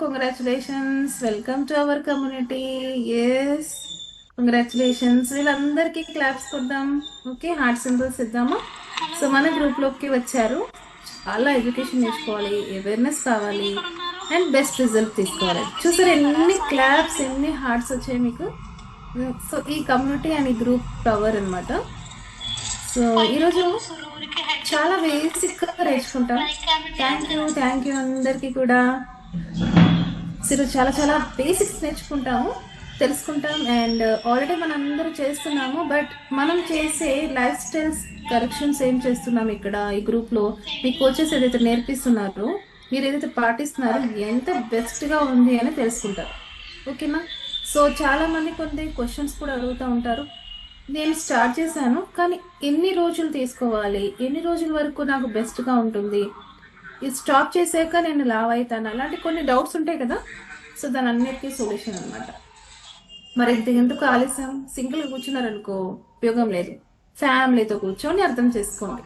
Congratulations, welcome to our community. Yes, congratulations. వీళ్ళందరికీ claps కొద్దాం. Okay, heart symbols ఇద్దామా? So మన గ్రూప్ లోకి వచ్చారు. చాలా ఎడ్యుకేషన్ నేర్చుకోవాలి, అవేర్నెస్ కావాలి అండ్ బెస్ట్ రిజల్ట్ తీసుకోవాలి. చూసారు ఎన్ని క్లాప్స్, ఎన్ని హార్ట్స్ వచ్చాయి మీకు. సో ఈ కమ్యూనిటీ అండ్ ఈ గ్రూప్ పవర్ అనమాట. సో ఈరోజు చాలా బేసిక్గా నేర్చుకుంటాం. థ్యాంక్ యూ అందరికీ కూడా. సో చాలా చాలా బేసిక్స్ నేర్చుకుంటాము, తెలుసుకుంటాం. అండ్ ఆల్రెడీ మనం అందరూ చేస్తున్నాము. బట్ మనం చేసే లైఫ్ స్టైల్స్ కరెక్షన్స్ ఏం చేస్తున్నాం ఇక్కడ ఈ గ్రూప్లో, మీ కోచెస్ ఏదైతే నేర్పిస్తున్నారో, మీరు ఏదైతే పాటిస్తున్నారో ఎంత బెస్ట్గా ఉంది అని తెలుసుకుంటారు. ఓకేనా? సో చాలా మంది కొన్ని క్వశ్చన్స్ కూడా అడుగుతూ ఉంటారు. నేను స్టార్ట్ చేశాను, కానీ ఎన్ని రోజులు తీసుకోవాలి, ఎన్ని రోజుల వరకు నాకు బెస్ట్గా ఉంటుంది, ఇది స్టాప్ చేసాక నేను లావ్ అవుతాను, అలాంటి కొన్ని డౌట్స్ ఉంటాయి కదా. సో దాని అన్నిటికీ సొల్యూషన్ అనమాట. మరి ఎందుకు ఆలస్యం? సింగిల్గా కూర్చున్నారనుకో ఉపయోగం లేదు, ఫ్యామిలీతో కూర్చొని అర్థం చేసుకోండి.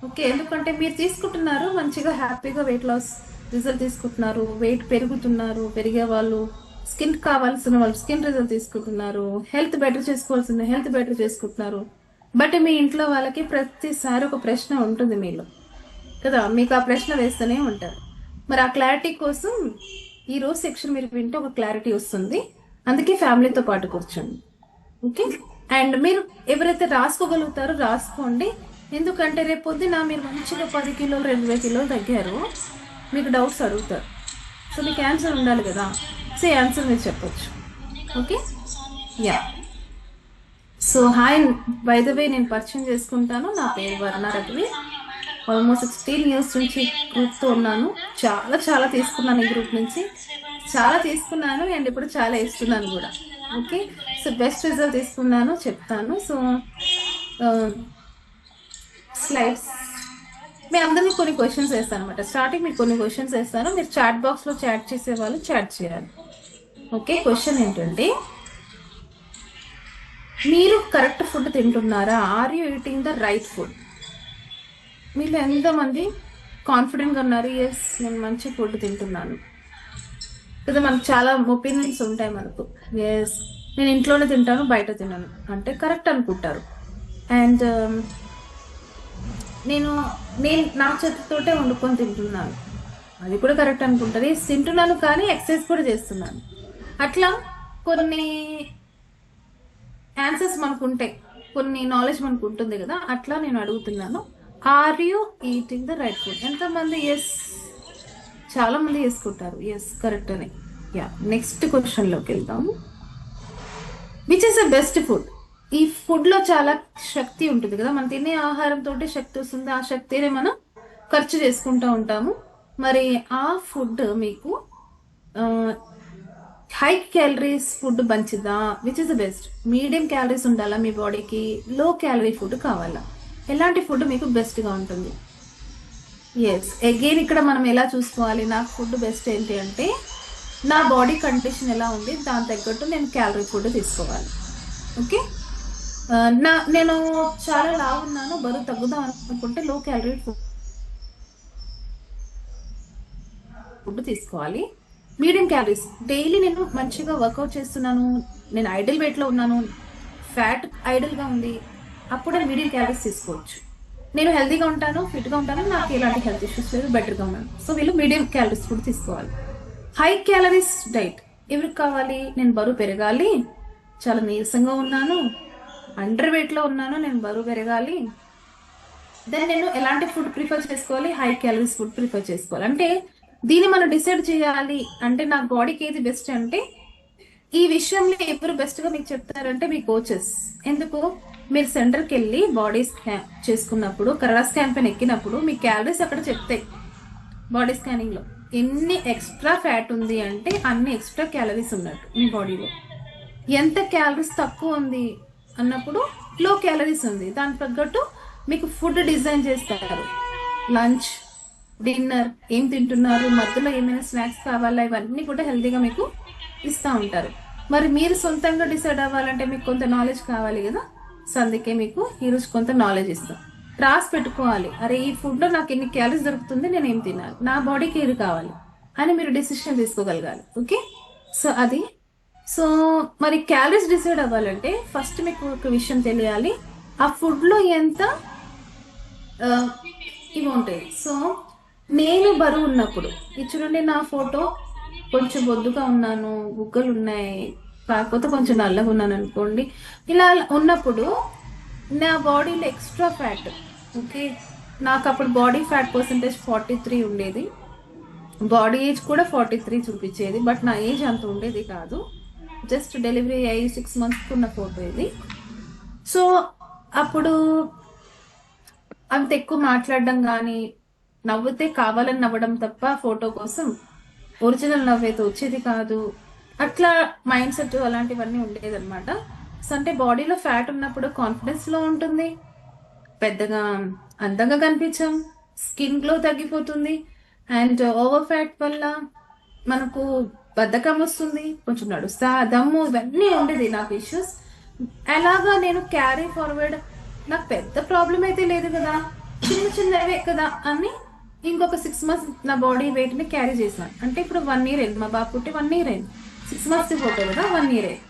ఓకే, ఎందుకంటే మీరు తీసుకుంటున్నారు మంచిగా హ్యాపీగా వెయిట్ లాస్ రిజల్ట్ తీసుకుంటున్నారు, వెయిట్ పెరుగుతున్నారు, పెరిగే వాళ్ళు, స్కిన్ కావాల్సిన వాళ్ళు స్కిన్ రిజల్ట్ తీసుకుంటున్నారు, హెల్త్ బెటర్ చేసుకోవాల్సింది హెల్త్ బెటర్ చేసుకుంటున్నారు. బట్ మీ ఇంట్లో వాళ్ళకి ప్రతిసారి ఒక ప్రశ్న ఉంటుంది మీలో కదా, మీకు ఆ ప్రశ్న వేస్తూనే ఉంటారు. మరి ఆ క్లారిటీ కోసం ఈ రోజు సెక్షన్ మీరు వింటే ఒక క్లారిటీ వస్తుంది. అందుకే ఫ్యామిలీతో పాటు కూర్చోండి. ఓకే, అండ్ మీరు ఎవరైతే రాసుకోగలుగుతారో రాసుకోండి. ఎందుకంటే రేపు పొద్దున మీరు మంచిగా 10 కిలోలు 20 కిలోలు తగ్గారు, మీకు డౌట్స్ అడుగుతారు. సో మీకు ఆన్సర్ ఉండాలి కదా. సో ఆన్సర్ మీరు చెప్పొచ్చు. Okay, yeah. So hi, by the way నేను పరిచయం చేసుకుంటాను. నా పేరు వర్ణ రఘవి. ఆల్మోస్ట్ 16 ఇయర్స్ నుంచి గ్రూప్తో ఉన్నాను. చాలా చాలా తీసుకున్నాను ఈ గ్రూప్ నుంచి, చాలా తీసుకున్నాను అండ్ ఇప్పుడు చాలా ఇస్తున్నాను కూడా. ఓకే, సో బెస్ట్ రిజల్ట్ తీసుకున్నాను చెప్తాను. సో స్లైడ్స్ మీ అందరినీ కొన్ని క్వశ్చన్స్ వేస్తాను అనమాట. స్టార్టింగ్ మీకు కొన్ని క్వశ్చన్స్ వేస్తాను, మీరు చాట్ బాక్స్లో చాట్ చేసే వాళ్ళు చాట్ చేయాలి. ఓకే, క్వశ్చన్ ఏంటంటే, మీరు కరెక్ట్ ఫుడ్ తింటున్నారా? Are you eating the right food? మీరు ఎంతమంది కాన్ఫిడెంట్గా ఉన్నారు? ఎస్, నేను మంచి ఫుడ్ తింటున్నాను కదా. మనకు చాలా ఒపీనియన్స్ ఉంటాయి మనకు. ఎస్, నేను ఇంట్లోనే తింటాను, బయట తిన్నాను అంటే కరెక్ట్ అనుకుంటారు. అండ్ నేను నా చేతితోటే వండుకొని తింటున్నాను, అది కూడా కరెక్ట్ అనుకుంటారు. తింటున్నాను కానీ ఎక్సర్సైజ్ కూడా చేస్తున్నాను. అట్లా కొన్ని ఆన్సర్స్ మనకు ఉంటాయి, కొన్ని నాలెడ్జ్ మనకు ఉంటుంది కదా. అట్లా నేను అడుగుతున్నాను, are you eating the right food? ఎంతమంది ఎస్? చాలా మంది వేసుకుంటారు ఎస్, కరెక్ట్ అని. యా, నెక్స్ట్ క్వశ్చన్లోకి వెళ్దాము. Which is the best food? ఈ ఫుడ్లో చాలా శక్తి ఉంటుంది కదా, మనం తినే ఆహారంతో శక్తి వస్తుంది, ఆ శక్తిని మనం ఖర్చు చేసుకుంటూ ఉంటాము. మరి ఆ ఫుడ్ మీకు హై క్యాలరీస్ ఫుడ్ మంచిదా? Which is the best? Medium calories ఉండాలా మీ బాడీకి, లో క్యాలరీ ఫుడ్ కావాలా? ఎలాంటి ఫుడ్ మీకు బెస్ట్గా ఉంటుంది? ఎస్, అగైన్ ఇక్కడ మనం ఎలా చూసుకోవాలి, నాకు ఫుడ్ బెస్ట్ ఏంటి అంటే నా బాడీ కండిషన్ ఎలా ఉంది దాని తగ్గట్టు నేను క్యాలరీ ఫుడ్ తీసుకోవాలి. ఓకే, నేను చాలా లావు ఉన్నాను, బరువు తగ్గుదాం అనుకుంటే లో క్యాలరీ ఫుడ్ తీసుకోవాలి. మీడియం క్యాలరీస్, డైలీ నేను మంచిగా వర్కౌట్ చేస్తున్నాను, నేను ఐడల్ వెయిట్లో ఉన్నాను, ఫ్యాట్ ఐడల్గా ఉంది, అప్పుడే మీడియం క్యాలరీస్ తీసుకోవచ్చు. నేను హెల్తీగా ఉంటాను, ఫిట్గా ఉంటాను, నాకు ఎలాంటి హెల్త్ ఇష్యూస్ లేదు, బెటర్గా ఉన్నాను. సో వీళ్ళు మీడియం క్యాలరీస్ ఫుడ్ తీసుకోవాలి. హై క్యాలరీస్ డైట్ ఎవరికి కావాలి? నేను బరువు పెరగాలి, చాలా నీరసంగా ఉన్నాను, అండర్ వెయిట్లో ఉన్నాను, నేను బరువు పెరగాలి, దెన్ నేను ఎలాంటి ఫుడ్ ప్రిఫర్ చేసుకోవాలి? హై క్యాలరీస్ ఫుడ్ ప్రిఫర్ చేసుకోవాలి. అంటే దీన్ని మనం డిసైడ్ చేయాలి అంటే నా బాడీకి ఏది బెస్ట్ అంటే, ఈ విషయంలో ఎవరు బెస్ట్గా మీకు చెప్తారంటే మీ కోచెస్. ఎందుకు? మీరు సెంటర్కి వెళ్ళి బాడీ స్కాన్ చేసుకున్నప్పుడు, కలర్ స్కాన్ పైన ఎక్కినప్పుడు మీ క్యాలరీస్ అక్కడ చెప్తాయి. బాడీ స్కానింగ్లో ఎన్ని ఎక్స్ట్రా ఫ్యాట్ ఉంది అంటే అన్ని ఎక్స్ట్రా క్యాలరీస్ ఉన్నట్టు మీ బాడీలో. ఎంత క్యాలరీస్ తక్కువ ఉంది అన్నప్పుడు లో క్యాలరీస్ ఉంది, దాని తగ్గట్టు మీకు ఫుడ్ డిజైన్ చేస్తారు. లంచ్, డిన్నర్ ఏం తింటున్నారు, మధ్యలో ఏమైనా స్నాక్స్ కావాలా, ఇవన్నీ కూడా హెల్తీగా మీకు ఇస్తూ ఉంటారు. మరి మీరు సొంతంగా డిసైడ్ అవ్వాలంటే మీకు కొంత నాలెడ్జ్ కావాలి కదా. సో అందుకే మీకు ఈరోజు కొంత నాలెడ్జ్ ఇస్తాం. రాసి పెట్టుకోవాలి, అరే ఈ ఫుడ్లో నాకు ఎన్ని క్యాలరీస్ దొరుకుతుంది, నేను ఏం తినాలి, నా బాడీకి ఏది కావాలి, అని మీరు డిసిషన్ తీసుకోగలగాలి. ఓకే, సో అది. సో మరి క్యాలరీస్ డిసైడ్ అవ్వాలంటే ఫస్ట్ మీకు ఒక విషయం తెలియాలి, ఆ ఫుడ్లో ఎంత ఆ, ఇవి ఉంటాయి. సో నేను బరువు ఉన్నప్పుడు, ఇది చూడండి నా ఫోటో, కొంచెం బొద్దుగా ఉన్నాను, బుగ్గలు ఉన్నాయి, కాకపోతే కొంచెం నల్లగా ఉన్నాను అనుకోండి. ఇలా ఉన్నప్పుడు నా బాడీలో ఎక్స్ట్రా ఫ్యాట్, ఓకే, నాకు అప్పుడు బాడీ ఫ్యాట్ పర్సంటేజ్ 43 ఉండేది, బాడీ ఏజ్ కూడా 43 చూపించేది, బట్ నా ఏజ్ అంత ఉండేది కాదు. జస్ట్ డెలివరీ అయ్యి 6 months ఉన్న ఫోటో ఇది. సో అప్పుడు అంత ఎక్కువ మాట్లాడడం కానీ, నవ్వుతే కావాలని నవ్వడం తప్ప ఫోటో కోసం, ఒరిజినల్ నవ్వైతే వచ్చేది కాదు. అట్లా మైండ్ సెట్ అలాంటివన్నీ ఉండేదన్నమాట. సో అంటే బాడీలో ఫ్యాట్ ఉన్నప్పుడు కాన్ఫిడెన్స్ లో ఉంటుంది, పెద్దగా అందంగా కనిపించాం, స్కిన్ గ్లో తగ్గిపోతుంది, అండ్ ఓవర్ ఫ్యాట్ వల్ల మనకు బద్ధకం వస్తుంది, కొంచెం నడుస్తా దమ్ము, ఇవన్నీ ఉండేది నాకు ఇష్యూస్. అలాగా నేను క్యారీ ఫార్వర్డ్, నాకు పెద్ద ప్రాబ్లం అయితే లేదు కదా, చిన్న చిన్నవే కదా అని ఇంకొక 6 months నా బాడీ వెయిట్ ని క్యారీ చేశాను. అంటే ఇప్పుడు 1 year అయింది, మా బాబు పుట్టి 1 year అయింది, 6 months ఫోటో కదా, 1 year అయింది.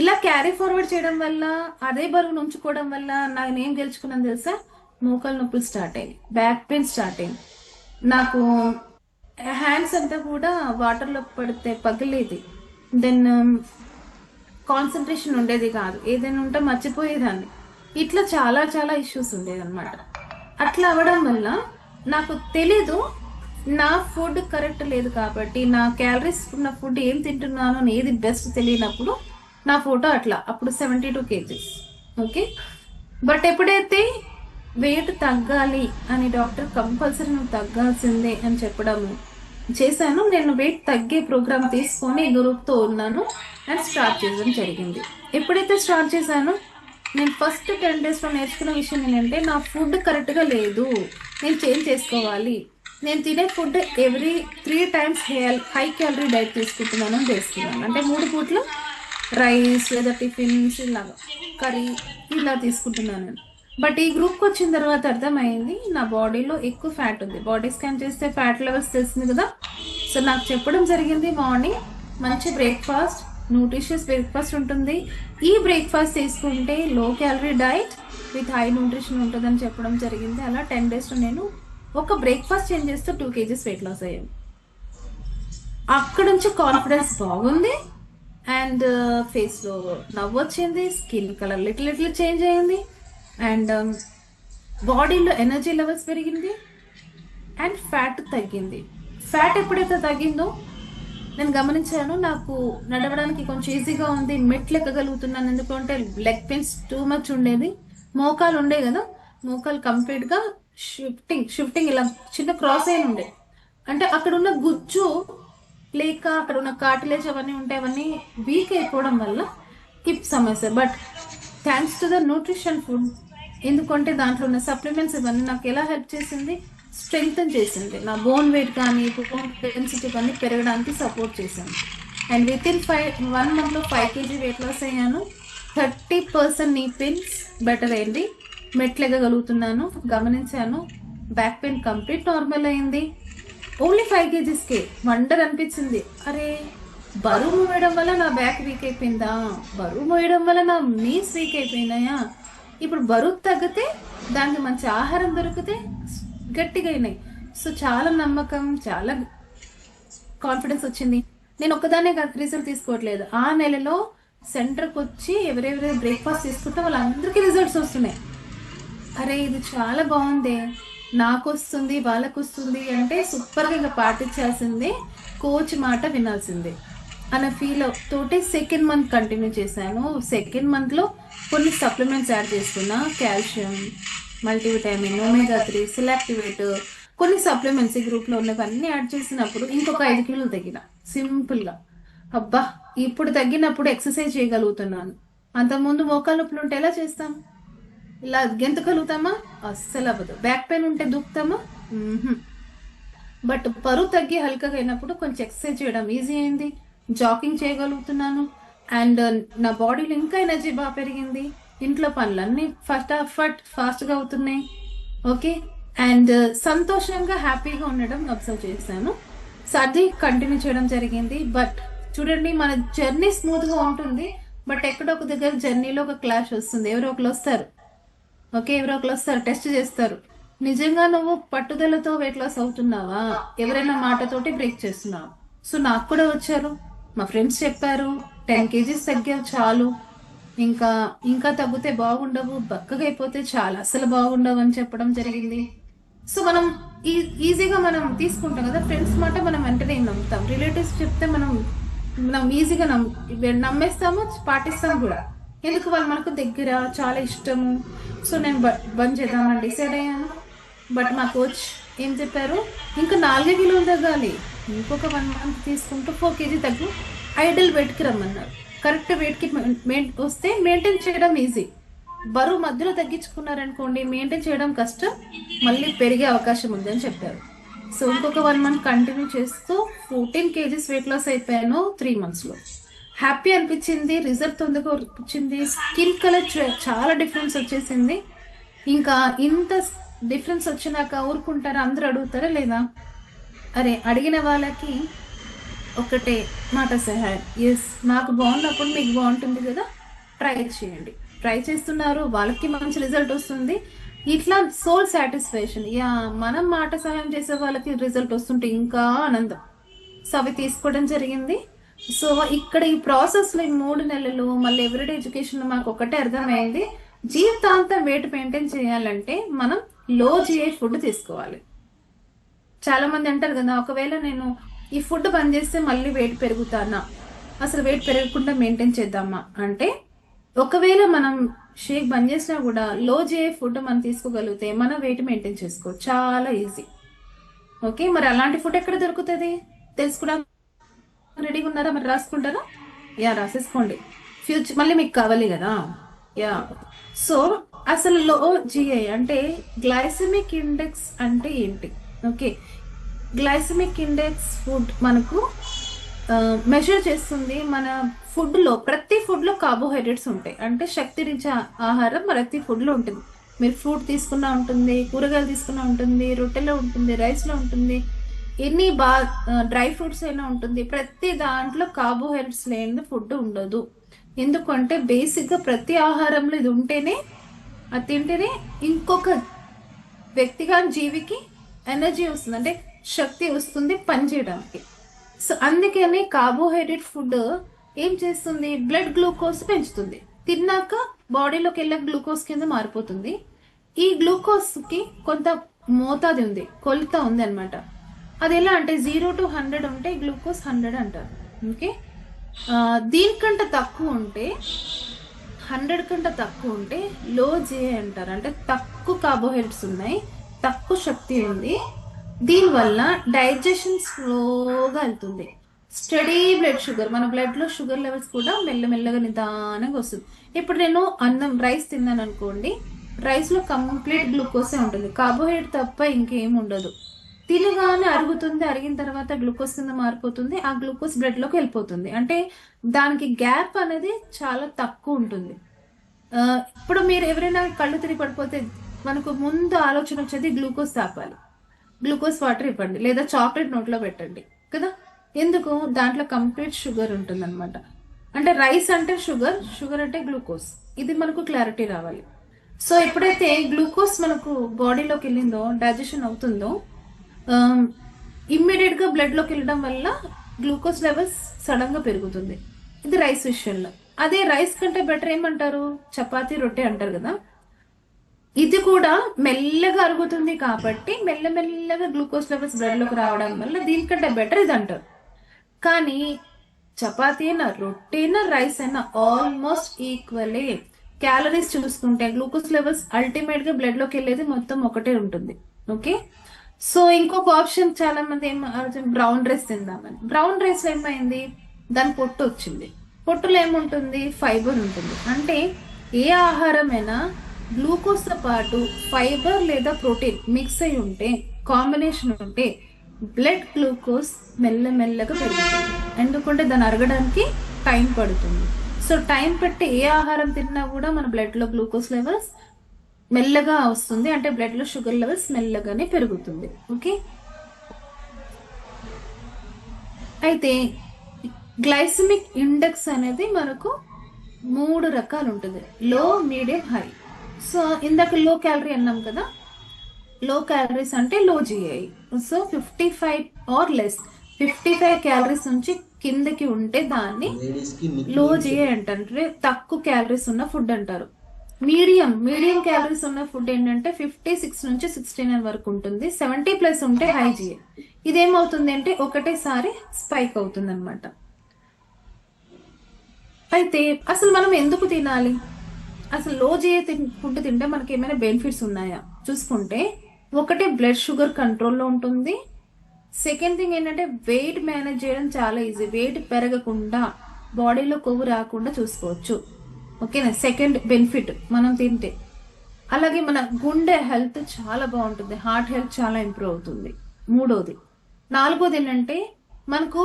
ఇలా క్యారీ ఫార్వర్డ్ చేయడం వల్ల, అదే బరువును ఉంచుకోవడం వల్ల నేను ఏం గెలుచుకున్నాను తెలుసా? మోకాలు నొప్పులు స్టార్ట్ అయ్యాయి, బ్యాక్ పెయిన్ స్టార్ట్ అయింది, నాకు హ్యాండ్స్ అంతా కూడా వాటర్లో పడితే పగిలేది, దెన్ కాన్సన్ట్రేషన్ ఉండేది కాదు, ఏదైనా ఉంటే మర్చిపోయేదాన్ని. ఇట్లా చాలా చాలా ఇష్యూస్ ఉండేది అనమాట. అట్లా అవ్వడం వల్ల నాకు తెలీదు, నా ఫుడ్ కరెక్ట్ లేదు కాబట్టి, నా క్యాలరీస్ ఉన్న ఫుడ్ ఏం తింటున్నానో ఏది బెస్ట్ తెలియనప్పుడు నా ఫోటో అట్లా, అప్పుడు 72 kgs. ఓకే, బట్ ఎప్పుడైతే వెయిట్ తగ్గాలి అని డాక్టర్ కంపల్సరీ నువ్వు తగ్గాల్సిందే అని చెప్పడం చేశాను, నేను వెయిట్ తగ్గే ప్రోగ్రామ్ తీసుకొని గ్రూప్తో ఉన్నాను అండ్ స్టార్ట్ చేయడం జరిగింది. ఎప్పుడైతే స్టార్ట్ చేశానో, నేను ఫస్ట్ 10 daysలో నేర్చుకున్న విషయం ఏంటంటే, నా ఫుడ్ కరెక్ట్గా లేదు, నేను చేంజ్ చేసుకోవాలి, నేను తినే food every 3 times high calorie diet తీసుకుంటున్నాను అని చేసుకున్నాను. అంటే 3 పూట్లు రైస్ లేదా టిఫిన్స్ ఇలాగా కర్రీ ఇలా తీసుకుంటున్నాను నేను. బట్ ఈ గ్రూప్కి వచ్చిన తర్వాత అర్థమైంది, నా బాడీలో ఎక్కువ ఫ్యాట్ ఉంది. బాడీ స్కాన్ చేస్తే ఫ్యాట్ లెవెల్స్ తెలిసింది కదా. సో నాకు చెప్పడం జరిగింది, మార్నింగ్ మంచి బ్రేక్ఫాస్ట్, న్యూట్రిషియస్ బ్రేక్ఫాస్ట్ ఉంటుంది, ఈ బ్రేక్ఫాస్ట్ తీసుకుంటే low calorie diet with high nutrition ఉంటుందని చెప్పడం జరిగింది. అలా 10 daysలో నేను ఒక బ్రేక్ఫాస్ట్ చేంజ్ చేస్తూ 2 kgs వెయిట్ లాస్ అయ్యాను. అక్కడ నుంచి కాన్ఫిడెన్స్ బాగుంది, అండ్ ఫేస్లో నవ్వు వచ్చింది, స్కిన్ కలర్ లిటిల్ చేంజ్ అయింది, అండ్ బాడీలో ఎనర్జీ లెవెల్స్ పెరిగింది, అండ్ ఫ్యాట్ తగ్గింది. ఫ్యాట్ ఎప్పుడైతే తగ్గిందో నేను గమనించాను, నాకు నడవడానికి కొంచెం ఈజీగా ఉంది, మెట్లు ఎక్కగలుగుతున్నాను. ఎందుకంటే లెగ్ పెయిన్స్ టూ మచ్ ఉండేది, మోకాలు ఉండే కదా, మోకాలు కంప్లీట్గా షిఫ్టింగ్ ఇలా చిన్న క్రాస్ అయిన ఉండే. అంటే అక్కడ ఉన్న గుజ్జు లేక అక్కడ ఉన్న కార్టిలేజ్ అవన్నీ ఉంటాయి, అవన్నీ వీక్ అయిపోవడం వల్ల హిప్ సమస్య. But thanks to the nutrition food, ఎందుకంటే దాంట్లో ఉన్న సప్లిమెంట్స్ ఇవన్నీ నాకు ఎలా హెల్ప్ చేసింది, స్ట్రెంగ్తన్ చేసింది, నా బోన్ వెయిట్ కానీ బోన్ డెన్సిటీ కానీ పెరగడానికి సపోర్ట్ చేశాను. అండ్ విత్ ఇన్ 1 monthలో 5 kg వెయిట్ లాస్ అయ్యాను. 30% నీ పెయిన్స్ బెటర్ అయింది, మెట్లెగగలుగుతున్నాను, గమనించాను, బ్యాక్ పెయిన్ కంప్లీట్ నార్మల్ అయింది. ఓన్లీ 5 kgsకే వండర్ అనిపించింది. అరే, బరువు మోయడం వల్ల నా బ్యాక్ వీక్ అయిపోయిందా, బరువు మోయడం వల్ల నా నీస్ వీక్ అయిపోయినాయా, ఇప్పుడు బరువు తగ్గితే దానికి మంచి ఆహారం దొరికితే గట్టిగా అయినాయి. సో చాలా నమ్మకం, చాలా కాన్ఫిడెన్స్ వచ్చింది. నేను ఒక్కదానే రిజల్ట్ తీసుకోవట్లేదు, ఆ నెలలో సెంటర్కి వచ్చి ఎవరెవరైతే బ్రేక్ఫాస్ట్ తీసుకుంటే వాళ్ళందరికీ రిజల్ట్స్ వస్తున్నాయి. అరే ఇది చాలా బాగుంది, నాకు వస్తుంది వాళ్ళకు వస్తుంది అంటే సూపర్గా ఇంకా పాటించాల్సిందే, కోచ్ మాట వినాల్సిందే అన్న ఫీల్ తోటి 2nd month కంటిన్యూ చేశాను. 2nd monthలో కొన్ని సప్లిమెంట్స్ యాడ్ చేసుకున్నా, కాల్షియం, మల్టీవిటమిన్, omega-3, సిలాక్టివేట్, కొన్ని సప్లిమెంట్స్ ఈ గ్రూప్లో ఉన్నవన్నీ యాడ్ చేసినప్పుడు ఇంకొక 5 kilos తగ్గిన సింపుల్గా. అబ్బా, ఇప్పుడు తగ్గినప్పుడు ఎక్సర్సైజ్ చేయగలుగుతున్నాను. అంతకుముందు మోకాలు నొప్పులు ఉంటే ఎలా చేస్తాం, ఇలా గెంతగలుగుతామా, అస్సలు అవ్వదు. బ్యాక్ పెయిన్ ఉంటే దూకుతామా, బట్ బరువు తగ్గి హల్కగా అయినప్పుడు కొంచెం ఎక్సర్సైజ్ చేయడం ఈజీ అయింది, జాగింగ్ చేయగలుగుతున్నాను, అండ్ నా బాడీలో ఇంకా ఎనర్జీ బాగా పెరిగింది, ఇంట్లో పనులన్నీ ఫాస్ట్గా అవుతున్నాయి. ఓకే, అండ్ సంతోషంగా హ్యాపీగా ఉండడం అబ్జర్వ్ చేశాను. సో అది కంటిన్యూ చేయడం జరిగింది. బట్ చూడండి, మన జర్నీ స్మూత్ గా ఉంటుంది, బట్ ఎక్కడో ఒక దగ్గర జర్నీలో ఒక క్లాష్ వస్తుంది. ఎవరో ఒకరు వస్తారు, ఓకే, ఎవరో ఒకరు వస్తారు, టెస్ట్ చేస్తారు. నిజంగా నువ్వు పట్టుదలతో వెయిట్ లాస్ అవుతున్నావా, ఎవరైనా మాటతోటి బ్రేక్ చేస్తున్నావా? సో నాకు కూడా వచ్చారు, మా ఫ్రెండ్స్ చెప్పారు 10 kgs తగ్గావు చాలు, ఇంకా ఇంకా తగ్గితే బాగుండవు, బక్కగా అయిపోతే చాలా అసలు బాగుండవు అని చెప్పడం జరిగింది. సో మనం ఈజీగా మనం తీసుకుంటాం కదా, ఫ్రెండ్స్ మాట మనం వెంటనే నమ్ముతాం, రిలేటివ్స్ చెప్తే మనం మనం ఈజీగా నమ్మేస్తాము, పాటిస్తాం కూడా. ఎందుకు, వాళ్ళు మనకు దగ్గర, చాలా ఇష్టము. సో నేను బంద్ చేద్దామని డిసైడ్ అయ్యాను. బట్ మా కోచ్ ఏం చెప్పారు, ఇంకా 4 కిలోలు తగ్గాలి, ఇంకొక 1 month తీసుకుంటూ 4 kg తగ్గు, ఐడల్ వెయిట్కి రమ్మన్నారు. కరెక్ట్ వెయిట్కి వస్తే మెయింటైన్ చేయడం ఈజీ. బరువు మధ్యలో తగ్గించుకున్నారనుకోండి, మెయింటైన్ చేయడం కష్టం, మళ్ళీ పెరిగే అవకాశం ఉంది అని చెప్పారు. సో ఇంకొక 1 month కంటిన్యూ చేస్తూ 14 kgs వెయిట్ లాస్ అయిపోయాను 3 monthsలో. హ్యాపీ అనిపించింది, రిజల్ట్ తొందరగా వచ్చింది, స్కిన్ కలర్ చాలా డిఫరెన్స్ వచ్చేసింది. ఇంకా ఇంత డిఫరెన్స్ వచ్చినాక ఊరుకుంటారా, అందరూ అడుగుతారా లేదా? అరే, అడిగిన వాళ్ళకి ఒకటే మాట సహాయం, ఎస్, నాకు బాగున్నప్పుడు మీకు బాగుంటుంది కదా, ట్రై చేయండి. ట్రై చేస్తున్నారు, వాళ్ళకి మంచి రిజల్ట్ వస్తుంది, ఇట్లా సోల్ సాటిస్ఫాక్షన్. యా, మనం మాట సహాయం చేసే వాళ్ళకి రిజల్ట్ వస్తుంటే ఇంకా ఆనందం. సో అవి తీసుకోవడం జరిగింది. సో ఇక్కడ ఈ ప్రాసెస్ లో ఈ 3 నెలలు మళ్ళీ ఎవ్రీడే ఎడ్యుకేషన్ మాకు ఒకటే అర్థమైంది, జీవితాంతం వెయిట్ మెయింటైన్ చేయాలంటే మనం లో జిఐ ఫుడ్ తీసుకోవాలి. చాలా మంది అంటారు కదా, ఒకవేళ నేను ఈ ఫుడ్ బంద్ చేస్తే మళ్ళీ వెయిట్ పెరుగుతానా, అసలు వెయిట్ పెరగకుండా మెయింటైన్ చేద్దామా అంటే, ఒకవేళ మనం షేక్ బంద్ చేసినా కూడా లో జిఐ ఫుడ్ మనం తీసుకోగలిగితే మన వెయిట్ మెయింటైన్ చేసుకో చాలా ఈజీ. ఓకే, మరి అలాంటి ఫుడ్ ఎక్కడ దొరుకుతుంది తెలుసుకున్నాం, రెడీగా ఉన్నారా? మరి రాసుకుంటారా? యా, రాసేసుకోండి, ఫ్యూచర్ మళ్ళీ మీకు కావాలి కదా. యా, సో అసలు లో జిఐ అంటే గ్లైసెమిక్ ఇండెక్స్ అంటే ఏంటి? ఓకే, గ్లైసెమిక్ ఇండెక్స్ ఫుడ్ మనకు మెజర్ చేస్తుంది. మన ఫుడ్లో, ప్రతి ఫుడ్లో కార్బోహైడ్రేట్స్ ఉంటాయి, అంటే శక్తినిచ్చే ఆహారం ప్రతి ఫుడ్లో ఉంటుంది. మీరు ఫ్రూట్ తీసుకున్నా ఉంటుంది, కూరగాయలు తీసుకున్నా ఉంటుంది, రొట్టెలో ఉంటుంది, రైస్లో ఉంటుంది, ఎన్ని డ్రై ఫ్రూట్స్ అయినా ఉంటుంది, ప్రతి దాంట్లో కార్బోహైడ్రేట్స్ లేని ఫుడ్ ఉండదు. ఎందుకంటే బేసిక్గా ప్రతి ఆహారంలో ఇది ఉంటేనే, అది తింటేనే ఇంకొక వ్యక్తిగా జీవికి ఎనర్జీ వస్తుంది, అంటే శక్తి వస్తుంది పని చేయడానికి. సో అందుకని కార్బోహైడ్రేట్ ఫుడ్ ఏం చేస్తుంది, బ్లడ్ గ్లూకోజ్ పెంచుతుంది, తిన్నాక బాడీలోకి వెళ్ళే గ్లూకోజ్ కింద మారిపోతుంది. ఈ గ్లూకోజ్ కి కొంత మోతాది ఉంది, కొలత ఉంది అనమాట. అది ఎలా అంటే 0 to 100 ఉంటే గ్లూకోజ్ 100 అంటారు. ఓకే, దీనికంటే తక్కువ ఉంటే, 100 కంటే తక్కువ ఉంటే లో జిఐ అంటారు, అంటే తక్కువ కార్బోహైడ్రేట్స్ ఉన్నాయి, తక్కువ శక్తి ఉంది, దీనివల్ల డైజెషన్ స్లోగా వెళ్తుంది. స్టడీ బ్లడ్ షుగర్, మన బ్లడ్ లో షుగర్ లెవెల్స్ కూడా మెల్లమెల్లగా నిదానంగా వస్తుంది. ఇప్పుడు నేను అన్నం రైస్ తిన్నాను అనుకోండి, రైస్ లో కంప్లీట్ గ్లూకోజే ఉంటుంది, కార్బోహైడ్రేట్ తప్ప ఇంకేం ఉండదు. తినగానే అరుగుతుంది, అరిగిన తర్వాత గ్లూకోజ్ కింద మారిపోతుంది, ఆ గ్లూకోజ్ బ్లడ్ లోకి వెళ్ళిపోతుంది, అంటే దానికి గ్యాప్ అనేది చాలా తక్కువ ఉంటుంది. ఇప్పుడు మీరు ఎవరైనా కళ్ళు తిరిగి పడిపోతే మనకు ముందు ఆలోచన వచ్చేది గ్లూకోజ్ తాపాలి, గ్లూకోజ్ వాటర్ ఇవ్వండి, లేదా చాక్లెట్ నోట్లో పెట్టండి కదా. ఎందుకు, దాంట్లో కంప్లీట్ షుగర్ ఉంటుంది అనమాట. అంటే రైస్ అంటే షుగర్, షుగర్ అంటే గ్లూకోజ్, ఇది మనకు క్లారిటీ రావాలి. సో ఎప్పుడైతే గ్లూకోజ్ మనకు బాడీలోకి వెళ్ళిందో, డైజెషన్ అవుతుందో, ఇమ్మీడియట్ గా బ్లడ్ లోకి వెళ్ళడం వల్ల గ్లూకోజ్ లెవెల్స్ సడన్ గా పెరుగుతుంది. ఇది రైస్ విషయంలో. అదే రైస్ కంటే బెటర్ ఏమంటారు, చపాతీ, రొట్టె అంటారు కదా. ఇది కూడా మెల్లగా అరుగుతుంది కాబట్టి మెల్లమెల్లగా గ్లూకోజ్ లెవెల్స్ బ్లడ్ లోకి రావడం వల్ల దీనికంటే బెటర్ ఇది అంటారు. కానీ చపాతీ అయినా, రొట్టె అయినా, రైస్ అయినా ఆల్మోస్ట్ ఈక్వలే. క్యాలరీస్ చూసుకుంటే గ్లూకోజ్ లెవెల్స్ అల్టిమేట్ గా బ్లడ్ లోకి వెళ్ళేది మొత్తం ఒకటే ఉంటుంది. ఓకే, సో ఇంకొక ఆప్షన్ చాలా మంది ఏం బ్రౌన్ రైస్ తిందామని, బ్రౌన్ రైస్ ఏమైంది, దాని పొట్టు వచ్చింది, పొట్టులో ఏముంటుంది, ఫైబర్ ఉంటుంది. అంటే ఏ ఆహారమైనా గ్లూకోజ్ తో పాటు ఫైబర్ లేదా ప్రోటీన్ మిక్స్ అయి ఉంటే, కాంబినేషన్ ఉంటే బ్లడ్ గ్లూకోజ్ మెల్లమెల్లగా పెరుగుతుంది. ఎందుకంటే దాన్ని అరగడానికి టైం పడుతుంది. సో టైం పెట్టి ఏ ఆహారం తిన్నా కూడా మన బ్లడ్ లో గ్లూకోజ్ లెవెల్స్ మెల్లగా వస్తుంది, అంటే బ్లడ్ లో షుగర్ లెవెల్స్ మెల్లగానే పెరుగుతుంది. ఓకే, అయితే గ్లైసమిక్ ఇండెక్స్ అనేది మనకు 3 రకాలు ఉంటుంది, లో, మీడియం, హై. సో ఇందాక లో క్యాలరీ అన్నాం కదా, లో క్యాలరీస్ అంటే low GI. So 55 or less, 55 calories నుంచి కిందకి ఉంటే దాన్ని లో జిఐ అంటారు, అంటే తక్కువ క్యాలరీస్ ఉన్న ఫుడ్ అంటారు. మీడియం క్యాలరీస్ ఉన్న ఫుడ్ ఏంటంటే 56 నుంచి 69 వరకు ఉంటుంది. 70+ ఉంటే హై జిఐ. ఇదేమవుతుంది అంటే ఒకటేసారి స్పైక్ అవుతుంది అనమాట. అయితే అసలు మనం ఎందుకు తినాలి? అసలు లో జిఐ ఫుడ్ తింటే మనకి ఏమైనా బెనిఫిట్స్ ఉన్నాయా చూసుకుంటే, ఒకటి బ్లడ్ షుగర్ కంట్రోల్లో ఉంటుంది. సెకండ్ థింగ్ ఏంటంటే వెయిట్ మేనేజ్ చేయడం చాలా ఈజీ, వెయిట్ పెరగకుండా బాడీలో కొవ్వు రాకుండా చూసుకోవచ్చు. ఓకేనా, సెకండ్ బెనిఫిట్ మనం తింటే. అలాగే మన గుండె హెల్త్ చాలా బాగుంటుంది, హార్ట్ హెల్త్ చాలా ఇంప్రూవ్ అవుతుంది. మూడోది. నాలుగోది ఏంటంటే మనకు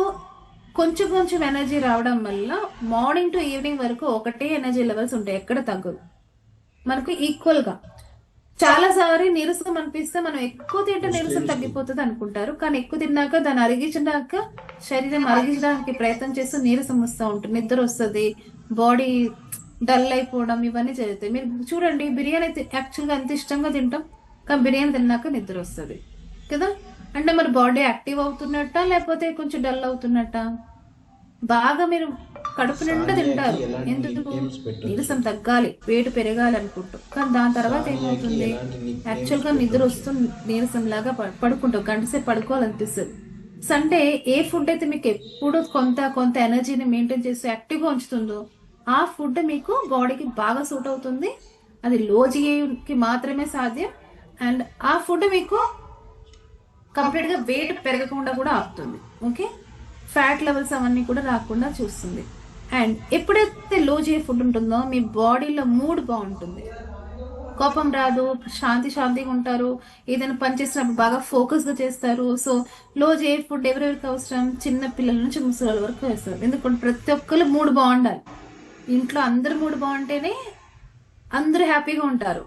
కొంచెం కొంచెం ఎనర్జీ రావడం వల్ల మార్నింగ్ టు ఈవినింగ్ వరకు ఒకటే ఎనర్జీ లెవెల్స్ ఉంటాయి, ఎక్కడ తగ్గదు మనకు ఈక్వల్గా. చాలా సారి నీరసం అనిపిస్తే మనం ఎక్కువ తింటే నీరసం తగ్గిపోతుంది అనుకుంటారు, కానీ ఎక్కువ తిన్నాక దాన్ని అరిగించినాక శరీరం అరిగించడానికి ప్రయత్నం చేస్తూ నీరసం వస్తూ ఉంటుంది, నిద్ర వస్తుంది, బాడీ డల్ అయిపోవడం, ఇవన్నీ జరుగుతాయి. మీరు చూడండి, బిర్యానీ యాక్చువల్గా అంత ఇష్టంగా తింటాం, కానీ బిర్యానీ తిన్నాక నిద్ర వస్తుంది కదా. అంటే మరి బాడీ యాక్టివ్ అవుతున్నట్ట లేకపోతే కొంచెం డల్ అవుతున్నట్ట? బాగా మీరు కడుపు నిండా తింటారు, ఎందుకు? నీరసం తగ్గాలి, వెయిట్ పెరగాలి అనుకుంటాం, కానీ దాని తర్వాత ఏమవుతుంది, యాక్చువల్గా నిద్ర వస్తుంది, నీరసం లాగా పడుకుంటాం, గంట సేపు పడుకోవాలనిపిస్తుంది. అంటే ఏ ఫుడ్ అయితే మీకు ఎప్పుడు కొంత కొంత ఎనర్జీని మెయింటైన్ చేస్తూ యాక్టివ్గా ఉంచుతుందో ఆ ఫుడ్ మీకు బాడీకి బాగా సూట్ అవుతుంది. అది లో జిఐకి మాత్రమే సాధ్యం. అండ్ ఆ ఫుడ్ మీకు కంప్లీట్గా వెయిట్ పెరగకుండా కూడా ఆపుతుంది. ఓకే, ఫ్యాట్ లెవెల్స్ అవన్నీ కూడా రాకుండా చూస్తుంది. అండ్ ఎప్పుడైతే లో జిఐ ఫుడ్ ఉంటుందో మీ బాడీలో మూడ్ బాగుంటుంది, కోపం రాదు, శాంతిగా ఉంటారు, ఏదైనా పని చేసినప్పుడు బాగా ఫోకస్గా చేస్తారు. సో లో జిఐ ఫుడ్ ఎవరెవరికి అవసరం? చిన్న పిల్లల నుంచి ముసలి వరకు వేస్తారు. ఎందుకంటే ప్రతి ఒక్కరు మూడ్ బాగుండాలి, ఇంట్లో అందరు మూడ్ బాగుంటేనే అందరూ హ్యాపీగా ఉంటారు.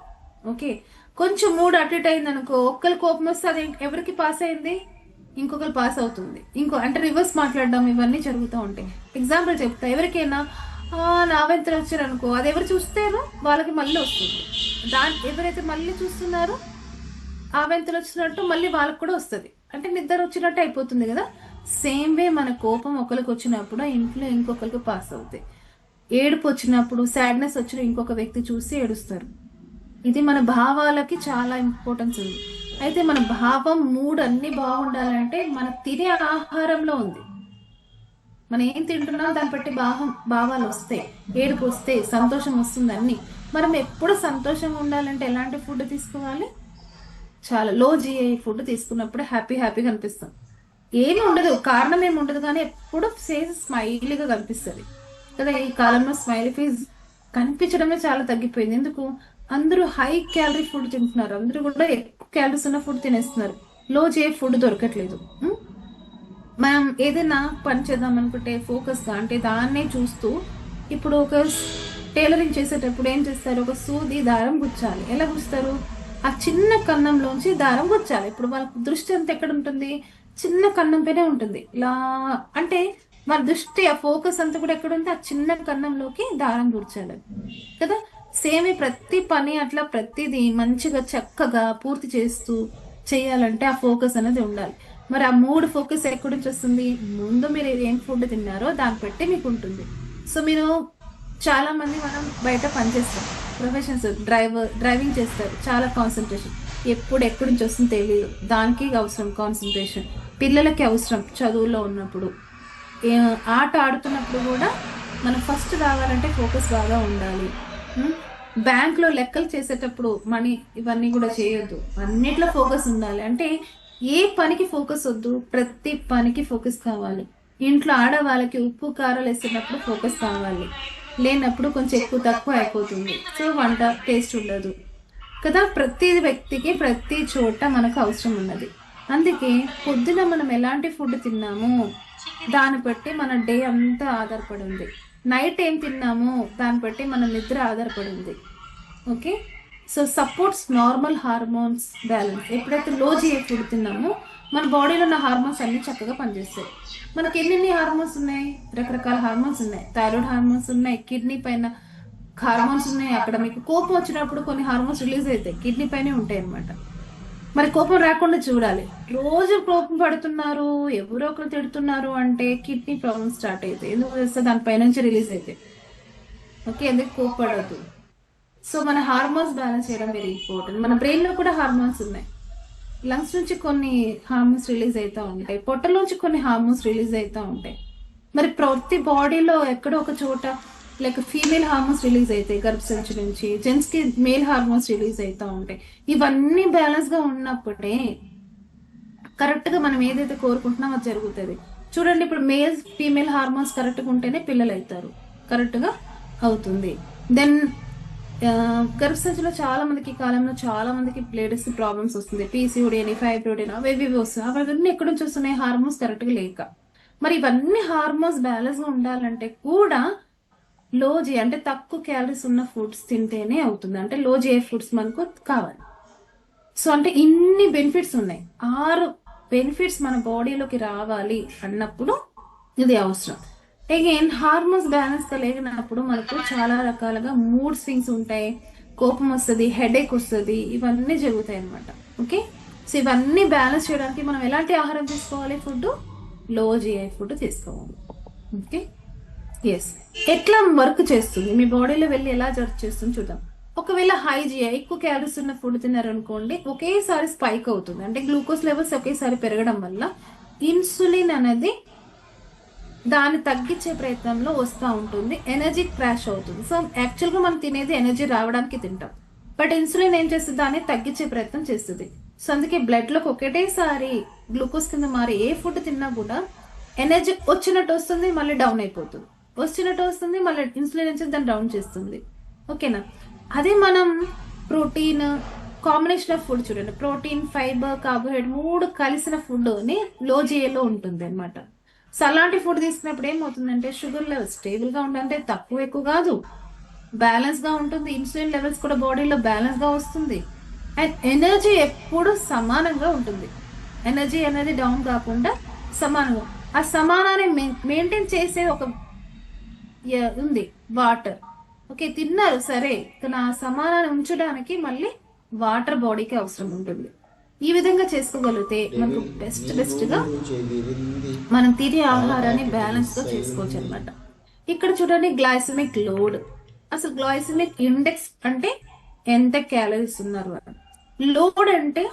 ఓకే, కొంచెం మూడ్ అటు ఇటు అయింది అనుకో, ఒక్కరు కోపం వస్తే అది ఎవరికి పాస్ అయింది, ఇంకొకరు పాస్ అవుతుంది. అంటే రివర్స్ మాట్లాడడం ఇవన్నీ జరుగుతూ ఉంటాయి. ఎగ్జాంపుల్ చెప్తా, ఎవరికైనా నా వెంతలు వచ్చారు అనుకో, అది ఎవరు చూస్తారో వాళ్ళకి మళ్ళీ వస్తుంది. ఎవరైతే మళ్ళీ చూస్తున్నారో ఆ వెంతలు వచ్చినట్టు మళ్ళీ వాళ్ళకి కూడా వస్తుంది, అంటే నిద్ర వచ్చినట్టు అయిపోతుంది కదా. సేమ్ వే మన కోపం ఒకరికి వచ్చినప్పుడు ఇంట్లో ఇంకొకరికి పాస్ అవుతాయి. ఏడుపు వచ్చినప్పుడు, సాడ్నెస్ వచ్చిన ఇంకొక వ్యక్తి చూసి ఏడుస్తారు. ఇది మన భావాలకి చాలా ఇంపార్టెన్స్ ఉంది. అయితే మన భావం, మూడ్ అన్ని బాగుండాలంటే మన తినే ఆహారంలో ఉంది. మనం ఏం తింటున్నాం దాన్ని బట్టి భావాలు వస్తాయి, ఏడుపు వస్తాయి, సంతోషం వస్తుంది అన్ని. మనం ఎప్పుడు సంతోషంగా ఉండాలంటే ఎలాంటి ఫుడ్ తీసుకోవాలి? చాలా లో జిఐ ఫుడ్ తీసుకున్నప్పుడు హ్యాపీగా కనిపిస్తాం. ఏమి ఉండదు, కారణం ఏమి ఉండదు, కానీ ఎప్పుడు ఫేస్ స్మైలీగా కనిపిస్తుంది కదా. ఈ కాలంలో స్మైలీ ఫేస్ కనిపించడమే చాలా తగ్గిపోయింది. ఎందుకు? అందరూ హై క్యాలరీ ఫుడ్ తింటున్నారు, అందరూ కూడా ఎక్కువ క్యాలరీస్ ఉన్న ఫుడ్ తినేస్తున్నారు, లో జిఐ ఫుడ్ దొరకట్లేదు. మనం ఏదైనా పని చేద్దాం అనుకుంటే ఫోకస్గా, అంటే దాన్నే చూస్తూ, ఇప్పుడు ఒక టైలరింగ్ చేసేటప్పుడు ఏం చేస్తారు, ఒక సూది దారం గుచ్చాలి. ఎలా గుచ్చుతారు? ఆ చిన్న కన్నంలోంచి దారం గుచ్చాలి. ఇప్పుడు వాళ్ళ దృష్టి అంతా ఎక్కడ ఉంటుంది? చిన్న కన్నం పైనే ఉంటుంది. ఇలా అంటే మన దృష్టి, ఆ ఫోకస్ అంతా కూడా ఎక్కడ ఉంది? ఆ చిన్న కన్నంలోకి దారం గుర్చాలి కదా. సేమ్ ప్రతి పని అట్లా ప్రతిదీ మంచిగా చక్కగా పూర్తి చేస్తూ చేయాలంటే ఆ ఫోకస్ అనేది ఉండాలి. మరి ఆ మూడు ఫోకస్ ఎక్కడి నుంచి వస్తుంది? ముందు మీరు ఏం ఫుడ్ తిన్నారో దాన్ని బట్టి మీకు ఉంటుంది. సో మీరు చాలా మంది మనం బయట పనిచేస్తాం, ప్రొఫెషన్స్, డ్రైవింగ్ చేస్తారు, చాలా కాన్సన్ట్రేషన్, ఎక్కడి నుంచి వస్తుందో తెలియదు, దానికి అవసరం కాన్సన్ట్రేషన్. పిల్లలకి అవసరం చదువులో ఉన్నప్పుడు, ఆట ఆడుతున్నప్పుడు కూడా మనం ఫస్ట్ రావాలంటే ఫోకస్ బాగా ఉండాలి. బ్యాంక్లో లెక్కలు చేసేటప్పుడు మనీ ఇవన్నీ కూడా చేయొద్దు, అన్నిట్లో ఫోకస్ ఉండాలి. అంటే ఏ పనికి ఫోకస్ వద్దు, ప్రతి పనికి ఫోకస్ కావాలి. ఇంట్లో ఆడవాళ్ళకి ఉప్పు కారాలు వేసేటప్పుడు ఫోకస్ కావాలి, లేనప్పుడు కొంచెం ఎక్కువ తక్కువ అయిపోతుంది, సో వంట టేస్ట్ ఉండదు కదా. ప్రతి వ్యక్తికి ప్రతి చోట మనకు అవసరం ఉన్నది. అందుకే పొద్దున మనం ఎలాంటి ఫుడ్ తిన్నామో దాన్ని బట్టి మన డే అంతా ఆధారపడి ఉంది. నైట్ ఏం తిన్నామో దాన్ని బట్టి మన నిద్ర ఆధారపడి ఉంది. Okay, so supports normal hormones balance. ఎప్పుడైతే లో జిఐ ఫుడ్ తిన్నామో మన బాడీలో ఉన్న హార్మోన్స్ అన్ని చక్కగా పనిచేస్తాయి. మనకి ఎన్ని హార్మోన్స్ ఉన్నాయి, రకరకాల హార్మోన్స్ ఉన్నాయి. థైరాయిడ్ హార్మోన్స్ ఉన్నాయి, కిడ్నీ పైన హార్మోన్స్ ఉన్నాయి. అక్కడ మీకు కోపం వచ్చినప్పుడు కొన్ని హార్మోన్స్ రిలీజ్ అవుతాయి, కిడ్నీ పైనే ఉంటాయి అనమాట. మరి కోపం రాకుండా చూడాలి. రోజు కోపం పడుతున్నారు, ఎవరో ఒకరు తిడుతున్నారు అంటే కిడ్నీ ప్రాబ్లమ్ స్టార్ట్ అవుతాయి. ఎందుకు వస్తే దానిపై నుంచి రిలీజ్ అవుతాయి. ఓకే, ఎందుకు కోపపడద్దు. సో మన హార్మోన్స్ బ్యాలెన్స్ చేయడం వెరీ ఇంపార్టెంట్. మన బ్రెయిన్ లో కూడా హార్మోన్స్ ఉన్నాయి. లంగ్స్ నుంచి కొన్ని హార్మోన్స్ రిలీజ్ అవుతూ ఉంటాయి, పొట్టలోంచి కొన్ని హార్మోన్స్ రిలీజ్ అవుతూ ఉంటాయి. మరి ప్రతి బాడీలో ఎక్కడో ఒక చోట లైక్ ఫీమేల్ హార్మోన్స్ రిలీజ్ అవుతాయి గర్భసంచి నుంచి, జెంట్స్ కి మేల్ హార్మోన్స్ రిలీజ్ అవుతూ ఉంటాయి. ఇవన్నీ బ్యాలెన్స్ గా ఉన్నప్పుడే కరెక్ట్ గా మనం ఏదైతే కోరుకుంటున్నామో అది జరుగుతుంది. చూడండి, ఇప్పుడు మేల్ ఫీమేల్ హార్మోన్స్ కరెక్ట్ గా ఉంటేనే పిల్లలు అవుతారు, కరెక్ట్ గా అవుతుంది. దెన్ గర్భసంచిలో చాలా మందికి ఈ కాలంలో చాలా మందికి లేడీస్ ప్రాబ్లమ్స్ వస్తుంది. పీసీఓడి అని, ఫైబ్రాయిడ్ అని, అవి వస్తున్నాయి. అవన్నీ ఎక్కడి నుంచి వస్తున్నాయి? హార్మోన్స్ కరెక్ట్ గా లేక. మరి ఇవన్నీ హార్మోన్స్ బ్యాలెన్స్ గా ఉండాలంటే కూడా లో జీ అంటే తక్కువ క్యాలరీస్ ఉన్న ఫుడ్స్ తింటేనే అవుతుంది. అంటే లో జీ ఫుడ్స్ మనకు కావాలి. సో అంటే ఇన్ని బెనిఫిట్స్ ఉన్నాయి. 6 బెనిఫిట్స్ మన బాడీలోకి రావాలి అన్నప్పుడు ఇది అవసరం. అగైన్ హార్మోన్స్ బ్యాలెన్స్ గా లేనప్పుడు మనకు చాలా రకాలుగా మూడ్ స్వింగ్స్ ఉంటాయి, కోపం వస్తుంది, హెడేక్ వస్తుంది, ఇవన్నీ జరుగుతాయి అనమాట. ఓకే, సో ఇవన్నీ బ్యాలెన్స్ చేయడానికి మనం ఎలాంటి ఆహారం తీసుకోవాలి? ఫుడ్ లో జిఐ ఫుడ్ తీసుకోవాలి. Okay, yes. ఎట్లా వర్క్ చేస్తుంది మీ బాడీలో వెళ్ళి ఎలా వర్క్ చేస్తుంది చూద్దాం. ఒకవేళ హై జిఐ ఎక్కువ క్యాలరీస్ ఉన్న ఫుడ్ తిన్నారనుకోండి, ఒకేసారి స్పైక్ అవుతుంది. అంటే గ్లూకోజ్ లెవెల్స్ ఒకేసారి పెరగడం వల్ల ఇన్సులిన్ అనేది దాన్ని తగ్గించే ప్రయత్నంలో వస్తూ ఉంటుంది, ఎనర్జీ క్రాష్ అవుతుంది. సో యాక్చువల్గా మనం తినేది ఎనర్జీ రావడానికి తింటాం, బట్ ఇన్సులిన్ ఏం చేస్తుంది? దాన్ని తగ్గించే ప్రయత్నం చేస్తుంది. సో అందుకే బ్లడ్ లోకి ఒకటేసారి గ్లూకోజ్ కింద మారి ఏ ఫుడ్ తిన్నా కూడా ఎనర్జీ వచ్చినట్టు వస్తుంది, మళ్ళీ డౌన్ అయిపోతుంది, వచ్చినట్టు వస్తుంది, మళ్ళీ ఇన్సులిన్ నుంచి దాన్ని డౌన్ చేస్తుంది. ఓకేనా? అదే మనం ప్రోటీన్ కాంబినేషన్ ఆఫ్ ఫుడ్ చూడండి, ప్రోటీన్, ఫైబర్, కార్బోహైడ్రేట్ 3 కలిసిన ఫుడ్ ని లో జిఏలో ఉంటుంది అనమాట. సో అలాంటి ఫుడ్ తీసుకున్నప్పుడు ఏమవుతుందంటే షుగర్ లెవెల్స్ స్టేబుల్ గా ఉండాలంటే తక్కువ ఎక్కువ కాదు, బ్యాలెన్స్ గా ఉంటుంది. ఇన్సులిన్ లెవెల్స్ కూడా బాడీలో బ్యాలెన్స్ గా వస్తుంది. అండ్ ఎనర్జీ ఎప్పుడు సమానంగా ఉంటుంది. ఎనర్జీ అనేది డౌన్ కాకుండా సమానంగా, ఆ సమానాన్ని మెయింటైన్ చేసే ఒక ఉంది వాటర్. ఓకే, తిన్నారు సరే, కానీ ఆ సమానాన్ని ఉంచడానికి మళ్ళీ వాటర్ బాడీకి అవసరం ఉంటుంది. ఈ విధంగా చేసుకోగలిగితే మనకు బెస్ట్ గా మనం తినే ఆహారాన్ని బ్యాలెన్స్ గా చేసుకోవచ్చు అనమాట. ఇక్కడ చూడండి, గ్లైసెమిక్ లోడ్. అసలు గ్లైసెమిక్ ఇండెక్స్ అంటే ఎంత క్యాలరీస్ ఉన్నారు అని, లోడ్ అంటే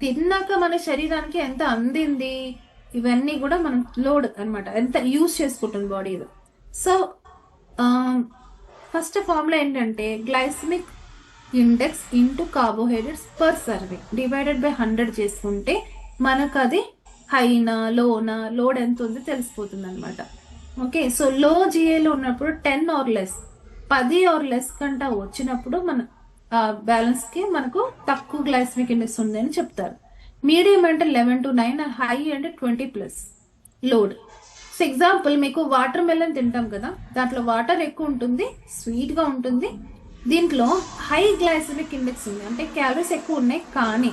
తిన్నాక మన శరీరానికి ఎంత అందింది, ఇవన్నీ కూడా మనం లోడ్ అనమాట, ఎంత యూజ్ చేసుకుంటుంది బాడీలో. సో ఫస్ట్ ఫార్ములా ఏంటంటే glycemic index into carbohydrates per serving divided by 100 చేసుకుంటే మనకు అది హైనా లోనా లోడ్ ఎంత ఉంది తెలిసిపోతుంది అనమాట. ఓకే, సో లో జిఏలో ఉన్నప్పుడు 10 ఆర్ లెస్, 10 ఆర్ లెస్ కంటే వచ్చినప్పుడు మన బ్యాలెన్స్ కి మనకు తక్కువ గ్లైసెమిక్ ఇండెక్స్ ఉంది అని చెప్తారు. మీడియం అంటే 11 to 9, హై అంటే 20+ లోడ్. సో ఎగ్జాంపుల్, మీకు వాటర్ మెలన్ తింటాం కదా, దాంట్లో వాటర్ ఎక్కువ ఉంటుంది, స్వీట్ గా ఉంటుంది, దీంట్లో హై గ్లైసెమిక్ ఇండెక్స్ ఉంది, అంటే క్యాలరీస్ ఎక్కువ ఉన్నాయి, కానీ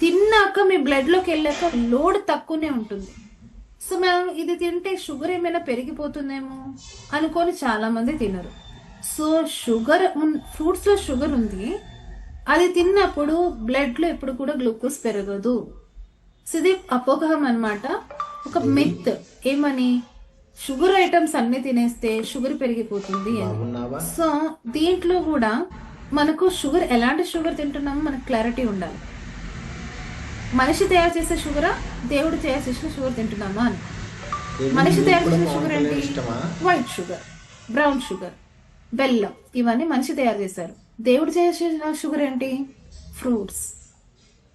తిన్నాక మీ బ్లడ్ లోకి వెళ్ళాక లోడ్ తక్కువనే ఉంటుంది. సో మనం ఇది తింటే షుగర్ ఏమైనా పెరిగిపోతుందేమో అనుకొని చాలా మంది తినరు. సో షుగర్ ఫ్రూట్స్ లో షుగర్ ఉంది, అది తిన్నప్పుడు బ్లడ్ లో ఎప్పుడు కూడా గ్లూకోజ్ పెరగదు. సో ఇది అపోహం అనమాట, ఒక మిత్. ఏమని? షుగర్ ఐటమ్స్ అన్ని తినేస్తే షుగర్ పెరిగిపోతుంది అని. సో దీంట్లో కూడా మనకు షుగర్, ఎలాంటి షుగర్ తింటున్నామో మనకు క్లారిటీ ఉండాలి. మనిషి తయారు చేసే షుగరా, దేవుడు తయారు చేసిన షుగర్ తింటున్నామా అని. మనిషి తయారు చేసిన షుగర్ ఏంటి? వైట్ షుగర్, బ్రౌన్ షుగర్, బెల్లం, ఇవన్నీ మనిషి తయారు చేశారు. దేవుడు చేసిన షుగర్ ఏంటి? ఫ్రూట్స్.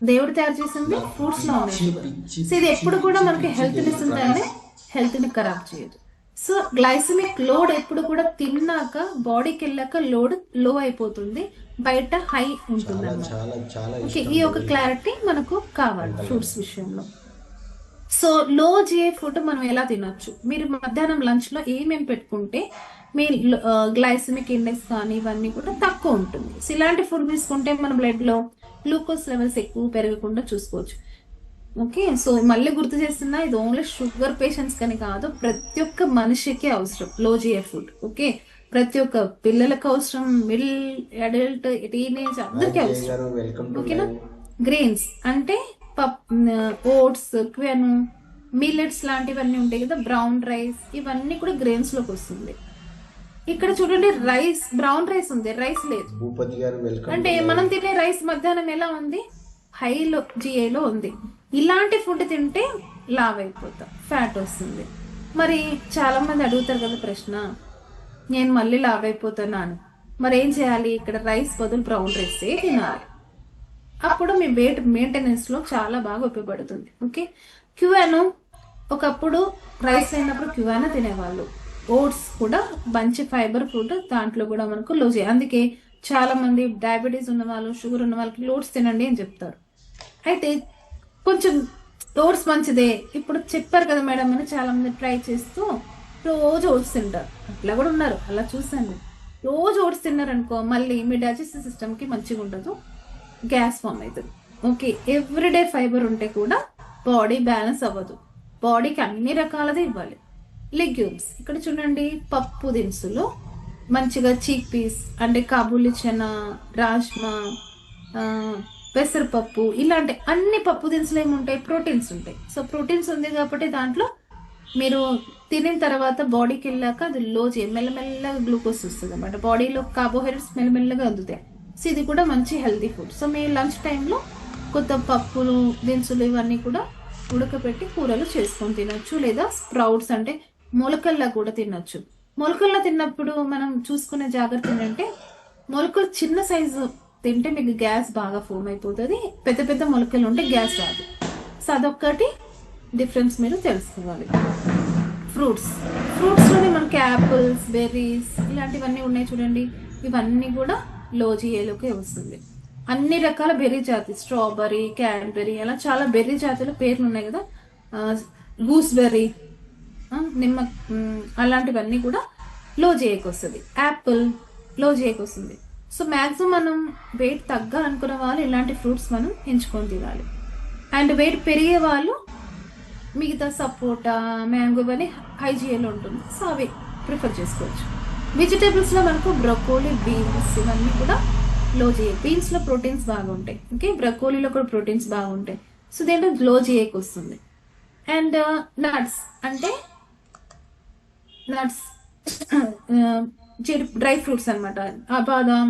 దేవుడు తయారు చేసింది ఫ్రూట్స్ లో ఉన్న షుగర్. సో ఇది ఎప్పుడు కూడా మనకి హెల్త్ ఇస్తుంది, హెల్త్ ని ఖరాబ్ చేయదు. సో గ్లైసెమిక్ లోడ్ ఎప్పుడు కూడా తిన్నాక బాడీకి వెళ్ళాక లోడ్ లో అయిపోతుంది, బయట హై ఉంటుంది అన్నమాట. ఓకే, ఈ ఒక క్లారిటీ మనకు కావాలి ఫ్రూట్స్ విషయంలో. సో లో జిఐ ఫుడ్ మనం ఎలా తినొచ్చు? మీరు మధ్యాహ్నం లంచ్ లో ఏమేమి పెట్టుకుంటే మీ గ్లైసెమిక్ ఇండెక్స్ కానీ ఇవన్నీ కూడా తక్కువ ఉంటుంది. సో ఇలాంటి ఫుడ్ తీసుకుంటే మన బ్లడ్ లో గ్లూకోజ్ లెవెల్స్ ఎక్కువ పెరగకుండా చూసుకోవచ్చు. ఓకే, సో మళ్ళీ గుర్తు చేస్తున్నా, ఇది ఓన్లీ షుగర్ పేషెంట్స్ కానీ కాదు, ప్రతి ఒక్క మనిషికి అవసరం లో జిఏ ఫుడ్. ఓకే, ప్రతి ఒక్క పిల్లలకు అవసరం, మిడిల్ అడల్ట్ టీనేజ్ అందరికీ అవసరం. ఓకేనా. గ్రెయిన్స్ అంటే ఓట్స్, క్వెను, మిల్లెట్స్ లాంటివన్నీ ఉంటాయి కదా, బ్రౌన్ రైస్, ఇవన్నీ కూడా గ్రెయిన్స్ లోకి వస్తుంది. ఇక్కడ చూడండి, రైస్, బ్రౌన్ రైస్ ఉంది, రైస్ లేదు. అంటే మనం తినే రైస్ మధ్యాహ్నం ఎలా ఉంది, హైలో జిఐలో ఉంది. ఇలాంటి ఫుడ్ తింటే లావ్ అయిపోతాం, ఫ్యాట్ వస్తుంది. మరి చాలా మంది అడుగుతారు కదా ప్రశ్న, నేను మళ్ళీ లావ్ అయిపోతున్నా అని. మరి ఏం చేయాలి, ఇక్కడ రైస్ బదులు బ్రౌన్ రైసే తినాలి. అప్పుడు మీ వెయిట్ మెయింటెనెన్స్ లో చాలా బాగా ఉపయోగపడుతుంది. ఓకే, క్యూఆను ఒకప్పుడు రైస్ అయినప్పుడు క్యూఆను తినేవాళ్ళు. ఓట్స్ కూడా మంచి ఫైబర్ ఫుడ్, దాంట్లో కూడా మనకు లో చేయాలి. అందుకే చాలా మంది డయాబెటీస్ ఉన్న వాళ్ళు, షుగర్ ఉన్న వాళ్ళకి ఓట్స్ తినండి అని చెప్తారు. అయితే కొంచెం ఓట్స్ మంచిదే, ఇప్పుడు చెప్పారు కదా మేడం అని చాలా మంది ట్రై చేస్తూ రోజు ఓట్స్ తింటారు. అట్లా కూడా ఉన్నారు, అలా చూసాను. రోజు ఓట్స్ తిన్నారు అనుకో, మళ్ళీ మీ డైజెస్టివ్ సిస్టమ్ కి మంచిగా ఉండదు, గ్యాస్ ఫామ్ అవుతుంది. ఓకే, ఎవ్రీడే ఫైబర్ ఉంటే కూడా బాడీ బ్యాలెన్స్ అవ్వదు. బాడీకి అన్ని రకాలది ఇవ్వాలి. లెగ్యూమ్స్ ఇక్కడ చూడండి, పప్పు దినుసులు మంచిగా చీక్ పీస్ అంటే కాబూలి చనా, రాజ్మా, పెసరపప్పు, ఇలాంటి అన్ని పప్పు దినుసులు ఏముంటాయి, ప్రోటీన్స్ ఉంటాయి. సో ప్రోటీన్స్ ఉంది కాబట్టి దాంట్లో మీరు తినిన తర్వాత బాడీకి వెళ్ళాక అది లో మెల్లమెల్లగా గ్లూకోజ్ వస్తుంది అనమాట, బాడీలో కార్బోహైడ్రేట్స్ మెల్లమెల్లగా అందుతాయి. సో ఇది కూడా మంచి హెల్తీ ఫుడ్. సో మీ లంచ్ టైంలో కొత్త పప్పులు దినుసులు ఇవన్నీ కూడా ఉడకపెట్టి కూరలు చేసుకొని తినొచ్చు, లేదా స్ప్రౌట్స్ అంటే మొలకల్లా కూడా తినొచ్చు. మొలకల్లా తిన్నప్పుడు మనం చూసుకునే జాగ్రత్త ఏంటంటే, మొలకలు చిన్న సైజు తింటే మీకు గ్యాస్ బాగా ఫామ్ అయిపోతుంది, పెద్ద పెద్ద మొలకలు ఉంటే గ్యాస్ రాదు. సో అదొక్కటి డిఫరెన్స్ మీరు తెలుసుకోవాలి. ఫ్రూట్స్లోనే మనకి యాపిల్స్, బెర్రీస్ ఇలాంటివన్నీ ఉన్నాయి చూడండి, ఇవన్నీ కూడా లో జిఏలోకి వస్తుంది. అన్ని రకాల బెర్రీ జాతి, స్ట్రాబెర్రీ, క్యాన్బెర్రీ, అలా చాలా బెర్రీ జాతుల పేర్లు ఉన్నాయి కదా, గూస్బెర్రీ, నిమ్మ, అలాంటివన్నీ కూడా లో జిఏకి వస్తుంది. యాపిల్ లో జిఏకి వస్తుంది. సో మ్యాక్సిమం మనం వెయిట్ తగ్గాలనుకున్న వాళ్ళు ఇలాంటి ఫ్రూట్స్ మనం ఎంచుకొని తినాలి. అండ్ వెయిట్ పెరిగే వాళ్ళు మిగతా సపోటా, మ్యాంగో ఇవన్నీ హైజిఏలో ఉంటుంది, సో అవి ప్రిఫర్ చేసుకోవచ్చు. వెజిటేబుల్స్లో మనకు బ్రొకోలీ, బీన్స్ ఇవన్నీ కూడా లో జిఏ. బీన్స్లో ప్రోటీన్స్ బాగుంటాయి. ఓకే, బ్రొకోలీలో కూడా ప్రోటీన్స్ బాగుంటాయి. సో దేంట్లో లో జిఏకి వస్తుంది. అండ్ నట్స్ అంటే నట్స్ డ్రై ఫ్రూట్స్ అనమాట, బాదాం,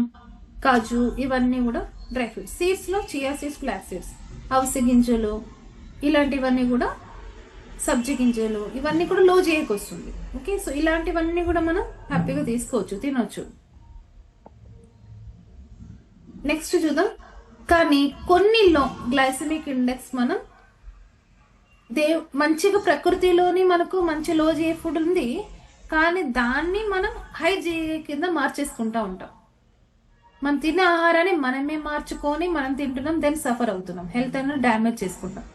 కాజు ఇవన్నీ కూడా డ్రై ఫ్రూట్స్. సీడ్స్లో చియా సీడ్స్, ఫ్లాక్ సీడ్స్, అవిసె గింజలు ఇలాంటివన్నీ కూడా, సబ్జీ గింజలు ఇవన్నీ కూడా లో జిఏకి వస్తుంది. ఓకే, సో ఇలాంటివన్నీ కూడా మనం హ్యాపీగా తీసుకోవచ్చు, తినొచ్చు. నెక్స్ట్ చూద్దాం. కానీ కొన్నిలో గ్లైసెమిక్ ఇండెక్స్ మనం మంచిగా ప్రకృతిలోని మనకు మంచి లో జిఏ ఫుడ్ ఉంది, కానీ దాన్ని మనం హై జిఏ కింద మార్చేసుకుంటా ఉంటాం. మనం తినే ఆహారాన్ని మనమే మార్చుకొని మనం తింటున్నాం, దెన్ సఫర్ అవుతున్నాం, హెల్త్ అనేది డ్యామేజ్ చేసుకుంటాం.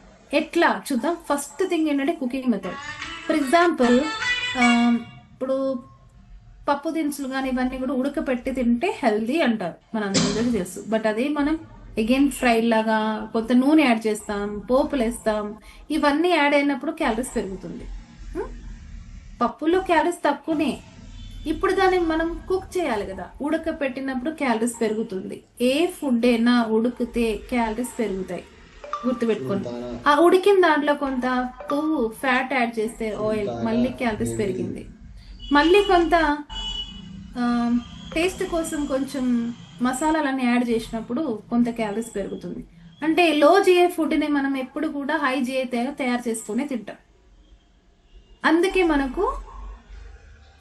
ఎట్లా చూద్దాం. ఫస్ట్ థింగ్ ఏంటంటే కుకింగ్ మెథడ్. ఫర్ ఎగ్జాంపుల్, ఇప్పుడు పప్పు దినుసులు కానీ ఇవన్నీ కూడా ఉడకపెట్టి తింటే హెల్దీ అంటారు, మన అందరికీ తెలుసు. బట్ అదే మనం అగైన్ ఫ్రై లాగా కొంత నూనె యాడ్ చేస్తాం, పోపులు వేస్తాం, ఇవన్నీ యాడ్ అయినప్పుడు క్యాలరీస్ పెరుగుతుంది. పప్పులో క్యాలరీస్ తక్కువనే. ఇప్పుడు దాన్ని మనం కుక్ చేయాలి కదా, ఉడకపెట్టినప్పుడు క్యాలరీస్ పెరుగుతుంది. ఏ ఫుడ్ అయినా ఉడికితే క్యాలరీస్ పెరుగుతాయి, గుర్తుపెట్టుకోండి. ఆ ఉడికిన దాంట్లో కొంత కొవ్వు, ఫ్యాట్ యాడ్ చేస్తే ఆయిల్, మళ్ళీ క్యాలరీస్ పెరిగింది. మళ్ళీ కొంత టేస్ట్ కోసం కొంచెం మసాలాలన్నీ యాడ్ చేసినప్పుడు కొంత క్యాలరీస్ పెరుగుతుంది. అంటే లో జిఏ ఫుడ్ని మనం ఎప్పుడు కూడా హై జిఏ తయారు చేసుకునే తింటాం. అందుకే మనకు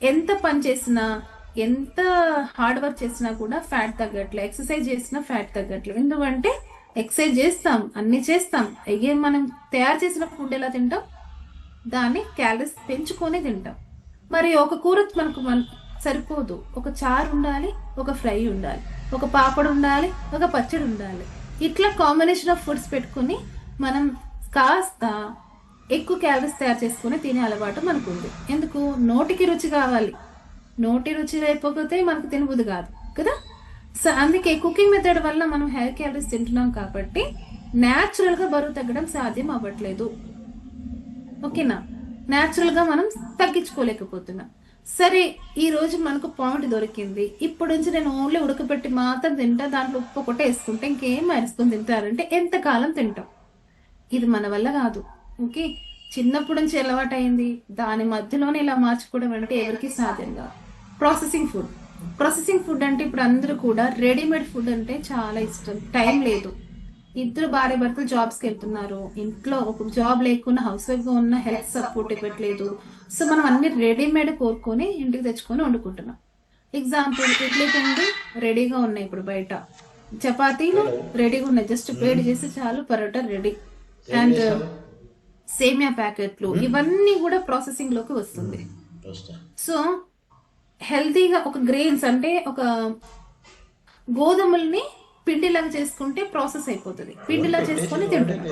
ఎంత పని చేసినా, ఎంత హార్డ్ వర్క్ చేసినా కూడా ఫ్యాట్ తగ్గట్లే, ఎక్సర్సైజ్ చేసినా ఫ్యాట్ తగ్గట్లేదు. ఎందుకంటే ఎక్సర్సైజ్ చేస్తాం, అన్ని చేస్తాం, అగైన్ మనం తయారు చేసిన ఫుడ్ ఎలా తింటాం, దాన్ని క్యాలరీస్ పెంచుకొని తింటాం. మరి ఒక కూర మనకు సరిపోదు, ఒక చారు ఉండాలి, ఒక ఫ్రై ఉండాలి, ఒక పాపడు ఉండాలి, ఒక పచ్చడి ఉండాలి. ఇట్లా కాంబినేషన్ ఆఫ్ ఫుడ్స్ పెట్టుకుని మనం కాస్త ఎక్కువ క్యాలరీస్ తయారు చేసుకుని తినే అలవాటు మనకు ఉంది. ఎందుకు, నోటికి రుచి కావాలి, నోటి రుచి అయిపోతే మనకు తినబుద్ది కాదు కదా. సో అందుకే కుకింగ్ మెథడ్ వల్ల మనం హై క్యాలరీస్ తింటున్నాం కాబట్టి న్యాచురల్ గా బరువు తగ్గడం సాధ్యం అవ్వట్లేదు. ఓకేనా, న్యాచురల్ గా మనం తగ్గించుకోలేకపోతున్నాం. సరే, ఈ రోజు మనకు పాయింట్ దొరికింది, ఇప్పుడు నుంచి నేను ఓన్లీ ఉడకబెట్టి మాత్రం తింటా, దాంట్లో ఉప్పు ఒకటే వేసుకుంటే ఇంకేం వేసుకుని తింటారంటే ఎంతకాలం తింటాం? ఇది మన వల్ల కాదు. ఓకే, చిన్నప్పటి నుంచి అలవాటు అయింది, దాని మధ్యలోనే ఇలా మార్చుకోవడం అంటే ఎవరికి సాధ్యం కాదు. ప్రాసెసింగ్ ఫుడ్ అంటే ఇప్పుడు అందరూ కూడా రెడీమేడ్ ఫుడ్ అంటే చాలా ఇష్టం. టైం లేదు, ఇద్దరు భార్య భర్తలు జాబ్స్కి వెళ్తున్నారు, ఇంట్లో ఒక జాబ్ లేకుండా హౌస్ వైఫ్ గా ఉన్న హెల్త్ సపోర్ట్ ఇవ్వట్లేదు. సో మనం అన్ని రెడీమేడ్ కోరుకొని ఇంటికి తెచ్చుకొని వండుకుంటున్నాం. ఎగ్జాంపుల్, ఇడ్లీ పిండి రెడీగా ఉన్నాయి ఇప్పుడు బయట, చపాతీలు రెడీగా ఉన్నాయి, జస్ట్ వేడి చేసి చాలు, పరోటా రెడీ, అండ్ సేమియా ప్యాకెట్లు, ఇవన్నీ కూడా ప్రాసెసింగ్ లోకి వస్తుంది. సో హెల్తీగా ఒక గ్రెయిన్స్ అంటే ఒక గోధుమల్ని పిండిలాగా చేసుకుంటే ప్రాసెస్ అయిపోతుంది, పిండిలా చేసుకొని తింటున్నాం,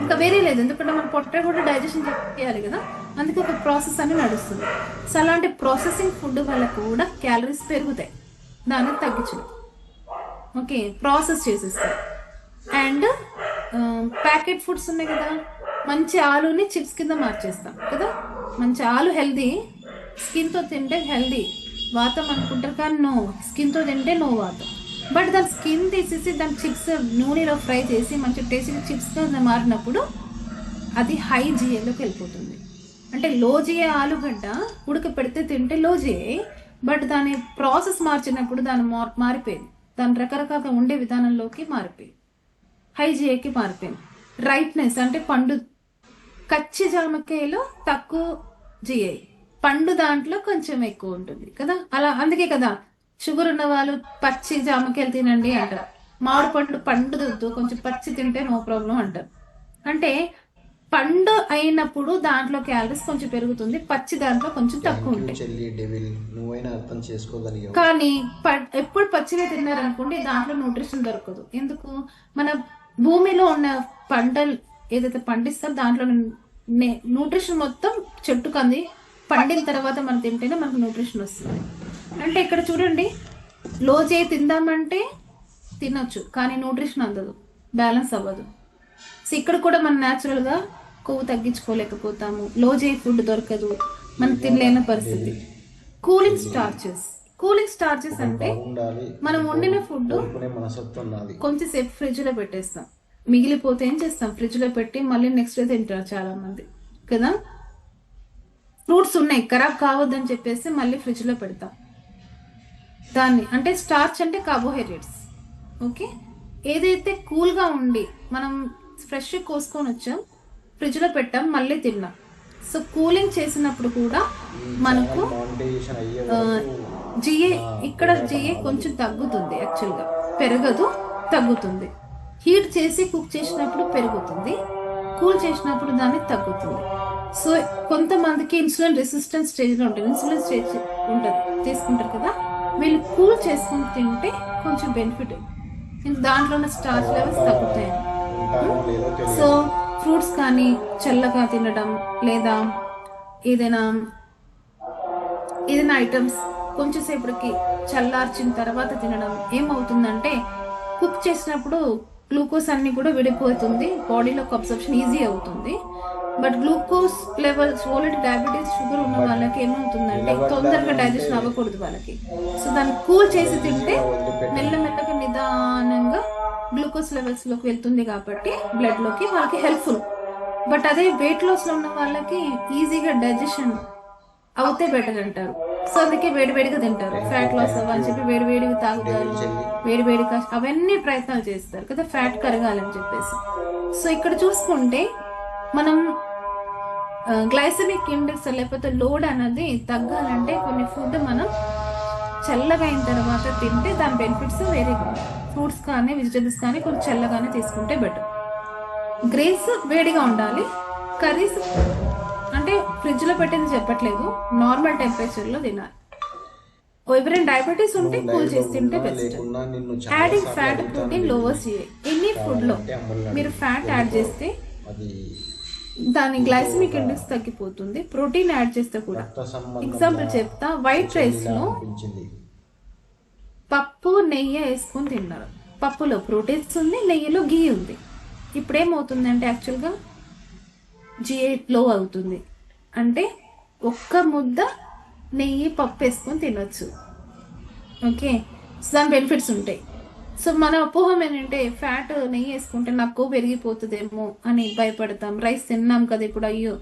ఇంకా వేరే లేదు. ఎందుకంటే మన పొట్ట కూడా డైజెషన్ చేయాలి కదా, అందుకే ఒక ప్రాసెస్ అని నడుస్తుంది. సో అలాంటి ప్రాసెసింగ్ ఫుడ్ వల్ల కూడా క్యాలరీస్ పెరుగుతాయి, దాన్ని తగ్గించడం. ఓకే, ప్రాసెస్ చేసేస్తాం. అండ్ ప్యాకెట్ ఫుడ్స్ ఉన్నాయి కదా, మంచి ఆలుని చిప్స్ కింద మార్చేస్తాం కదా. మంచి ఆలు హెల్దీ, స్కిన్తో తింటే హెల్దీ, వాతం అనుకుంటారు కానీ నో, స్కిన్తో తింటే నో వాతం. బట్ దాని స్కిన్ తీసేసి దాని చిప్స్ నూనెలో ఫ్రై చేసి మంచి టేస్టీ చిప్స్గా మారినప్పుడు అది హై జిఏలోకి వెళ్ళిపోతుంది. అంటే లో జిఏ ఆలుగడ్డ ఉడక పెడితే తింటే లో జిఏ, బట్ దాని ప్రాసెస్ మార్చినప్పుడు దాని మారిపోయింది, దాని రకరకాల ఉండే విధానంలోకి మారిపోయింది, హై జిఏకి మారిపోయింది. రైట్నెస్ అంటే పండు, కచ్చి జామకాయలో తక్కువ జిఐ, పండు దాంట్లో కొంచెం ఎక్కువ ఉంటుంది కదా. అలా అందుకే కదా షుగర్ ఉన్న వాళ్ళు పచ్చి జామకాయలు తినండి అంటారు, మామిడి పండు పండుదొద్దు కొంచెం పచ్చి తింటే నో ప్రాబ్లం అంటారు. అంటే పండు అయినప్పుడు దాంట్లో క్యాలరీస్ కొంచెం పెరుగుతుంది, పచ్చి దాంట్లో కొంచెం తక్కువ ఉంటాయి. కానీ ఎప్పుడు పచ్చిగా తిన్నారనుకోండి దాంట్లో న్యూట్రిషన్ దొరకదు. ఎందుకు? మన భూమిలో ఉన్న పంటలు ఏదైతే పండిస్తారో దాంట్లో న్యూట్రిషన్ మొత్తం చెట్టుకు అంది, పండిన తర్వాత మనం తింటేనే మనకు న్యూట్రిషన్ వస్తుంది. అంటే ఇక్కడ చూడండి, లో చేయి తిందామంటే తినొచ్చు కానీ న్యూట్రిషన్ అందదు, బ్యాలెన్స్ అవ్వదు. సో ఇక్కడ కూడా మనం న్యాచురల్గా కొవ్వు తగ్గించుకోలేకపోతాము, లో చేయి ఫుడ్ దొరకదు, మనం తినలేని పరిస్థితి. కూలింగ్ స్టార్చెస్ అంటే మనం వండిన ఫుడ్ కొంచెంసేపు ఫ్రిడ్జ్ లో పెట్టేస్తాం, మిగిలిపోతే ఏం చేస్తాం, ఫ్రిడ్జ్ లో పెట్టి మళ్ళీ నెక్స్ట్ డే తింటారు చాలా మంది కదా. ఫ్రూట్స్ ఉన్నాయి ఖరాబ్ కావద్దని చెప్పేసి మళ్ళీ ఫ్రిడ్జ్ లో పెడతాం దాన్ని, అంటే స్టార్చ్ అంటే కార్బోహైడ్రేట్స్. ఓకే, ఏదైతే కూల్గా ఉండి మనం ఫ్రెష్ కోసుకొని వచ్చాం, ఫ్రిడ్జ్ లో పెట్టాం, మళ్ళీ తిన్నాం. సో కూలింగ్ చేసినప్పుడు కూడా మనకు జిఏ, ఇక్కడ జిఏ కొంచెం తగ్గుతుంది, యాక్చువల్గా పెరగదు, తగ్గుతుంది. హీట్ చేసి కుక్ చేసినప్పుడు పెరుగుతుంది, కూల్ చేసినప్పుడు దాన్ని తగ్గుతుంది. సో కొంతమందికి ఇన్సులిన్ రెసిస్టెన్స్ స్టేజ్లో ఉంటుంది, ఇన్సులిన్ స్టేజ్ ఉంటుంది, తీసుకుంటారు కదా, వీళ్ళు కూల్ చేసుకుని తింటే కొంచెం బెనిఫిట్, దాంట్లో ఉన్న స్టార్చ్ లెవెల్స్ తగ్గుతాయి. సో ఫ్రూట్స్ కానీ చల్లగా తినడం, లేదా ఏదైనా ఐటమ్స్ కొంచెం సేపటికి చల్లార్చిన తర్వాత తినడం ఏమవుతుందంటే కుక్ చేసినప్పుడు గ్లూకోజ్ అన్ని కూడా విడిపోతుంది, బాడీలోకి అబ్సర్ప్షన్ ఈజీ అవుతుంది. But glucose levels already diabetes sugar ఉన్న వాళ్ళకి ఏమవుతుందంటే తొందరగా డైజెషన్ అవ్వకూడదు వాళ్ళకి. సో దాన్ని కూల్ చేసి తింటే మెల్లమెల్లగా నిదానంగా గ్లూకోజ్ లెవెల్స్ లోకి వెళ్తుంది కాబట్టి బ్లడ్ లోకి వాళ్ళకి హెల్ప్ఫుల్. బట్ అదే వెయిట్ లాస్ లో ఉన్న వాళ్ళకి ఈజీగా డైజెషన్ అవుతే బెటర్ అంటారు. సో అందుకే వేడివేడిగా తింటారు, ఫ్యాట్ లాస్ అవ్వాలని చెప్పి వేడివేడిగా తాగుతారు, వేడివేడిగా అవన్నీ ప్రయత్నాలు చేస్తారు కదా ఫ్యాట్ కరగాలని చెప్పేసి. సో ఇక్కడ చూసుకుంటే మనం గ్లైసెమిక్ ఇండెక్స్ లేకపోతే లోడ్ అనేది తగ్గాలంటే కొన్ని ఫుడ్ మనం చల్లగా అయిన తర్వాత తింటే దాని బెనిఫిట్స్ వేరేగా ఉంటాయి. ఫ్రూట్స్ కానీ వెజిటబుల్స్ కానీ కొంచెం చల్లగానే తీసుకుంటే బెటర్. గ్రేస్ వేడిగా ఉండాలి, కర్రీస్ అంటే ఫ్రిడ్జ్ లో పెట్టింది చెప్పట్లేదు, నార్మల్ టెంపరేచర్ లో తినాలి. ఎవరైనా డయాబెటీస్ ఉంటే కూల్ చేసి తింటే best. Adding fat, protein, lower CA, any food లో మీరు ఫ్యాట్ యాడ్ చేస్తే దాని గ్లైసెమిక్ ఇండెక్స్ తగ్గిపోతుంది. ప్రోటీన్ యాడ్ చేస్తే కూడా, ఎగ్జాంపుల్ చెప్తా, వైట్ రైస్ లో పప్పు నెయ్యి వేసుకొని తిన్నారు, పప్పులో ప్రోటీన్స్ ఉంది, నెయ్యిలో గీ ఉంది. ఇప్పుడేమవుతుందంటే యాక్చువల్గా జిఐ లో అవుతుంది. అంటే ఒక్క ముద్ద నెయ్యి పప్పు వేసుకొని తినొచ్చు. ఓకే, సో దాని బెనిఫిట్స్ ఉంటాయి. సో మన అపోహం ఏంటంటే ఫ్యాట్ నెయ్యి వేసుకుంటే నాకు పెరిగిపోతుందేమో అని భయపడతాం. రైస్ తిన్నాం కదా ఇప్పుడు, అయ్యో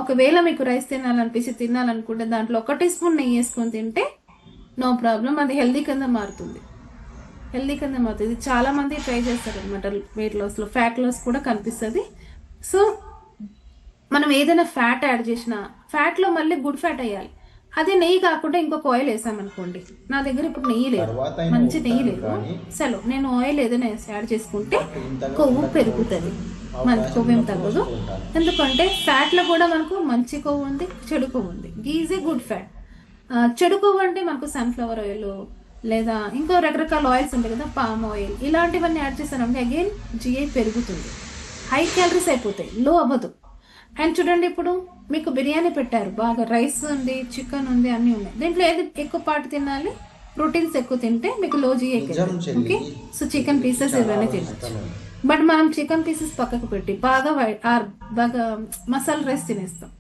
ఒకవేళ మీకు రైస్ తినాలనిపించి తినాలనుకుంటే దాంట్లో 1 టీ స్పూన్ నెయ్యి వేసుకొని తింటే నో ప్రాబ్లం, అది హెల్దీ కింద మారుతుంది. హెల్దీ కింద మారుతుంది. చాలా మంది ట్రై చేస్తారు అనమాట వెయిట్ లాస్లో, ఫ్యాట్ లాస్ కూడా కనిపిస్తుంది. సో మనం ఏదైనా ఫ్యాట్ యాడ్ చేసినా ఫ్యాట్లో మళ్ళీ గుడ్ ఫ్యాట్ అయ్యాలి. అదే నెయ్యి కాకుండా ఇంకొక ఆయిల్ వేసామనుకోండి, నా దగ్గర ఇప్పుడు నెయ్యి లేదు, మంచి నెయ్యి లేదు, సరే నేను ఆయిల్ ఏదైనా యాడ్ చేసుకుంటే కొవ్వు పెరుగుతుంది, మంచి కొవ్వు ఏం తగ్గదు. ఎందుకంటే ఫ్యాట్లో కూడా మనకు మంచి కొవ్వు ఉంది, చెడు కొవ్వు ఉంది. గీ ఈజ్ ఏ గుడ్ ఫ్యాట్. చెడు కొవ్వు అంటే మనకు సన్ఫ్లవర్ ఆయిల్ లేదా ఇంకో రకరకాల ఆయిల్స్ ఉంటాయి కదా, పామ్ ఆయిల్, ఇలాంటివన్నీ యాడ్ చేశారంటే అగైన్ జిఐ పెరుగుతుంది, హై క్యాలరీస్ అయిపోతాయి, లో అవ్వదు. అండ్ చూడండి, ఇప్పుడు మీకు బిర్యానీ పెట్టారు, బాగా రైస్ ఉంది, చికెన్ ఉంది, అన్నీ ఉన్నాయి. దీంట్లో ఏది ఎక్కువ పాటు తినాలి? ప్రోటీన్స్ ఎక్కువ తింటే మీకు లో GI. Okay, so chicken pieces ఏవైనా తినచ్చు. బట్ మనం చికెన్ పీసెస్ పక్కకు పెట్టి బాగా బాగా మసాలా రైస్ తినేస్తాం,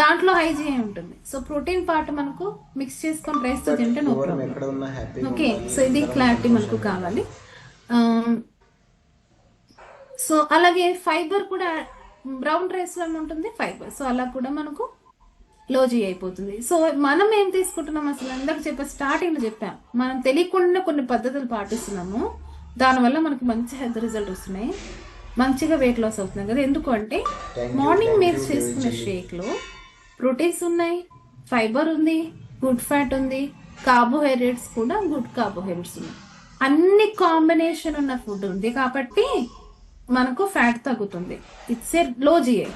దాంట్లో హై జిఐ ఉంటుంది. సో ప్రోటీన్ పార్ట్ మనకు మిక్స్ చేసుకొని రైస్ తో తింటే నో ప్రాబ్లం. ఓకే, సో ఇది క్లారిటీ మనకు కావాలి. సో అలాగే ఫైబర్ కూడా బ్రౌన్ రైస్ లో ఉంటుంది ఫైబర్, సో అలా కూడా మనకు లో జిఐ అయిపోతుంది. సో మనం ఏం తీసుకుంటున్నాం అసలు, అందరికి స్టార్టింగ్ లో చెప్పాం, మనం తెలియకుండా కొన్ని పద్ధతులు పాటిస్తున్నాము, దానివల్ల మనకు మంచి హెల్త్ రిజల్ట్ వస్తున్నాయి, మంచిగా వెయిట్ లాస్ అవుతున్నాయి కదా. ఎందుకు అంటే మార్నింగ్ మీరు చేసుకునే షేక్ లో ప్రోటీన్స్ ఉన్నాయి, ఫైబర్ ఉంది, గుడ్ ఫ్యాట్ ఉంది, కార్బోహైడ్రేట్స్ కూడా గుడ్ కార్బోహైడ్రేట్స్ ఉన్నాయి, అన్ని కాంబినేషన్ ఉన్న ఫుడ్ ఉంది కాబట్టి మనకు ఫ్యాట్ తగ్గుతుంది. ఇట్స్ ఏ లో జిఐ.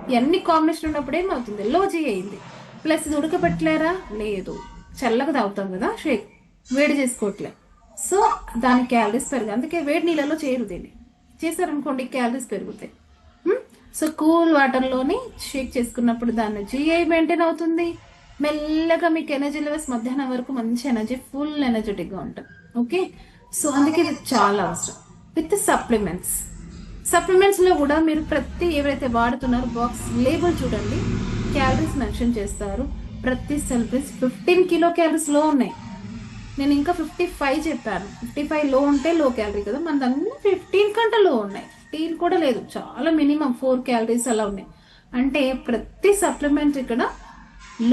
ఇవన్నీ కాంబినేషన్ ఉన్నప్పుడు ఏమవుతుంది, లో జిఐ అయింది. ప్లస్ ఇది ఉడకబెట్టలేరా? లేదు, చల్లగా తాగుతాం కదా షేక్, వేడి చేసుకోవట్లే, సో దాని క్యాలరీస్ పెరగాలి. అందుకే వేడి నీళ్ళలో చేయరు, దీన్ని చేశారనుకోండి క్యాలరీస్ పెరుగుతాయి. సో కూల్ వాటర్లోని షేక్ చేసుకున్నప్పుడు దాన్ని జిఐ మెయింటైన్ అవుతుంది, మెల్లగా మీకు ఎనర్జీ లెవెల్స్ మధ్యాహ్నం వరకు మంచి ఎనర్జీ, ఫుల్ ఎనర్జెటిక్గా ఉంటుంది. ఓకే, సో అందుకే ఇది చాలా అవసరం. విత్ సప్లిమెంట్స్ లో కూడా మీరు ప్రతి ఎవరైతే వాడుతున్నారో బాక్స్ లేబుల్ చూడండి, క్యాలరీస్ మెన్షన్ చేస్తారు. ప్రతి సప్లిమెంట్స్ 15 కిలో క్యాలరీస్ లో ఉన్నాయి. నేను ఇంకా 55 చెప్పాను, 55 లో ఉంటే లో క్యాలరీ కదా, మన అన్ని 15 కంటే లో ఉన్నాయి, 15 కూడా లేదు, చాలా మినిమం 4 క్యాలరీస్ అలా ఉన్నాయి. అంటే ప్రతి సప్లిమెంట్ ఇక్కడ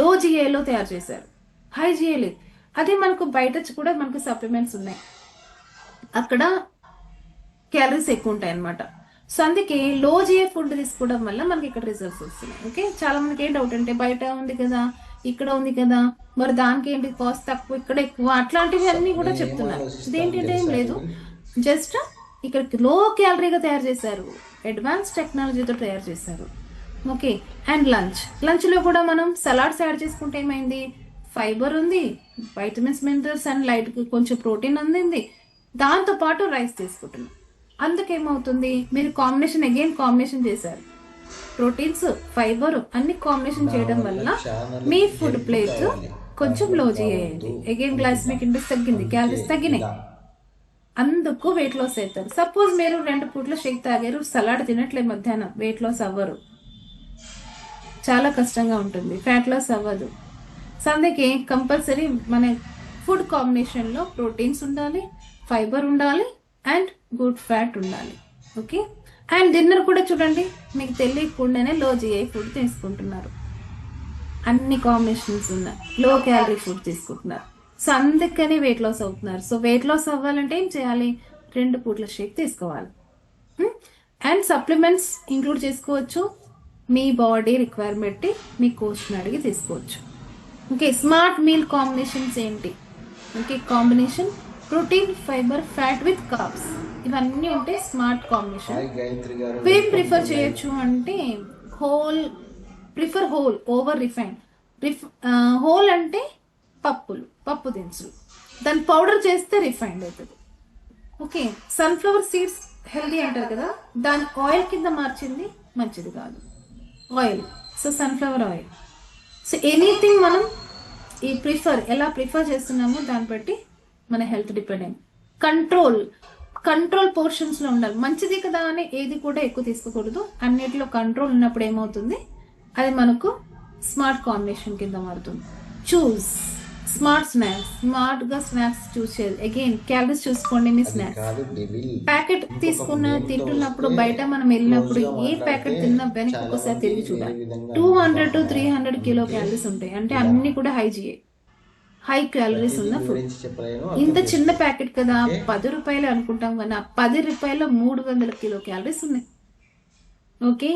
లో జిఐలో తయారు చేశారు, హై జిఐ లేదు. అదే మనకు బయట కూడా మనకు సప్లిమెంట్స్ ఉన్నాయి, అక్కడ క్యాలరీస్ ఎక్కువ ఉంటాయి అనమాట. సో అందుకే లో జిఐ ఫుడ్ తీసుకోవడం వల్ల మనకి ఇక్కడ రిజల్ట్స్ వస్తున్నాయి. ఓకే, చాలా మందికి ఏం డౌట్ అంటే బయట ఉంది కదా, ఇక్కడ ఉంది కదా, మరి దానికి ఏంటి కాస్ట్ తక్కువ, ఇక్కడ ఎక్కువ, అట్లాంటివి అన్ని కూడా చెప్తున్నారు. ఇదేంటంటే ఏం లేదు, జస్ట్ ఇక్కడ లో క్యాలరీగా తయారు చేశారు, అడ్వాన్స్ టెక్నాలజీతో తయారు చేశారు. ఓకే, అండ్ లంచ్ లో కూడా మనం సలాడ్స్ యాడ్ చేసుకుంటే ఏమైంది, ఫైబర్ ఉంది, వైటమిన్స్ మినరల్స్ అండ్ లైట్ కొంచెం ప్రోటీన్ అందింది, దాంతో పాటు రైస్ తీసుకుంటున్నాం. అందుకేమవుతుంది, మీరు కాంబినేషన్ చేశారు, ప్రోటీన్స్ ఫైబర్ అన్ని కాంబినేషన్ చేయడం వల్ల మీ ఫుడ్ ప్లేట్ కొంచెం లో చేయండి, అగైన్ గ్లైసెమిక్ ఇండెక్స్ తగ్గింది, క్యాలరీస్ తగ్గినాయి, అందుకు వెయిట్ లాస్ అవుతారు. సపోజ్ మీరు 2 పూట్ల షేక్ తాగారు, సలాడ్ తినట్లే మధ్యాహ్నం, వెయిట్ లాస్ అవ్వరు, చాలా కష్టంగా ఉంటుంది, ఫ్యాట్ లాస్ అవ్వదు. సో అందుకే కంపల్సరీ మన ఫుడ్ కాంబినేషన్ లో ప్రోటీన్స్ ఉండాలి, ఫైబర్ ఉండాలి అండ్ గుడ్ ఫ్యాట్ ఉండాలి. ఓకే, అండ్ డిన్నర్ కూడా చూడండి, మీకు తెలియకుండానే లో జిఐ ఫుడ్ తీసుకుంటున్నారు, అన్ని కాంబినేషన్స్ ఉన్నాయి, లో క్యాలరీ ఫుడ్ తీసుకుంటున్నారు. సో అందుకని వెయిట్ లాస్ అవుతున్నారు. సో వెయిట్ లాస్ అవ్వాలంటే ఏం చేయాలి, 2 పూట్ల షేక్ తీసుకోవాలి, అండ్ సప్లిమెంట్స్ ఇంక్లూడ్ చేసుకోవచ్చు, మీ బాడీ రిక్వైర్మెంట్ మీ కోచ్ని అడిగి తీసుకోవచ్చు. ఓకే, స్మార్ట్ మీల్ కాంబినేషన్స్ ఏంటి, okay combination protein, fibre, fat with carbs, ఇవన్నీ ఉంటే స్మార్ట్ కాంబినేషన్. ఏం ప్రిఫర్ చేయొచ్చు అంటే prefer whole over refine. Whole అంటే పప్పు దినుసులు, దాన్ని పౌడర్ చేస్తే రిఫైండ్ అవుతుంది. ఓకే, సన్ఫ్లవర్ సీడ్స్ హెల్దీ అంటారు కదా, దాని ఆయిల్ కింద మార్చింది మంచిది కాదు, oil. So sunflower oil. So anything మనం ఎలా ప్రిఫర్ చేస్తున్నామో దాన్ని బట్టి మన హెల్త్ డిపెండెంట్. కంట్రోల్ పోర్షన్స్ లో ఉండాలి. మంచిది కదా అని ఏది కూడా ఎక్కువ తీసుకోకూడదు. అన్నిటిలో కంట్రోల్ ఉన్నప్పుడు ఏమవుతుంది, అది మనకు స్మార్ట్ కాంబినేషన్ కింద మారుతుంది. చూస్ స్మార్ట్ స్నాక్స్, స్మార్ట్ గా స్నాక్స్ చూస్ చేయాలి. అగైన్ క్యాలరీస్ చూసుకోండి. మీ స్నాక్స్ ప్యాకెట్ తీసుకున్న తింటున్నప్పుడు బయట మనం వెళ్ళినప్పుడు ఏ ప్యాకెట్ తిన్నా వెనక్కి ఒకసారి తిరిగి చూడాలి. 200 to 300 కిలో క్యాలరీస్ ఉంటాయి. అంటే అన్ని కూడా హై క్యాలరీస్ ఉన్న ఫుడ్. ఇంత చిన్న ప్యాకెట్ కదా 10 రూపాయలు అనుకుంటాం కానీ 10 రూపాయల 300 కిలో క్యాలరీస్ ఉన్నాయి. ఓకే,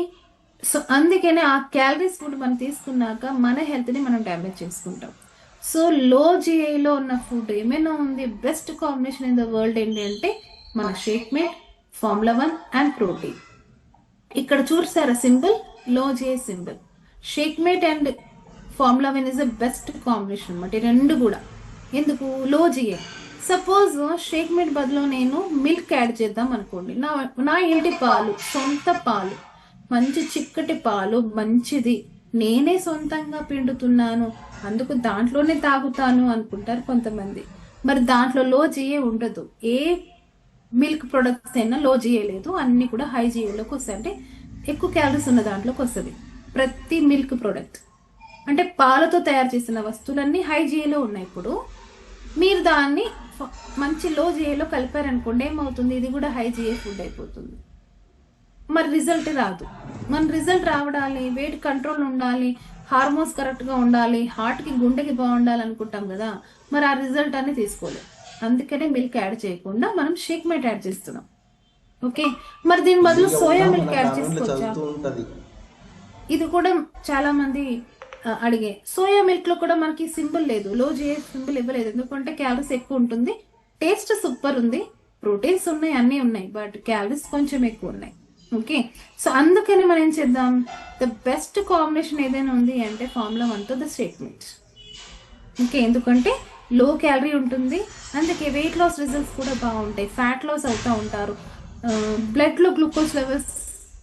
సో అందుకనే ఆ క్యాలరీస్ ఫుడ్ మనం తీసుకున్నాక మన హెల్త్ ని మనం డ్యామేజ్ చేసుకుంటాం. సో లో జిఐలో ఉన్న ఫుడ్ ఏమైనా ఉంది, best combination in the world ఏంటంటే మన shake mate, formula 1 and protein. ఇక్కడ చూసారా symbol, low GI symbol. Shake mate and formula 1 is the best combination అన్నమాట. ఈ రెండు కూడా ఎందుకు, లో జిఐ. సపోజ్ షేక్ మేట్ బదులు నేను మిల్క్ యాడ్ చేద్దాం అనుకోండి. నా ఇంటి పాలు, సొంత పాలు, మంచి చిక్కటి పాలు, మంచిది, నేనే సొంతంగా పిండుతున్నాను, అందుకు దాంట్లోనే తాగుతాను అనుకుంటారు కొంతమంది. మరి దాంట్లో లో జిఏ ఉండదు. ఏ మిల్క్ ప్రొడక్ట్స్ అయినా లో జిఏ లేదు, అన్ని కూడా హై జిఏలోకి వస్తాయి. అంటే ఎక్కువ క్యాలరీస్ ఉన్న దాంట్లోకి వస్తుంది ప్రతి మిల్క్ ప్రొడక్ట్. అంటే పాలతో తయారు చేసిన వస్తువులన్నీ హై జిఏలో ఉన్నాయి. ఇప్పుడు మీరు దాన్ని మంచి లో జిఏలో కలిపారనుకోండి, ఏమవుతుంది, ఇది కూడా హై జిఏ ఫుడ్ అయిపోతుంది. మరి రిజల్ట్ రాదు. మన రిజల్ట్ రావడాలి, వెయిట్ కంట్రోల్ ఉండాలి, హార్మోన్స్ కరెక్ట్ గా ఉండాలి, హార్ట్ కి గుండెకి బాగుండాలి అనుకుంటాం కదా, మరి ఆ రిజల్ట్ అనేది తీసుకోలేదు. అందుకనే మిల్క్ యాడ్ చేయకుండా మనం షేక్ మేట్ యాడ్ చేస్తున్నాం. ఓకే, మరి దీని బదులు సోయా మిల్క్ యాడ్ చేసుకోవచ్చా? ఇది కూడా చాలా మంది అడిగే. సోయా మిల్క్ లో కూడా మనకి సింబల్ లేదు, లో జిఏ సింబల్ ఇవ్వలేదు. ఎందుకంటే క్యాలరీస్ ఎక్కువ ఉంటుంది, టేస్ట్ సూపర్ ఉంది, ప్రోటీన్స్ ఉన్నాయి, అన్నీ ఉన్నాయి, బట్ క్యాలరీస్ కొంచెం ఎక్కువ ఉన్నాయి. ఓకే, సో అందుకని మనం ఏం చేద్దాం, ద బెస్ట్ కాంబినేషన్ ఏదైనా ఉంది అంటే ఫార్ములా 1 తో ద షేక్ మేట్. ఓకే, ఎందుకంటే లో క్యాలరీ ఉంటుంది, అందుకే వెయిట్ లాస్ రిజల్ట్స్ కూడా బాగుంటాయి, ఫ్యాట్ లాస్ అవుతూ ఉంటారు, బ్లడ్ లో గ్లూకోజ్ లెవెల్స్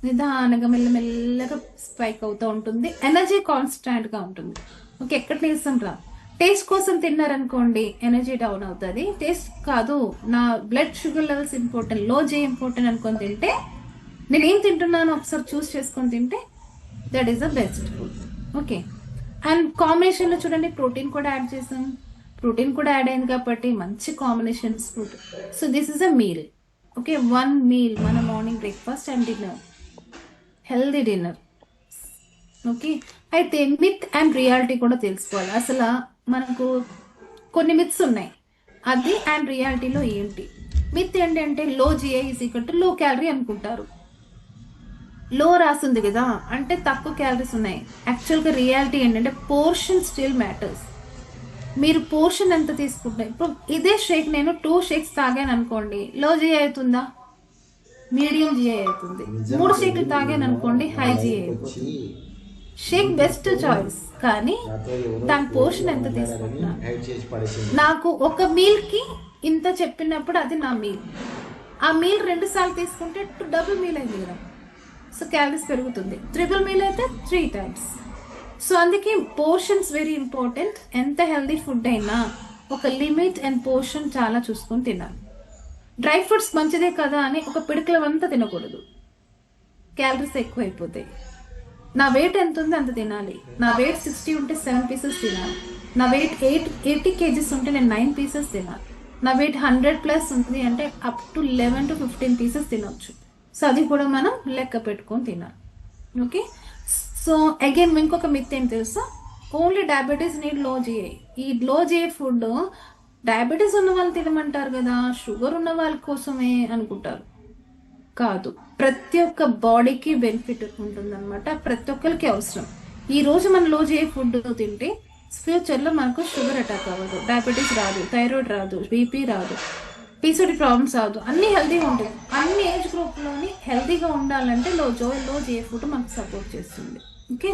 నిదానంగా మెల్లమెల్లగా స్పైక్ అవుతూ ఉంటుంది, ఎనర్జీ కాన్స్టాంట్ గా ఉంటుంది. ఓకే, ఎక్కడ నీరసం రా. టేస్ట్ కోసం తిన్నారనుకోండి ఎనర్జీ డౌన్ అవుతుంది. టేస్ట్ కాదు, నా బ్లడ్ షుగర్ లెవెల్స్ ఇంపార్టెంట్, లో జే ఇంపార్టెంట్ అనుకొని తింటే, నేను ఏం తింటున్నాను ఒకసారి చూస్ చేసుకొని తింటే that is the best food. Okay, and కాంబినేషన్లో చూడండి ప్రోటీన్ కూడా యాడ్ చేసాం, ప్రోటీన్ కూడా యాడ్ అయింది కాబట్టి మంచి combinations food. So this is a meal. Okay, 1 meal మన morning breakfast and dinner, healthy dinner. Okay, అయితే మిత్ అండ్ రియాలిటీ కూడా తెలుసుకోవాలి. అసలు మనకు కొన్ని మిత్స్ ఉన్నాయి, అది అండ్ రియాలిటీలో ఏంటి. మిత్ ఏంటంటే లో GI is equal to low calorie అనుకుంటారు. లో రాసింది కదా అంటే తక్కువ క్యాలరీస్ ఉన్నాయి. యాక్చువల్గా రియాలిటీ ఏంటంటే పోర్షన్ స్టిల్ మ్యాటర్స్. మీరు పోర్షన్ ఎంత తీసుకుంటే, ఇప్పుడు ఇదే షేక్ నేను 2 షేక్స్ తాగాను అనుకోండి, లో జిఐ అవుతుందా, మీడియం జిఐ అవుతుంది. 3 షేక్లు తాగాను అనుకోండి, హై జిఐ అయిపోతుంది. షేక్ బెస్ట్ చాయిస్, కానీ దాని పోర్షన్ ఎంత తీసుకుంటున్నా. నాకు ఒక మీల్ కి ఇంత చెప్పినప్పుడు అది నా మీల్, ఆ మీల్ 2 సార్లు తీసుకుంటే డబుల్ మీల్ అయింది కదా, సో క్యాలరీస్ పెరుగుతుంది. ట్రిపుల్ మీల్ అయితే 3 టైమ్స్. సో అందుకే పోర్షన్స్ వెరీ ఇంపార్టెంట్. ఎంత హెల్దీ ఫుడ్ అయినా ఒక లిమిట్ అండ్ పోర్షన్ చాలా చూసుకొని తినాలి. డ్రై ఫ్రూట్స్ మంచిదే కదా అని ఒక పిడికలవంతా తినకూడదు, క్యాలరీస్ ఎక్కువ అయిపోతాయి. నా వెయిట్ ఎంత ఉంది అంత తినాలి. నా వెయిట్ 60 ఉంటే 7 పీసెస్ తినాలి. నా వెయిట్ 80 కేజీస్ ఉంటే నేను 9 పీసెస్ తినాలి. నా వెయిట్ 100+ ఉంది అంటే అప్ టు 11 to 15 పీసెస్ తినవచ్చు. సో అది కూడా మనం లెక్క పెట్టుకొని తినాలి. ఓకే, సో అగైన్ ఇంకొక మిత్ ఏం తెలుసా, ఓన్లీ డయాబెటీస్ నీడ్ లో జిఐ. ఈ లో జిఐ ఫుడ్ డయాబెటీస్ ఉన్న వాళ్ళు తినమంటారు కదా, షుగర్ ఉన్న వాళ్ళ కోసమే అనుకుంటారు. కాదు, ప్రతి ఒక్క బాడీకి బెనిఫిట్ ఉంటుంది అనమాట, ప్రతి ఒక్కరికి అవసరం. ఈ రోజు మన లో జిఐ ఫుడ్ తింటే ఫ్యూచర్లో మనకు షుగర్ అటాక్ అవ్వదు, డయాబెటీస్ రాదు, థైరాయిడ్ రాదు, బీపీ రాదు, పీసీఓడి ప్రాబ్లమ్స్ రాదు, అన్ని హెల్తీగా ఉంటుంది. అన్ని ఏజ్ గ్రూప్లోని హెల్తీగా ఉండాలంటే లో జిఐ ఫుడ్ మనకు సపోర్ట్ చేస్తుంది. ఓకే,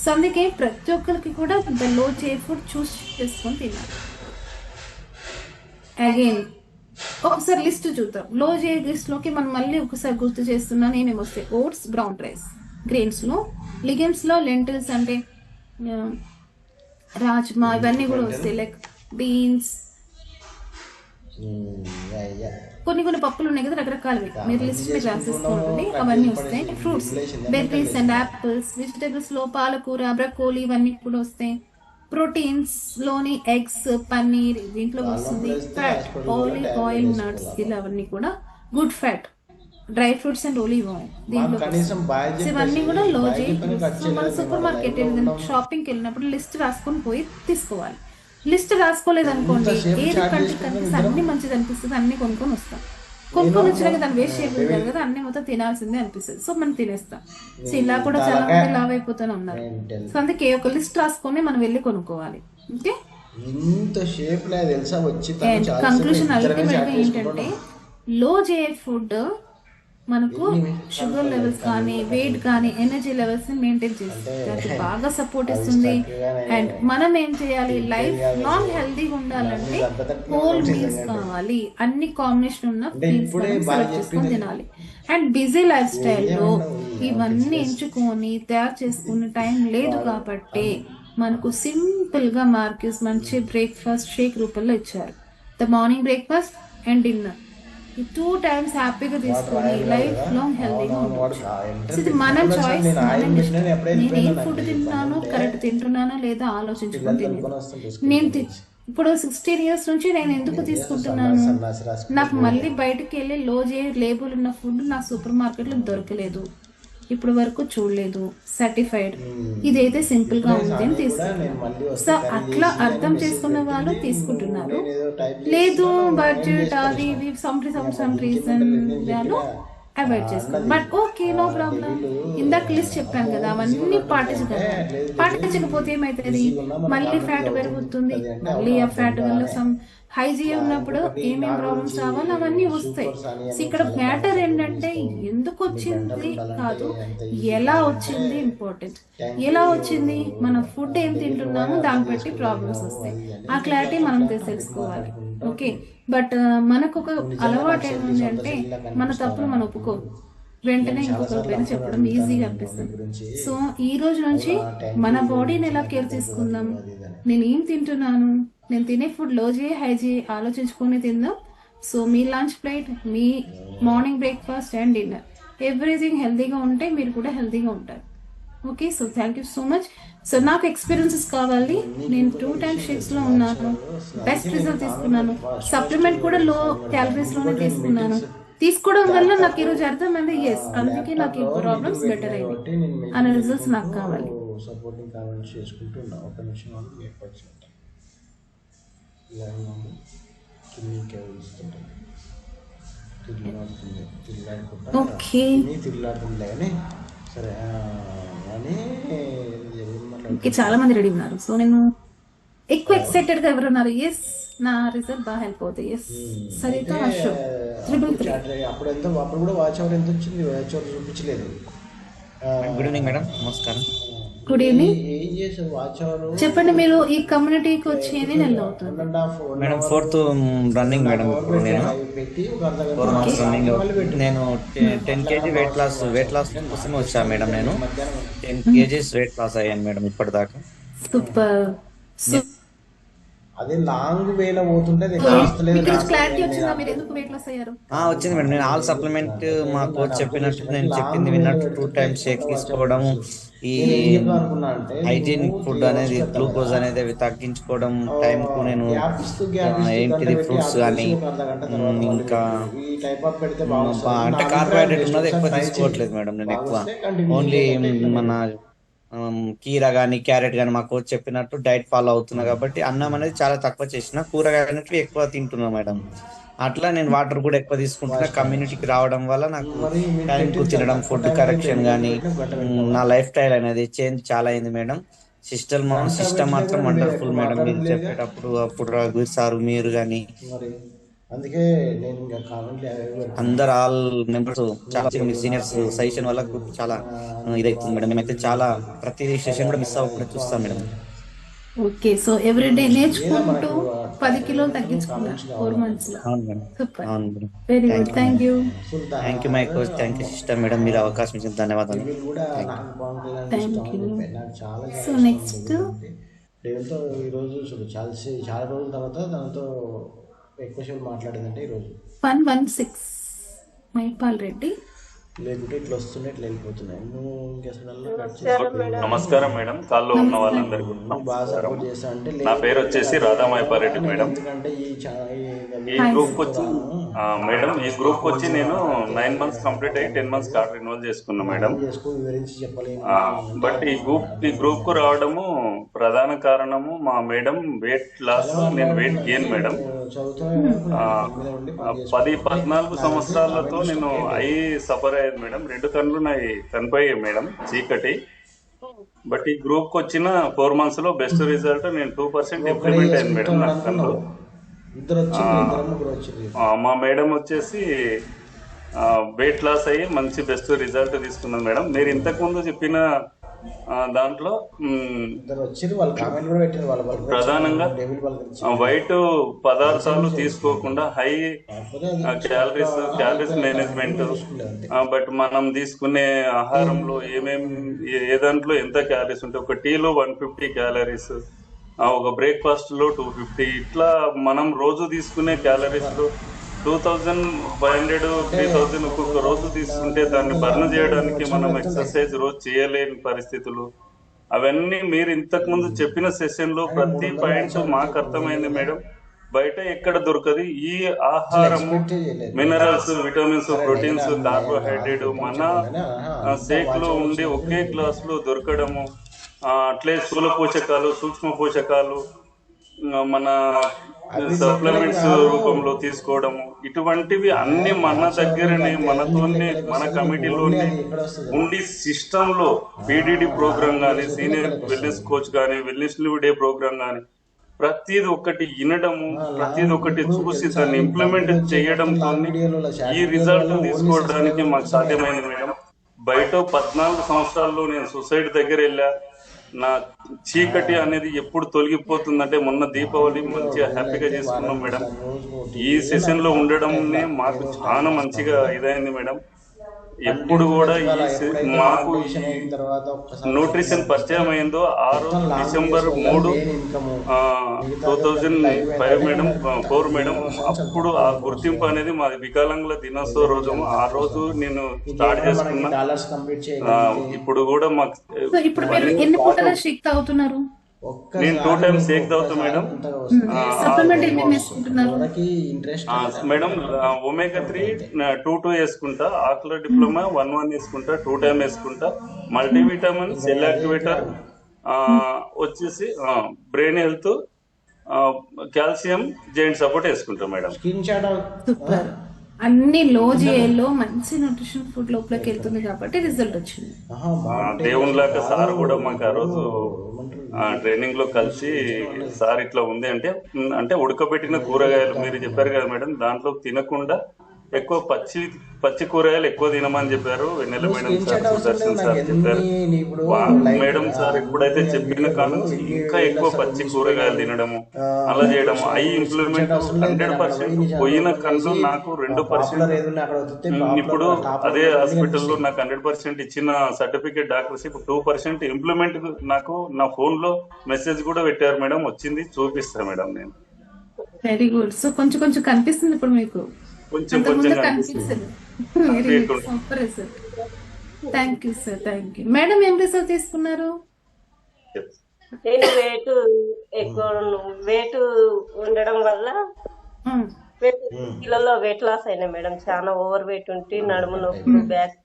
సో అందుకే ప్రతి ఒక్కరికి కూడా లో జిఐ ఫుడ్ చూస్ చేసుకొని తినాలి. అగైన్ ఒకసారి లిస్ట్ చూద్దాం. లో జిఐ లిస్ట్ లోకి మనం మళ్ళీ ఒకసారి గుర్తు చేస్తున్నాను ఏమేమి వస్తాయి. ఓట్స్, బ్రౌన్ రైస్, గ్రెయిన్స్ లో, లిగమ్స్ లో లెంటిల్స్ అంటే రాజ్మా, ఇవన్నీ కూడా వస్తాయి. లైక్ బీన్స్, అయ్యా కొన్ని కొన్ని పప్పులు ఉన్నాయి కదా రకరకాలవి, మీరు కామెంట్ లిస్ట్ మీకు చేసుకుంటూ రాసేసుకోండి, కట్ అవన్నీ చేసి వస్తాయి. పడేసి ఫ్రూట్స్, రిప్లేషన్ ఏమంటే బెర్రీస్ అండ్ యాపిల్స్. వెజిటేబుల్స్ లో పాలకూర, బ్రకోలీ ఇవన్నీ కూడా వస్తాయి. ప్రోటీన్స్ లోని ఎగ్స్, పన్నీర్ దీంట్లో కాళ్ళ నొప్పులు వస్తుంది. వేస్తే ఫ్యాట్, హాస్పిటల్ కూడా ఆలివ్ ట్యాబ్లెట్ ఆయిల్, నట్స్ వేసుకోవాలి. ఇలా అవన్నీ కూడా good fat, dry fruits and olive oil మాకు దీంట్లోకి కనీసం వస్తుంది. బాయ్ సో చెప్పేసి ఇవన్నీ కూడా లో బాయ్ జే. చెప్పని కట్ సో మన చేయలేదు. మేము సూపర్ ఆడ మార్కెట్ లైవ్లో ఉన్నాం. షాపింగ్కి వెళ్ళినప్పుడు లిస్ట్ రాసుకొని పోయి తీసుకోవాలి. లిస్ట్ రాసుకోలేదు అనుకోండి, ఇంతసేపు ఏది చాట్ కంటికి చేసుకుంటాం కనిపిస్తే ఇద్దరం. అన్ని మంచిది అనిపిస్తుంది, అన్ని కొనుక్కొని వస్తాం. నేను కొనుక్కొని వచ్చినాక దాన్ని వేస్ట్ చేయకూడదు డేవిడ్ కదా, అన్ని మొత్తం తినాల్సిందే అనిపిస్తుంది. సో మనం తినేస్తాం. సో ఇలా నీ కూడా చాలా తలకాయ మంది లావ్ అయిపోతూనే ఉన్నారు. మెంటల్. సో అందుకే ఒక లిస్ట్ రాసుకొని మనం వెళ్ళి కొనుక్కోవాలి. ఓకే. ఇంత షేప్ లేదు తెలుసా, వచ్చి తను అండ్ చాలా సేపు కంక్లూషన్ ఇద్దరమే అల్టిమేట్ చాట్ గా ఏంటంటే, చేసుకుంటున్నాం. లో జే ఫుడ్ మనకు షుగర్ లెవెల్స్ కానీ, వెయిట్ కానీ, ఎనర్జీ లెవెల్స్ ని మెయింటైన్ అంటే చేస్తుంది, దానికి బాగా సపోర్ట్ అవి ఇస్తుంది. చక్కగానే అండ్ మనం ఏం చేయాలి, లైఫ్ కాదు లాంగ్ అసలు. హెల్దీగా ఉండాలంటే అన్ని దెబ్బతట్లు హోల్ ఉంటుంది మీల్స్ నిజంగా. కావాలి, అన్ని కాంబినేషన్ ఉన్న అంటే మీల్స్ ఇప్పుడే మనం బాగా సెలెక్ట్ చేసుకొని చెప్పింది. తినాలి. అండ్ బిజీ లైఫ్ స్టైల్లో ఏముండవు ఇవన్నీ బిజినెస్ ఎంచుకొని తయారు చేసుకునే టైం లేదు కాబట్టి మనకు సింపుల్ గా మార్కెట్స్ మంచి బ్రేక్ఫాస్ట్ షేక్ రూపంలో ఇచ్చారు. The morning breakfast and dinner ఈ 2 times హ్యాపీగా తీసుకొని లైఫ్ లాంగ్ హెల్తీగా ఉండొచ్చు. సో ఇది మన చాయిస్, నేను మన ఆయిల్ ఇష్టం. పెట్టిన ఎప్పుడైతే నేను ఏం నాకు ఫుడ్ ఈ పని తింటున్నాను, ఉంటే కరెక్ట్ తింటున్నానా లేదా ఆలోచించుకొని పిల్లలు తినేది. కలుపుకొని వస్తాం నేను తీసుకెళ్ళి. ఇప్పుడు 16 years నుంచి నేను ఎందుకు తీసుకుంటున్నాను, సన్నాసి రాసుకుంటే నాకు మళ్ళీ బయటకు వెళ్ళి లో జే లేబుల్ ఉన్న ఫుడ్ నా సూపర్ మార్కెట్లో దొరకలేదు, ఇప్పుడు వరకు చూడలేదు, సర్టిఫైడ్, ఇదైతే సింపుల్ గా ఉంది అని తీసుకుంటున్నాను. సో అట్లా అర్థం చేసుకున్న వాళ్ళు తీసుకుంటున్నారు. లేదు బడ్జెట్ అది ఇవి సమ్ రీజన్ వాళ్ళు అవాయిడ్ చేసుకోండి. But okay, no problem. ఇందాక లిస్ట్ చెప్పాను కదా, అవన్నీ పాటించగలరు. పాటించకపోతే ఏమవుతుంది, మళ్ళీ ఫ్యాట్ పెరుగుతుంది, మళ్ళీ ఆ ఫ్యాట్ వల్ల సమ్ హైజీ ఉన్నప్పుడు ఏమేమి ప్రాబ్లమ్స్ రావాలో అవన్నీ వస్తాయి. సో ఇక్కడ మ్యాటర్ ఏంటంటే ఎందుకు వచ్చింది కాదు, ఎలా వచ్చింది ఇంపార్టెంట్. ఎలా వచ్చింది, మనం ఫుడ్ ఏం తింటున్నామో దాన్ని బట్టి ప్రాబ్లమ్స్ వస్తాయి. ఆ క్లారిటీ మనం తెలుసుకోవాలి. ఓకే. బట్ మనకు ఒక అలవాటు ఏముంది అంటే, మన తప్పును మనం ఒప్పుకోము, వెంటనే ఇంకొకరి పైన చెప్పడం ఈజీగా అనిపిస్తుంది. సో ఈ రోజు నుంచి మన బాడీని ఎలా కేర్ తీసుకుందాం, నేను ఏం తింటున్నాను, నేను తినే ఫుడ్ లో జే హైజీ ఆలోచించుకొని తిందాం. So me lunch plate, me morning breakfast and dinner everything హెల్తీగా ఉంటే మీరు కూడా హెల్తీగా ఉంటారు. Okay. So thank you so much. So నాకు ఎక్స్పీరియన్సెస్ కావాలి, నేను 2 times షేక్స్ లో ఉన్నాను, బెస్ట్ రిజల్ట్ తీసుకున్నాను. సప్లిమెంట్ కూడా లో క్యాలరీస్ లోనే తీసుకున్నాను. తీసుకోవడం వల్ల నాకు ఈరోజు అర్థమైంది, ఎస్ అందుకే నాకు ఈ ప్రాబ్లమ్స్ బెటర్ అయింది అనే రిజల్ట్స్ నాకు కావాలి. సపోర్టింగ్ కామెంట్స్ చేసుకుంటున్నా. ఒక నిమిషం వాళ్ళు మీకు వచ్చింది ఇలా తిల్లాడుకుంటా ఓకే. తిల్లాడుతుండే కానీ సరే అని ఓకే, చాలా మంది రెడీ ఉన్నారు. సో నేను ఎక్కువ ఎక్సైటెడ్ గా ఎవరు ఉన్నారు, ఎస్ నా రిజల్ట్ బాగా హెల్ప్ అవుతాయి. ఎస్ సరిత అశోక్ 333. అప్పుడు ఎంత, అప్పుడు కూడా వాచ్ అవర్ ఎంత వచ్చింది, వాచ్ అవర్ చూపించలేదు. గుడ్ ఈవినింగ్ మేడం, నమస్కారం. Good evening. ఏం చేశారు వాచ్ అవర్ చెప్పండి, మీరు ఈ కమ్యూనిటీకి వచ్చి ఎన్ని నెలలు అవుతుంది? 1.5 మేడం 4th రన్నింగ్ మేడం. ఇప్పుడు నేను పెట్టి ఒక 4 months రన్నింగ్. పెట్టి నేను 10 kg వెయిట్ లాస్ కోసం వచ్చాను మేడం. నేను 10 kgs వెయిట్ లాస్ అయ్యాను మేడం ఇప్పటిదాకా. సూపర్. అదే లాంగ్ వేలో పోతుంటే అది క్లారిటీ వచ్చిందా, మీరు ఎందుకు వెయిట్ లాస్ అయ్యారు? వచ్చింది మేడం. నేను ఆల్ సప్లిమెంట్ మా కోచ్ చెప్పినట్టు, నేను చెప్పింది విన్నట్టు 2 times షేక్ తీసుకోవడం, ఈ హైజీనిక్ ఫుడ్ అనేది, గ్లూకోజ్ అనేది అవి తగ్గించుకోవడం, టైంకు నేను ఏంటిది ఫ్రూట్స్ కానీ ఇంకా అంటే కార్బోహైడ్రేట్ ఉన్నది ఎక్కువ తీసుకోవట్లేదు మేడం. నేను ఎక్కువ ఓన్లీ మన కీరా కానీ క్యారెట్ కానీ మా కోచ్ చెప్పినట్టు డైట్ ఫాలో అవుతున్నా కాబట్టి అన్నం అనేది చాలా తక్కువ చేసిన, కూరగాయలు ఎక్కువ తింటున్నా మేడం. అట్లా నేను వాటర్ కూడా ఎక్కువ తీసుకుంటున్నా. కమ్యూనిటీకి రావడం వల్ల నాకు టైంకు తినడం, ఫుడ్ కరెక్షన్ కానీ, నా లైఫ్ స్టైల్ అనేది చేంజ్ చాలా అయింది మేడం. సిస్టమ్ మాత్రం వండర్ఫుల్ మేడం. మీరు చెప్పేటప్పుడు అప్పుడు రఘు సార్, మీరు కానీ అందుకే నేను ఇంకా కామెంట్ అందరు ఆల్ మెంబర్స్ చాలా సీనియర్స్ సజెషన్ వల్ల గ్రూప్ చాలా ఇదవుతుంది మేడం. మేమైతే చాలా ప్రతి సెషన్ కూడా మిస్ అవ్వకుండా చూస్తాం మేడం. ఓకే. సో ఎవ్రీడే నేర్చుకుంటూ 10 కిలోలు తగ్గించుకున్నారు 4 months లో. అవును మేడం. సూపర్, అవును madam. Very good, thank you. Thank you my coach, thank you sister madam, మీరు అవకాశం ఇచ్చిన ధన్యవాదాలు. Thank you. సో నెక్స్ట్ దేవునితో ఈరోజు చాలా రోజుల తర్వాత తనతో ఎక్కువసేపు మాట్లాడిందంటే ఈరోజు 116 మైపాల్ రెడ్డి. లేకుంటే ఇట్లా వస్తున్నాయి ఇట్లా వెళ్ళిపోతున్నాయి. నువ్వు ఇంకెసలు నమస్కారం మేడం, కాల్లో ఉన్న వాళ్ళందరికీ బాగా సపోర్ట్ చేస్తా అంటే నా పేరు వచ్చేసి రాధామైపారెడ్డి మేడం. ఎందుకంటే ఈ గ్రూప్ వచ్చి మేడం ఈ గ్రూప్ వచ్చి నేను 9 months కంప్లీట్ అయ్యి 10 months కార్డ్ రెన్యువల్ చేసుకున్నా మేడం. వివరించి చెప్పలేము. బట్ ఈ గ్రూప్ కు రావడము ప్రధాన కారణము మా మేడం వెయిట్ లాస్, నేను వెయిట్ గెయిన్ మేడం. 10-14 సంవత్సరాలతో నేను ఐ సఫర్ అయ్యేది మేడం. 2 కళ్ళు నాయి కనిపోయాయి మేడం, చీకటి. బట్ ఈ గ్రూప్ కు వచ్చిన 4 months లో బెస్ట్ రిజల్ట్ నేను 2% ఇంప్లిమెంట్ అయింది మేడం నా కళ్ళు. మా మేడం వచ్చేసి వెయిట్ లాస్ అయ్యి మంచి బెస్ట్ రిజల్ట్ తీసుకున్నాను మేడం. మీరు ఇంతకు ముందు చెప్పిన దాంట్లో ప్రధానంగా వైట్ పదార్థాలు తీసుకోకుండా హై క్యాలరీస్ మేనేజ్మెంట్, బట్ మనం తీసుకునే ఆహారంలో ఏ దాంట్లో ఎంత క్యాలరీస్ ఉంటాయి, ఒక టీలో 150 క్యాలరీస్, ఒక బ్రేక్ఫాస్ట్ లో 250, ఇట్లా మనం రోజు తీసుకునే క్యాలరీస్ లో 2500 3000 ఒక్కొక్క రోజు తీసుకుంటే దాన్ని బర్న్ చేయడానికి మనం ఎక్సర్సైజ్ రోజు చేయలేని పరిస్థితులు. అవన్నీ మీరు ఇంతకు ముందు చెప్పిన సెషన్ లో ప్రతి పాయింట్ మాకు అర్థమైంది మేడం. బయట ఎక్కడ దొరకదు ఈ ఆహారము, మినరల్స్, విటమిన్స్, ప్రోటీన్స్, కార్బోహైడ్రేట్ మన షేక్ లో ఉండి ఒకే గ్లాస్ లో దొరకడము, అట్లే స్థూల పోషకాలు, సూక్ష్మ పోషకాలు మన సప్లిమెంట్స్ రూపంలో తీసుకోవడము, ఇటువంటివి అన్ని మన దగ్గరనే మనతోనే మన కమిటీలోనే ఉండి సిస్టమ్ లో పీడీడీ ప్రోగ్రామ్ కానీ, సీనియర్ వెల్నెస్ కోచ్ కానీ, వెల్నెస్ డే ప్రోగ్రామ్ కానీ, ప్రతిది ఒకటి వినడము, ప్రతిది ఒకటి చూసి దాన్ని ఇంప్లిమెంట్ చేయడంతో ఈ రిజల్ట్ తీసుకోవడానికి మాకు సాధ్యమైంది మేడం. బయట 14 సంవత్సరాల్లో నేను సొసైటీ దగ్గర వెళ్ళా. నా చీకటి అనేది ఎప్పుడు తొలగిపోతుందంటే మొన్న దీపావళి మంచిగా హ్యాపీగా చేసుకున్నాం మేడం. ఈ సెషన్ లో ఉండడం మాకు చాలా మంచిగా ఇదైంది మేడం. ఎప్పుడు కూడా మాకు న్యూట్రిషన్ పరిచయం అయిందో ఆ రోజు December 3, 2005 మేడం, 4 మేడం. అప్పుడు ఆ గుర్తింపు అనేది మాది వికలాంగుల దినోత్సవ రోజు. ఆ రోజు నేను స్టార్ట్ చేసుకున్నా. ఇప్పుడు కూడా మాకు ఎన్ని పూటల షేక్ తాగుతున్నారు? నేను 2 times షేక్ తాగుతా మేడం. మేడం ఒమేగా 3 2 వేసుకుంటా, ఆకుల డిప్లొమా 1 వేసుకుంటా, 2 times వేసుకుంటా, మల్టీవిటమిన్, సెల్ యాక్టివేటర్ వచ్చేసి brain health, calcium, joint support వేసుకుంటా మేడం. సూపర్. అన్ని లో జిఏలో మంచి న్యూట్రిషన్ ఫుడ్ లోపలికి వెళ్తుంది కాబట్టి రిజల్ట్ వచ్చింది. దేవునిలాగా సార్ కూడా మాకు ఆ రోజు ట్రైనింగ్ లో కలిసి సార్ ఇట్లా ఉంది అంటే ఉడకబెట్టిన కూరగాయలు మీరు చెప్పారు కదా మేడం, దాంట్లో తినకుండా ఎక్కువ పచ్చి కూరగాయలు ఎక్కువ తినమని చెప్పారు. వెన్నెల మేడం సార్, సుదర్శన్ సార్ చెప్పారు. మేడం సార్ ఎప్పుడైతే చెప్పిన కానీ ఇంకా ఎక్కువ పచ్చి కూరగాయలు తినడము, అలా చేయడం, అవి ఇంప్లిమెంట్ 100%. పోయిన కళ్ళు నాకు 2%. ఇప్పుడు అదే హాస్పిటల్లో నాకు 100% ఇచ్చిన సర్టిఫికేట్ డాక్టర్స్ ఇప్పుడు 2% ఇంప్లిమెంట్ నాకు నా ఫోన్ లో మెసేజ్ కూడా పెట్టారు మేడం. వచ్చింది, చూపిస్తాను మేడం నేను. Very good. సో కొంచెం కొంచెం కనిపిస్తుంది ఇప్పుడు మీకు, కొంచెం కనిపిస్తుంది. Super result. Thank you sir, thank you madam. ఏం రిజల్ట్ తీసుకున్నారు? నేను వెయిట్ ఉండడం వల్ల కిలోలో వెయిట్ లాస్ అయినా మేడం. చాలా ఓవర్ వెయిట్ ఉంటే నడుము నొప్పులు, బ్యాక్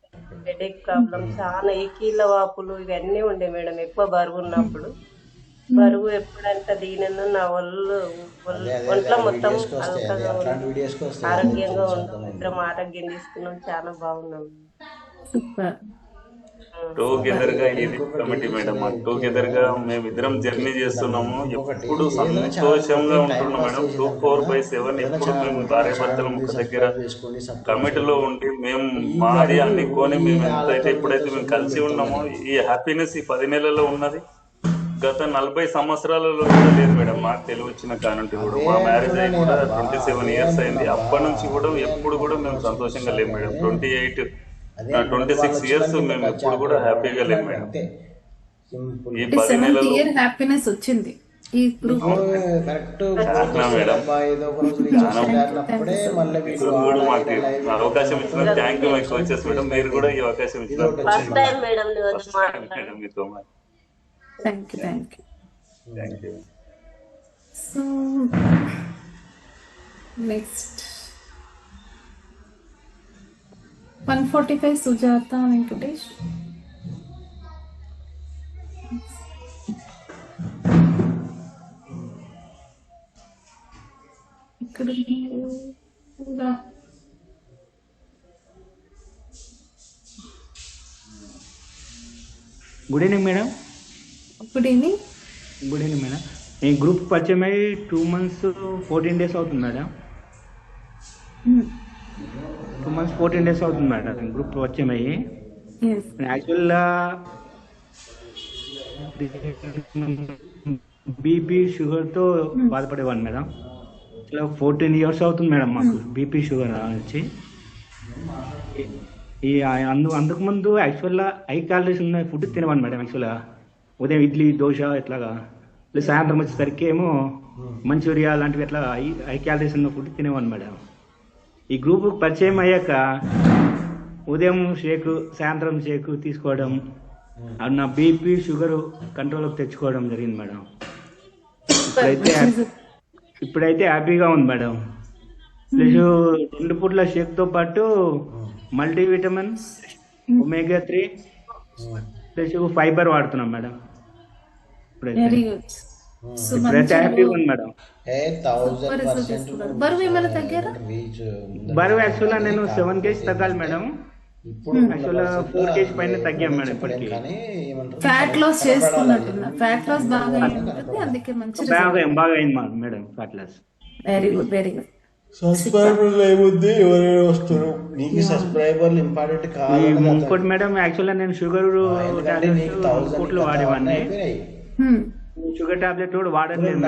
హెడేక్ ప్రాబ్లం, చాలా ఈ కీళ్ళ వాపులు ఇవన్నీ ఉండే మేడం. ఎక్కువ బరువు ఉన్నప్పుడు బరువు ఎప్పుడంటే దీనన్నా నా ఒంట్లో మొత్తం అల్కగా ఆరోగ్యంగా ఉన్నాం. ఇద్దరం ఆరోగ్యం తీసుకున్నాం, చాలా బాగున్నాం. టుగెదర్ గా ఇది కమిటీ మేడం, టుగెదర్ గా మేమిద్దరం జర్నీ చేస్తున్నాము. ఎప్పుడు సంతోషంగా ఉంటున్నాం మేడం. 24/7 ఎప్పుడు మేము భార్య భర్తల ముఖ దగ్గర కమిటీలో ఉండి మేము మాది అనుకొని మేము ఎంతైతే ఎప్పుడైతే మేము కలిసి ఉన్నామో ఈ హ్యాపీనెస్ ఈ 10 నెలల్లో ఉన్నది. గత 40 సంవత్సరాలలో కూడా లేదు మేడం. మాకు తెలివి వచ్చిన కానుంటి కూడా మా మ్యారేజ్ అయ్యి కూడా 27 years అయింది. అప్పటి నుంచి కూడా ఎప్పుడు కూడా మేము సంతోషంగా లేము మేడం. 26 years మేము ఎప్పుడు కూడా హ్యాపీగా లేము మేడం. ఈ 10 నెలల్లో హ్యాపీనెస్ వచ్చింది. ఈ గ్రూప్ కరెక్ట్ మేడం. ఏదో ఒక రోజు అప్పుడే మళ్ళీ మీకు ఇప్పుడు మాకు అవకాశం ఇచ్చిన thank you my coaches madam. మీరు కూడా ఈ అవకాశం ఇచ్చినారు. First time madam first time madam మీతో thank you. Thank you. So next 145 Sujatha Venkatesh. ఇక్కడ good evening madam. Good evening. Good evening madam. ఈ గ్రూప్ పరిచయం అయ్యి 2 months 14 days అవుతుంది మేడం. 2 months 14 days అవుతుంది మేడం గ్రూప్ పరిచయం అయ్యి. యాక్చువల్గా బీపీ షుగర్తో బాధపడేవాడిని మేడం. ఇట్లా 14 years అవుతుంది మేడం మాకు బీపీ షుగర్ వచ్చి. ఈ అంతకుముందు యాక్చువల్గా హై క్యాలరీస్ ఉన్న ఫుడ్ తినేవాడిని మేడం. యాక్చువల్గా ఉదయం ఇడ్లీ దోశ ఇట్లాగా, సాయంత్రం వచ్చేసరికి ఏమో మంచూరియా లాంటివి ఇట్లా హై క్యాలరీస్ ఉన్న ఫుడ్ తినేవాడిని మేడం. ఈ గ్రూప్ పరిచయం అయ్యాక ఉదయం షేక్ సాయంత్రం షేక్ తీసుకోవడం, నా బీపీ షుగర్ కంట్రోల్లోకి తెచ్చుకోవడం జరిగింది మేడం. ఇప్పుడైతే హ్యాపీగా ఉంది మేడం. ప్లస్ 2 పూట్ల షేక్తో పాటు మల్టీవిటమిన్, ఒమేగా 3 ప్లస్ ఫైబర్ వాడుతున్నాం మేడం. ఇప్పుడైతే హ్యాపీగా ఉంది మేడం. బరువు ఏమైనా తగ్గారా? బరువు యాక్చువల్గా నేను 7 kg తగ్గాలి మేడం. యాక్చువల్గా 4 kg పైన తగ్గాం మేడం ఇప్పటికి. ఫ్యాట్ లాస్ చేసుకున్నట్టున్నా. ఫ్యాట్ లాస్ బాగా అయింది, అందుకే మంచి బాగా అయింది madam fat loss. Very good, very good. సబ్స్క్రైబర్లు ఏముంది, ఎవరైనా వస్తారు. నీకు సబ్స్క్రైబర్లు ఇంపార్టెంట్ కాదు. ఇంకోటి మేడం, యాక్చువల్గా నేను షుగర్ కోట్లు వాడేవాడిని. షుగర్ టాబ్లెట్ కూడా వాడలేదు.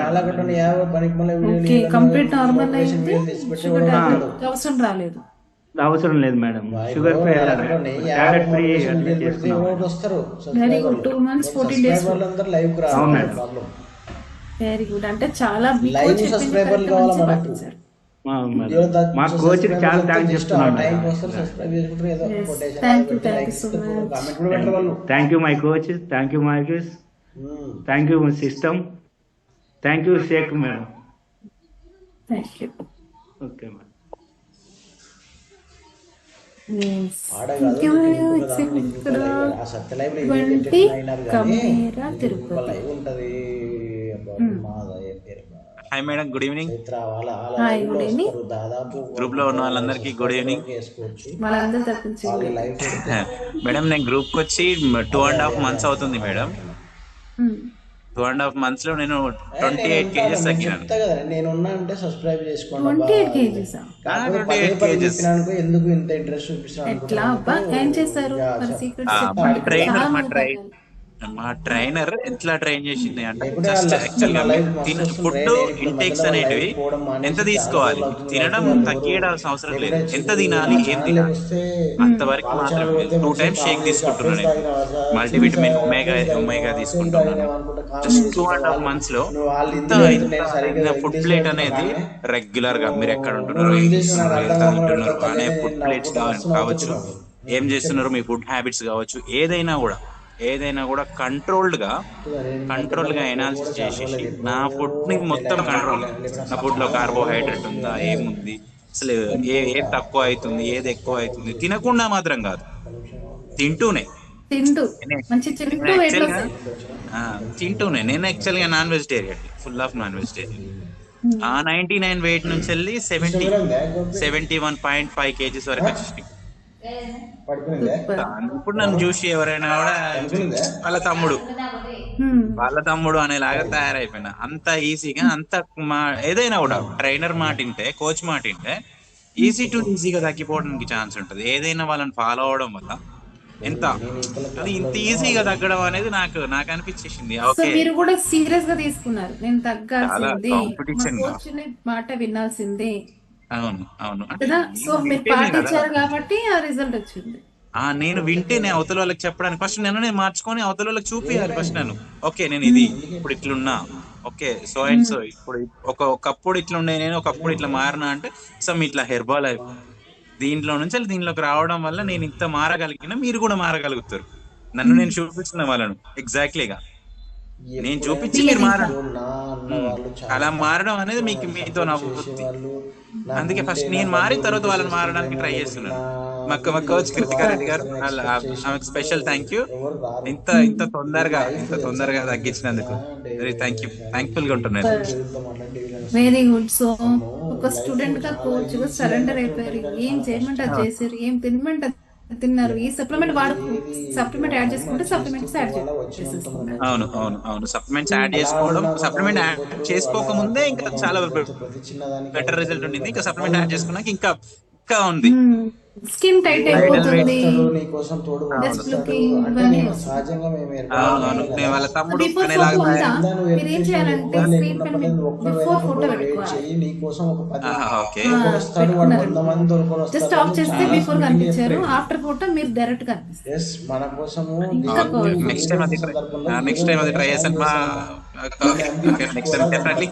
కంప్లీట్ నార్మల్ అయింది, షుగర్ టాబ్లెట్ అవసరం రాలేదు. అవసరం లేదు madam. Sugar free tablet free వస్తారు. Very good. 2 months 14 days. అవును మేడం. Very good. అంటే చాలా సబ్స్క్రైబర్లు కావాలి మనకు. మా కోచ్ చాలా థ్యాంక్స్ చెప్తున్నాను. Thank you my coach, thank you my coach, thank you system, thank you shake madam. Okay madam. Hi madam, good evening. Group లో ఉన్న వాళ్ళందరికీ గుడ్ ఈవినింగ్ మేడం. నేను గ్రూప్ కి వచ్చి 2.5 months అవుతుంది మేడం. 2.5 months లో నేను 28 kgs తగ్గినాను. మా ట్రైనర్ ఎట్లా ట్రైన్ చేసింది అంటే, జస్ట్ యాక్చువల్గా ఫుడ్ ఇంటేక్స్ అనేటివి ఎంత తీసుకోవాలి, తినడం తగ్గియడాల్సిన అవసరం లేదు, ఎంత తినాలి ఏం తినాలి అంతవరకు మాత్రమే. 2 times షేక్ తీసుకుంటున్నాను నేను, మల్టీవిటమిన్ ఒమేగా తీసుకుంటున్నాను. జస్ట్ 2.5 months లో ఫుడ్ ప్లేట్ అనేది రెగ్యులర్ గా మీరు ఎక్కడ ఉంటున్నారు, ఏం చేస్తున్నారు, ఎంత తింటున్నారు అనే ఫుడ్ ప్లేట్స్ కావచ్చు, ఏం చేస్తున్నారు, మీ ఫుడ్ హ్యాబిట్స్ కావచ్చు, ఏదైనా కూడా కంట్రోల్డ్ గా ఎనాలిసిస్ చేసేసి నా ఫుడ్ ని మొత్తం కంట్రోల్, నా ఫుడ్ లో కార్బోహైడ్రేట్ ఉందా, ఏముంది, అసలు ఏది తక్కువ అవుతుంది, ఏది ఎక్కువ అవుతుంది, తినకుండా మాత్రం కాదు, తింటూనే నేను యాక్చువల్గా non vegetarian, full of non vegetarian. ఆ 99 weight నుంచి వెళ్ళి 71.5 kgs వరకు వచ్చేసి ఇప్పుడు నన్ను చూసి ఎవరైనా కూడా వాళ్ళ తమ్ముడు అనేలాగా తయారైపోయినా. అంత ఈజీగా ఏదైనా కూడా ట్రైనర్ మాట వింటే, కోచ్ మాట వింటే ఈజీగా తగ్గిపోవడానికి ఛాన్స్ ఉంటుంది. ఏదైనా వాళ్ళని ఫాలో అవడం వల్ల ఇంత ఈజీగా తగ్గడం అనేది నాకు అనిపించేసింది. మీరు కూడా సీరియస్ గా తీసుకున్నారు, నేను తగ్గాల్సింది, మాట వినాల్సిందే. అవును సో మీరు పాటించారు కాబట్టి ఆ రిజల్ట్ వచ్చింది. నేను వింటేనే అవతల వాళ్ళకి చెప్పడానికి ఫస్ట్ నేను మార్చుకొని అవతల వాళ్ళకి చూపించాలి. ఫస్ట్ నేను ఓకే, నేను ఇది ఇప్పుడు ఇట్లున్నా, ఓకే సో అండ్ సో ఇప్పుడు ఒకప్పుడు ఇట్లా ఉండే నేను ఒకప్పుడు ఇట్లా మారినా అంటే సమ్ ఇట్లా హెర్బల్ దీంట్లో నుంచి దీనిలోకి రావడం వల్ల నేను ఇంత మారగలిగిన మీరు కూడా మారగలుగుతారు. నన్ను నేను చూపించిన వాళ్ళను ఎగ్జాక్ట్లీగా నేను చూపించి మీరు తీయదు ఇంకా. మారండి. నా అన్న వాళ్ళు చాలా అలా మారడం అనేది తక్కువ మీకు మీతో సపోర్ట్ నవ్వుద్ది. చేసేవాళ్ళు. నా అందుకే ఉంటే ఫస్ట్ నా నేను మారిన బంధువులు తర్వాత వాళ్ళని చేసేసుకుంటాను మారడానికి ట్రై లేకపోతే చేస్తున్నాను. నా మా కోచ్ పెళ్లి కృతికారెడ్డి గారు వాళ్ళ ఆమెకు స్పెషల్ థ్యాంక్ యూ. ఎవరు రారు. ఇంత ఇంత తొందరగా తగ్గించినందుకు వెరీ థ్యాంక్ఫుల్ గా ఉంటున్నాను. Very good. సో ఒక స్టూడెంట్ గా కోచ్ గా సరెండర్ అయిపోయారు. ఏం చేయమంటే అది చేసారు, ఏం తినమంటే అది తిన్నారు. ఈ సప్లిమెంట్ సప్లిమెంట్ యాడ్ చేసుకుంటే సప్లిమెంట్స్ యాడ్ చేసేసుకుంటారు. అవును అవును అవును సప్లిమెంట్స్ యాడ్ చేసుకోవడం, సప్లిమెంట్ యాడ్ చేసుకోకముందే ఇంకా చాలా బెటర్ రిజల్ట్ ఉండింది. ఇంకా సప్లిమెంట్ యాడ్ చేసుకున్నాక ఇంకా ఇంకా ఉంది. స్కిన్ టైట్ అయిపోతుంది. నీకోసం తోడు Best వస్తాడు. looking అంటే ఇవన్నీ నేను వస్తాయి. సహజంగా మేము అవును నేను వాళ్ళ తమ్ముడు బిఫోర్ అనేలాగా ఫోటో ఉందా? మీరు ఏం చేయాలంటే స్క్రీన్ పైన బిఫోర్ ఫోటో పెట్టుకోవాలి. నీకోసం ఒక 10 ఓకే వస్తాడు, వాడు 100 మంది తోడుకొని జస్ట్ వస్తాడు. ఆఫ్ చేస్తే బిఫోర్ కనిపించారు, ఆఫ్టర్ ఫోటో మీరు డైరెక్ట్ కనిపిస్తారు. ఎస్ మన కోసము ఇంకా cool. నెక్స్ట్ టైం అది ట్రై చేస్తాను మా నెక్స్ట్ టైం డెఫినెట్లీ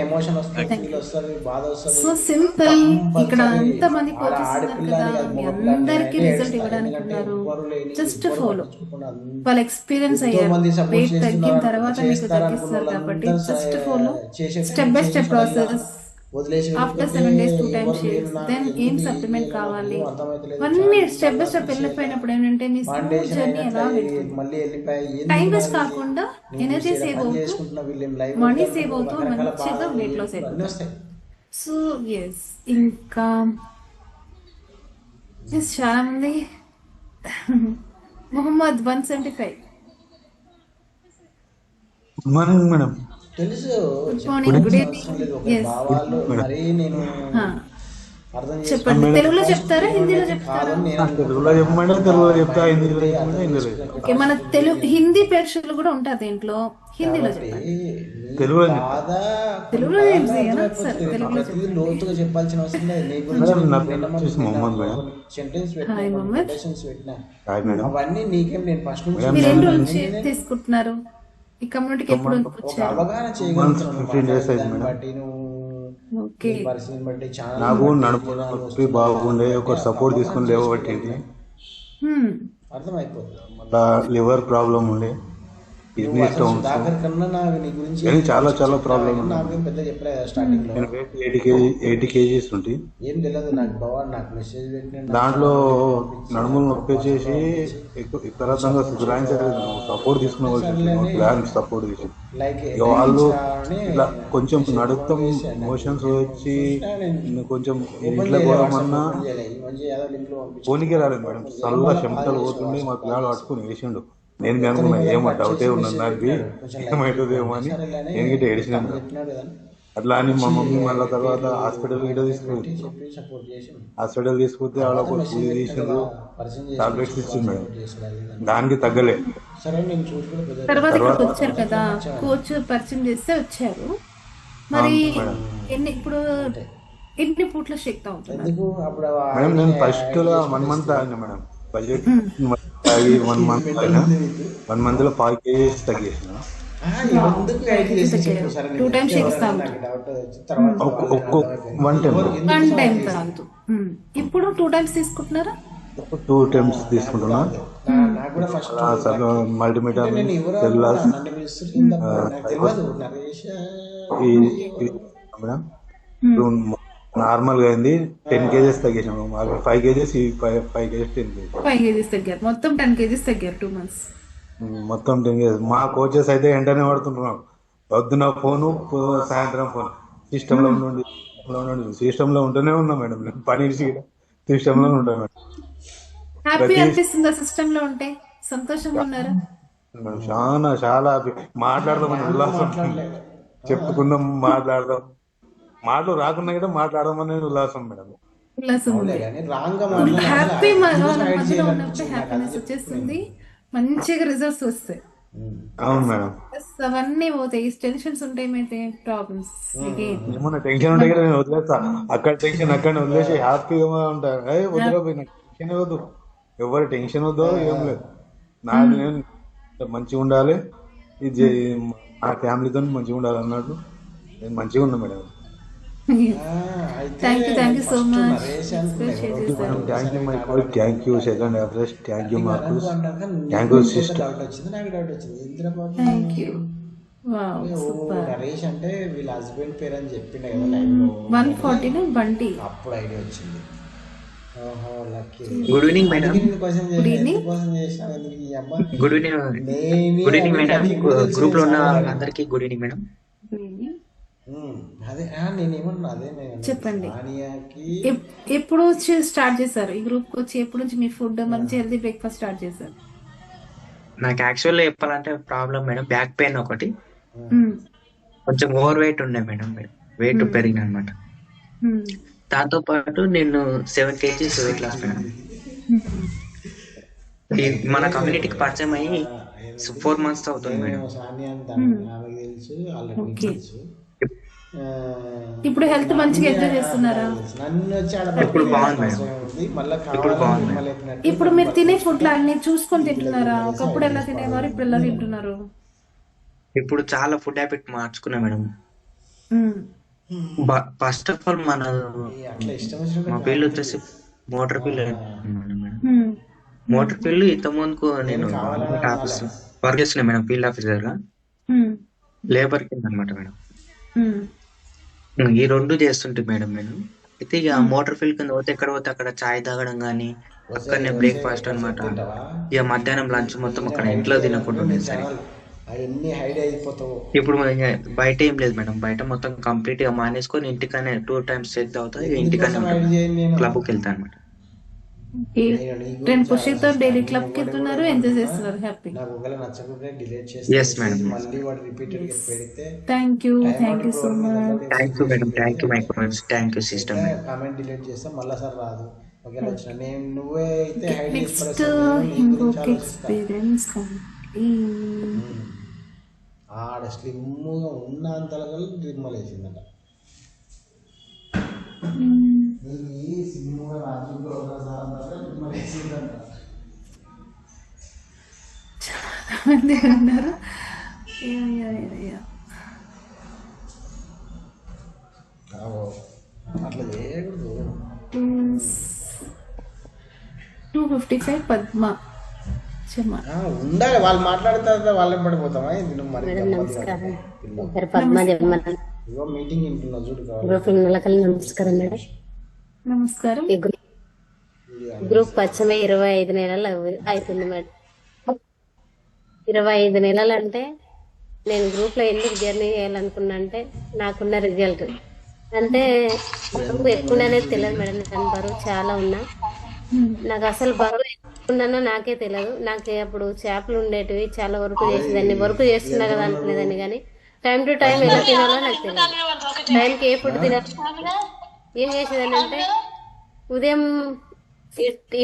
ఎమోషన్ వస్తుంది, ఫీల్ వస్తుంది, బాధ వస్తుంది. So simple. ఇక్కడ అంత మంది కోచెస్ ఉన్నారు కదా, మీ అందరికి రిజల్ట్ ఇవ్వడానికి ఉన్నారు. Just follow. వాళ్ళ ఎక్స్పీరియన్స్ అయ్యారు. వెయిట్ తగ్గిన తర్వాత మీకు తగ్గిస్తారు కాబట్టి just follow. Step by step process. After 7 days 2 times shakes, then ఏం సప్లిమెంట్ కావాలి, అన్నీ స్టెప్ బై స్టెప్ వెళ్ళిపోయినప్పుడు ఏంటంటే మీ స్మూత్ జర్నీ ఎలా వెళ్తుంది. టైం వేస్ట్ కాకుండా ఎనర్జీ సేవ్ అవుతూ, మనీ సేవ్ అవుతూ మంచిగా వెయిట్ లాస్ అయిపోతుంది. సో ఎస్ ఇంకా చాలా మంది మొహమ్మద్ 175 మార్నింగ్ మేడం. తెలుసు good morning, good evening. Yes భావాలు మరి నేను అర్థం చెప్పండి. తెలుగులో చెప్తారా, హిందీలో చెప్తారా? తెలుగులో చెప్పమంటే తెలుగులో చెప్తా, హిందీలో చెప్పమంటే హిందీలో చెప్తా. ఓకే, మన హిందీ ప్రేక్షకులు కూడా ఉంటారు దీంట్లో. హిందీలో చెప్పండి. తెలుగులో బాధ తెలుగులో ఏం చేయాలి? సరే తెలుగులో ప్రతిదీ లోతుగా చెప్పాల్సిన అవసరం లేదు. నీ మేడం, నా పేరు వచ్చేసి Mohammed madam. Sentence hi Mohammed. పెట్టినా హాయ్ మేడం. అవన్నీ నీకేం నేను ఫస్ట్ నుంచి మీరు ఎన్ని రోజులు తీసుకుంటున్నారు ఈ కమ్యూనిటీకి? ఎప్పుడు ఒక వచ్చారు? అవగాహన 15 days అయింది మేడం. బట్టి నువ్వు ఓకే. పరిస్థితిని బట్టి చాలా నాకు నడుపు నొప్పి బాగుండే, ఒక సపోర్ట్ తీసుకుని లేవబట్టింది. అర్థమైపోతుంది. మళ్ళా లివర్ ప్రాబ్లం ఉండే, కిడ్నీ స్టోన్స్, డాక్టర్ కన్నా నాకు నీ గురించి కానీ చాలా ప్రాబ్లం ఉంది. నాకేం పెద్ద చెప్పలేదు స్టార్టింగ్ లో. నేను వెయిట్ 80 kgs ఉంటుంది. ఏం తెలియదు నాకు. బావా నాకు మెసేజ్ పెట్టిన దాంట్లో నడుములు నొప్పి వచ్చేసి విపరీతంగా సుధరాయించలేదు. సపోర్ట్ తీసుకునే ప్లాన్ సపోర్ట్ తీసి లైక్ ఇక వాళ్ళు ఇట్లా కొంచెం నడుస్తాం, మోషన్స్ వచ్చి కొంచెం ఇంట్లో పోదామన్నా పోనీకే రాలేదు మేడం. చల్లగా చెమటలు పోతుండే, మా పిల్లలు పట్టుకుని వేసిండు. నేను అనుకున్నా ఏమో డౌటే ఉన్నది నాకు, ఏమవుతుందేమో అని నేను గిట్ట ఏడిచినాను. అట్లా అని మా మమ్మీ మళ్ళీ తర్వాత హాస్పిటల్ గిట్ట తీసుకుపోయింది. హాస్పిటల్ తీసుకుంటే వాళ్ళ ఒక సూది తీసిండ్రు, టాబ్లెట్స్ ఇచ్చింది మేడం. దానికి తగ్గలే. తర్వాత ఇక్కడికి వచ్చారు కదా, కోచ్ పరిచయం చేస్తే వచ్చారు. మరి ఇప్పుడు ఎన్ని పూట్ల శక్తి అవుతుంది మేడం? నేను ఫస్ట్ 1 month ఆగిన మేడం. బడ్జెట్ 1 month అయినా 1 month లో 5 kgs తగ్గేసిన. 2 times షేక్స్ తాగుతూ, 1 time తాగుతూ. ఇప్పుడు 2 times తీసుకుంటున్నారా? 2 times తీసుకుంటున్నా. Multimeter సెల్లాస్ madam. నార్మల్ గా అయింది. 10 kgs తగ్గేసాము. 5 kgs 5 kgs 10 kgs 5 kgs తగ్గారు. మొత్తం 10 kgs తగ్గారు 2 months. మొత్తం 10 kgs. మా కోచెస్ అయితే వెంటనే పడుతుంటున్నాం. పొద్దున ఫోను, సాయంత్రం ఫోన్. సిస్టమ్ లో ఉంటూనే ఉన్నాం మేడం. పని సిస్టమ్ లో ఉంటాం మేడం. హ్యాపీ అనిపిస్తుందా సిస్టమ్ లో ఉంటే? సంతోషంగా ఉన్నారా? చాలా మాట్లాడదామని ఉల్లాసం, చెప్పుకుందాం, మాట్లాడదాం. మాటలు రాకుండా కూడా మాట్లాడదామని ఉల్లాసం మేడం. ఉల్లాసం ఉంది. హ్యాపీ మధ్యలో ఉన్నప్పుడు హ్యాపీనెస్ వచ్చేస్తుంది. మంచిగా రిజల్ట్స్ వస్తాయి. అవును మేడం. అవన్నీ పోతాయి. టెన్షన్స్ ఉంటాయి, ఏమైతే ప్రాబ్లమ్స్. ఏమన్నా టెన్షన్ ఉంటే కూడా నేను వదిలేస్తా. అక్కడ టెన్షన్ అక్కడ వదిలేసి హ్యాపీగా ఉంటాను. వదిలేపోయి నాకు టెన్షన్ వద్దు, ఎవరు టెన్షన్ వద్దు, ఏం లేదు. నాకు నేను మంచిగా ఉండాలి, మా ఫ్యామిలీతో మంచిగా ఉండాలి అన్నట్టు నేను మంచిగా ఉన్నా madam. Thank you so much. Naresh అనుకున్నా షేర్ ఎవరో చేశారు. Thank you my coach, thank you second Everest, thank you Marcus, thank you sister. Doubt వచ్చింది, నాకు డౌట్ వచ్చింది Indira Babu thank you. Wow oh super. Naresh అంటే వీళ్ళ హస్బెండ్ పేరు అని చెప్పిండే కదా లైవ్ లో, 149 బంటి. అప్పుడు ఐడియా వచ్చింది. ఓహో lucky. Good evening madam. Question Good చేసిన evening. క్వశ్చన్ చేసిన ఎందుకు ఈ అమ్మ good evening. Good evening madam. Group లో ఉన్న అందరికి గుడ్ ఈవినింగ్ మేడం. అదే నేనేమన్నా అదే చెప్పండి. సానియాకి ఎప్పుడు స్టార్ట్ చేశారు ఈ గ్రూప్ కి వచ్చి? ఎప్పుడు నుంచి మీ ఫుడ్ మంచి హెల్తీ బ్రేక్ఫాస్ట్ స్టార్ట్ చేశారు? నాకు యాక్చువల్లీ చెప్పాలంటే ప్రాబ్లం మేడం బ్యాక్ పెయిన్ ఒకటి, మ్మ్. కొంచెం ఓవర్ వెయిట్ ఉండే మేడం, వెయిట్ పెరిగిన అనమాట. మ్మ్. దాంతో పాటు నేను 7 kgs వెయిట్ లాస్ మేడం. మన కమ్యూనిటీకి పరిచయం అయ్యి 4 months అవుతుంది మేడం. సానియా అని ఆమెకు తెలుసు, ఆల్రెడీ ఓకే. తెలుసు. ఇప్పుడు హెల్త్ మంచిగా ఎంజాయ్ చేస్తున్నారా? నన్ను వచ్చి ఆడ ఇప్పుడు బాగుంది మేడం. ఉంది, మళ్ళీ ఇప్పుడు బాగుంది మేడం. కావాలి ఇప్పుడు మీరు తినే ఫుడ్ అన్ని చూసుకొని తింటున్నారా? ఒకప్పుడు ఎలా తినేవారు, ఇప్పుడు ఎలా తింటున్నారు? ఇప్పుడు చాలా food habit మార్చుకున్నా madam. Hmm. First of all మన అట్లా ఇష్టం వచ్చినట్టు మా ఫీల్డ్ వచ్చేసి మోటార్ ఫీల్డ్ మేడం. మ్మ్. మోటార్ ఫీల్డ్ ఇంత ముందుకు నేను ఆఫీస్ వర్క్ చేస్తున్నా మేడం, ఫీల్డ్ ఆఫీసర్ గా మ్మ్. లేబర్ కింద అనమాట మేడం. మ్మ్. ఈ 2 చేస్తుంటే మేడం నేను. అయితే ఇక మోటార్ ఫీల్డ్ కింద పోతే ఎక్కడ పోతే అక్కడ చాయ్ తాగడం కానీ, అక్కడనే బ్రేక్ఫాస్ట్ అనమాట. ఇక మధ్యాహ్నం లంచ్ మొత్తం అక్కడ ఇంట్లో తినకుండా ఉండేది సరే. అవన్నీ హైడ్ అయిపోతావు. ఇప్పుడు ఇక బయట ఏం లేదు మేడం, బయట మొత్తం కంప్లీట్ గా మానేసుకొని ఇంటికనే 2 times చెక్ అవుతా, ఇక ఇంటికనే క్లబ్కి వెళ్తాను అనమాట. ఓకే. ఫ్రెండ్ పుషితో డైలీ క్లబ్ కి వెళ్తున్నారు, ఎంజాయ్ చేస్తున్నారు, హ్యాపీ. నాకు ఒకవేళ నచ్చకుంటే డిలీట్ Yes, చేసి madam. మళ్ళీ వాడు రిపీటెడ్ గా పెడితే thank you so much. Thank you madam, thank you my friends, thank you sister madam. Comment delete చేస్తే మళ్ళీ సార్ రాదు. ఒకవేళ వచ్చిన నేను నువ్వే అయితే హైడ్ చేసి నెక్స్ట్ పడేస్తావు, నేను నీ ఇంకొక గురించి ఆలోచిస్తా. ఎక్స్పీరియన్స్ ఆడ స్లిమ్గా ఉన్న అంతలో రిమ్మల్ వేసిందట. నీకు స్లిమ్గా రాజులో ఒకసారి అన్నట్టు రిమ్మల్ వేసిందట. మంది ఉన్నారు. అట్లా చేయకూడదు. 255 పద్మ చెమ్మ. ఉండాలి, వాళ్ళు మాట్లాడుతారు, వాళ్ళని పడిపోతామా ఇది నువ్వు మరి. నమస్కారం. పేరు పద్మ జమ్మన్. ఇగో మీటింగ్ వింటున్నా చూడు కావాలి. గ్రూప్ నెలకల్ నమస్కారం మేడం. నమస్కారం. ఈ గ్రూప్ పచ్చమే 25 నెలలు అవుతుంది మేడం. 25 నెలలు అంటే నేను గ్రూప్ లో ఎందుకు జర్నీ చేయాలనుకున్నా అంటే నాకున్న రిజల్ట్ అంటే బరువు ఎక్కువ అనేది తెలియదు మేడం. నేను బరువు చాలా ఉన్నా, నాకు అసలు బరువు ఉన్నానో నాకే తెలియదు. నాకు అప్పుడు చేపలు ఉండేటివి, చాలా వర్క్ చేసేదాన్ని, వర్క్ చేస్తున్నా కదా అనుకునేదాన్ని. కానీ టైం టు టైం ఎలా తినాలో నాకు తెలియదు. టైంకి ఏ ఫుడ్ తినాలి ఏం చేసేదాన్ని అంటే ఉదయం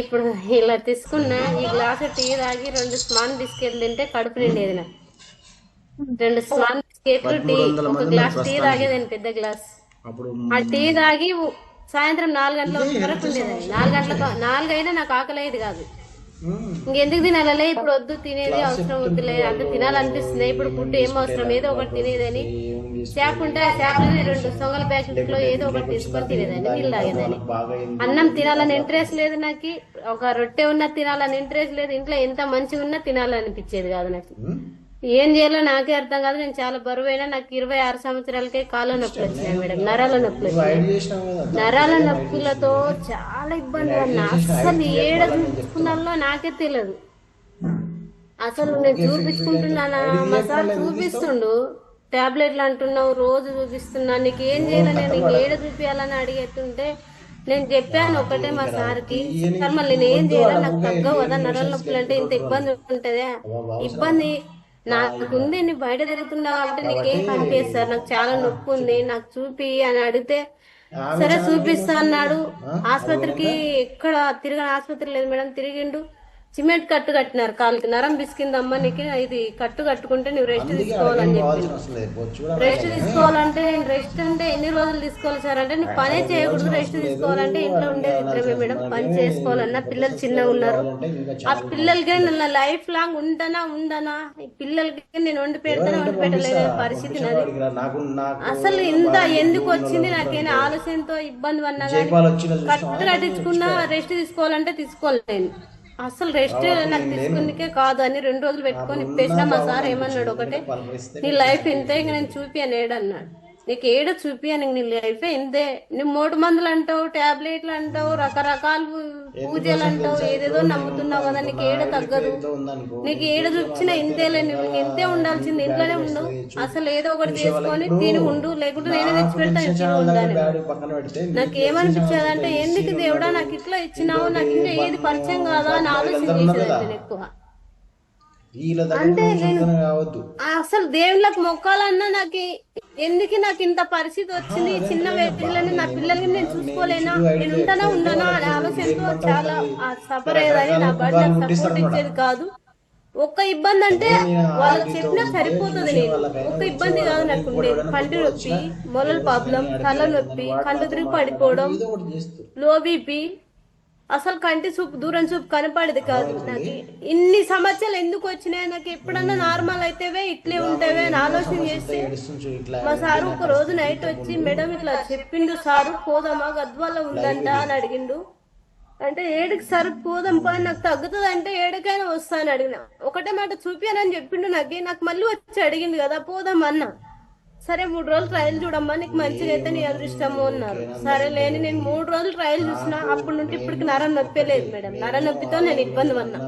ఇప్పుడు ఇలా తీసుకున్నా ఈ గ్లాసు టీ తాగి 2 స్మాన్ బిస్కెట్లు తింటే కడుపు నిండేది. నాకు 2 స్మాన్ బిస్కెట్లు టీ, ఒక గ్లాస్ టీ తాగేదాన్ని, పెద్ద గ్లాస్. ఆ టీ తాగి సాయంత్రం 4 గంటల వరకు ఉండేదాన్ని. 4 అయినా నాకు ఆకలి అయ్యేది కాదు. ఇంకెందుకు తినాలలే, ఇప్పుడు వద్దు, తినేది అవసరం వద్దులే, అంత తినాలనిపిస్తుంది, ఇప్పుడు ఫుడ్ ఏం అవసరం, ఏదో ఒకటి తినేదని. చేప ఉంటే ఆ చేపలని 2 సొంగల ప్యాకెట్లో ఏదో ఒకటి తీసుకొని తినేదాన్ని, నీళ్ళు తాగేదాన్ని. అన్నం తినాలని ఇంట్రెస్ట్ లేదు నాకు, ఒక రొట్టె ఉన్నా తినాలని ఇంట్రెస్ట్ లేదు, ఇంట్లో ఎంత మంచిగా ఉన్నా తినాలనిపించేది కాదు నాకు. ఏం చేయాలో నాకే అర్థం కాదు. నేను చాలా బరువైనా, నాకు 26 సంవత్సరాలకే కాళ్ళ నొప్పులు వచ్చినాయి మేడం, నరాల నొప్పులు వచ్చినాయి. నరాల నొప్పులతో చాలా ఇబ్బంది పడినా, అసలు ఏడ చూపించుకున్నాలో నాకే తెలియదు. అసలు నేను చూపించుకుంటున్నానా, మా సార్ చూపిస్తుండు, టాబ్లెట్లు అంటున్నావు, రోజు చూపిస్తున్నా, నీకు ఏం చేయాలి, నేను ఏడ చూపించాలని అడిగేస్తుంటే నేను చెప్పాను ఒకటే మా సార్కి, సార్ మళ్ళీ నేను ఏం చేయాలి, నాకు తగ్గవు కదా నరాల నొప్పులు అంటే, ఇంత ఇబ్బంది ఉంటుందా, ఇబ్బంది నాకుంది, నీ బయట తిరుగుతున్నావు కాబట్టి నీకేం కనిపిస్తుంది సార్, నాకు చాలా నొప్పి ఉంది, నాకు చూపి అని అడిగితే సరే చూపిస్తా అన్నాడు. ఆసుపత్రికి ఎక్కడ తిరగని ఆసుపత్రి లేదు మేడం, తిరిగిండు. సిమెంట్ కట్టు కట్టినారు కాలుకి, నరం బిసికిందమ్మా నీకు, ఇది కట్టు కట్టుకుంటే నువ్వు రెస్ట్ తీసుకోవాలని చెప్పి. రెస్ట్ తీసుకోవాలంటే నేను రెస్ట్ అంటే ఎన్ని రోజులు తీసుకోవాలి సార్ అంటే, నువ్వు పనే చేయకూడదు, రెస్ట్ తీసుకోవాలంటే ఇంట్లో ఉండేది ఇద్దరమే మేడం, పని చేసుకోవాలన్నా పిల్లలు చిన్నగా ఉన్నారు, ఆ పిల్లలకి నా లైఫ్ లాంగ్ ఉండనా ఈ పిల్లలకి నేను వండి పెట్టలేని పరిస్థితి నాది. అసలు ఇంత ఎందుకు వచ్చింది నాకేనా ఆలోచనతో ఇబ్బంది పడినా కానీ కట్టు కట్టించుకున్నా రెస్ట్ తీసుకోవాలంటే తీసుకోలేను. అసలు రెస్ట్ నాకు తీసుకుందికే కాదు అని 2 రోజులు పెట్టుకొని ఇప్పేసినా మా సార్ ఏమన్నాడు ఒకటే, నీ లైఫ్ ఇంతే, ఇంక నేను చూపియను ఏడన్నాడు. నీకు ఏడ చూపియను, నీ లైఫ్ ఇంతే, నువ్వు 3 మందులు అంటావు, టాబ్లెట్లు అంటావు, రకరకాల పూజలు అంటావు, ఏదేదో నమ్ముతున్నావు కదా, నీకు ఏడ తగ్గదు, నీకు ఏడ చూపించినా ఇంతేలే, నువ్వు ఇంతే ఉండాల్సింది, ఇంట్లోనే ఉండు, అసలు ఏదో ఒకటి చేసుకొని తిని ఉండు, లేకుంటే నేనే తెచ్చిపెడతాను ఉండాలి. నాకు ఏమనిపించేది అంటే, ఎందుకు దేవుడా నాకు ఇట్లా ఇచ్చినావు, నాకు ఇంకా ఏది పరిచయం కాదా అని ఆలోచన చేసేది ఎక్కువ. అంటే నేను అసలు దేవుళ్ళకి మొక్కాలన్నా నాకు ఎందుకు నాకు ఇంత పరిస్థితి వచ్చింది, చిన్న వ్యక్తులని నా పిల్లలకి నేను చూసుకోలేనా, నేను ఉన్నానా అనే ఆలోచనతో చాలా సఫర్ అయ్యేదని. నా బడి నాకు సపోర్ట్ ఇచ్చేది కాదు. ఒక్క ఇబ్బంది అంటే వాళ్ళకి చెప్పినా సరిపోతుంది, నేను ఒక్క ఇబ్బంది కాదు నాకు ఉండేది, పంటి నొప్పి, మొలల ప్రాబ్లం, తల నొప్పి, కళ్ళు తిరిగి పడిపోవడం, లో బీపీ, అసలు కంటి చూపు దూరం చూపు కనపడేది కాదు. నాకు ఇన్ని సమస్యలు ఎందుకు వచ్చినాయి, నాకు ఎప్పుడన్నా నార్మల్ అయితేవే ఇట్లే ఉంటేవే అని ఆలోచన చేస్తే మా సారు ఒక రోజు నైట్ వచ్చి, మేడం ఇట్లా చెప్పిండు సారు, పోదామా గద్వాల ఉందంట అని అడిగిండు. అంటే ఏడుకి సార్ పోదాం పని, నాకు తగ్గుతుంది అంటే ఏడుకైనా వస్తా అని అడిగిన. ఒకటే మాట చూపియానని చెప్పిండు నాకు మళ్ళీ వచ్చి అడిగింది కదా పోదాం అన్న. సరే 3 రోజులు ట్రయల్ చూడమ్మా, నీకు మంచిగా అయితే నీ అదృష్టము అన్నారు. సరే లేని నేను 3 రోజులు ట్రయల్ చూసిన, అప్పటి నుండి ఇప్పటికి నరం నొప్పి లేదు మేడం, నరం నొప్పితో నేను ఇబ్బంది పడినా.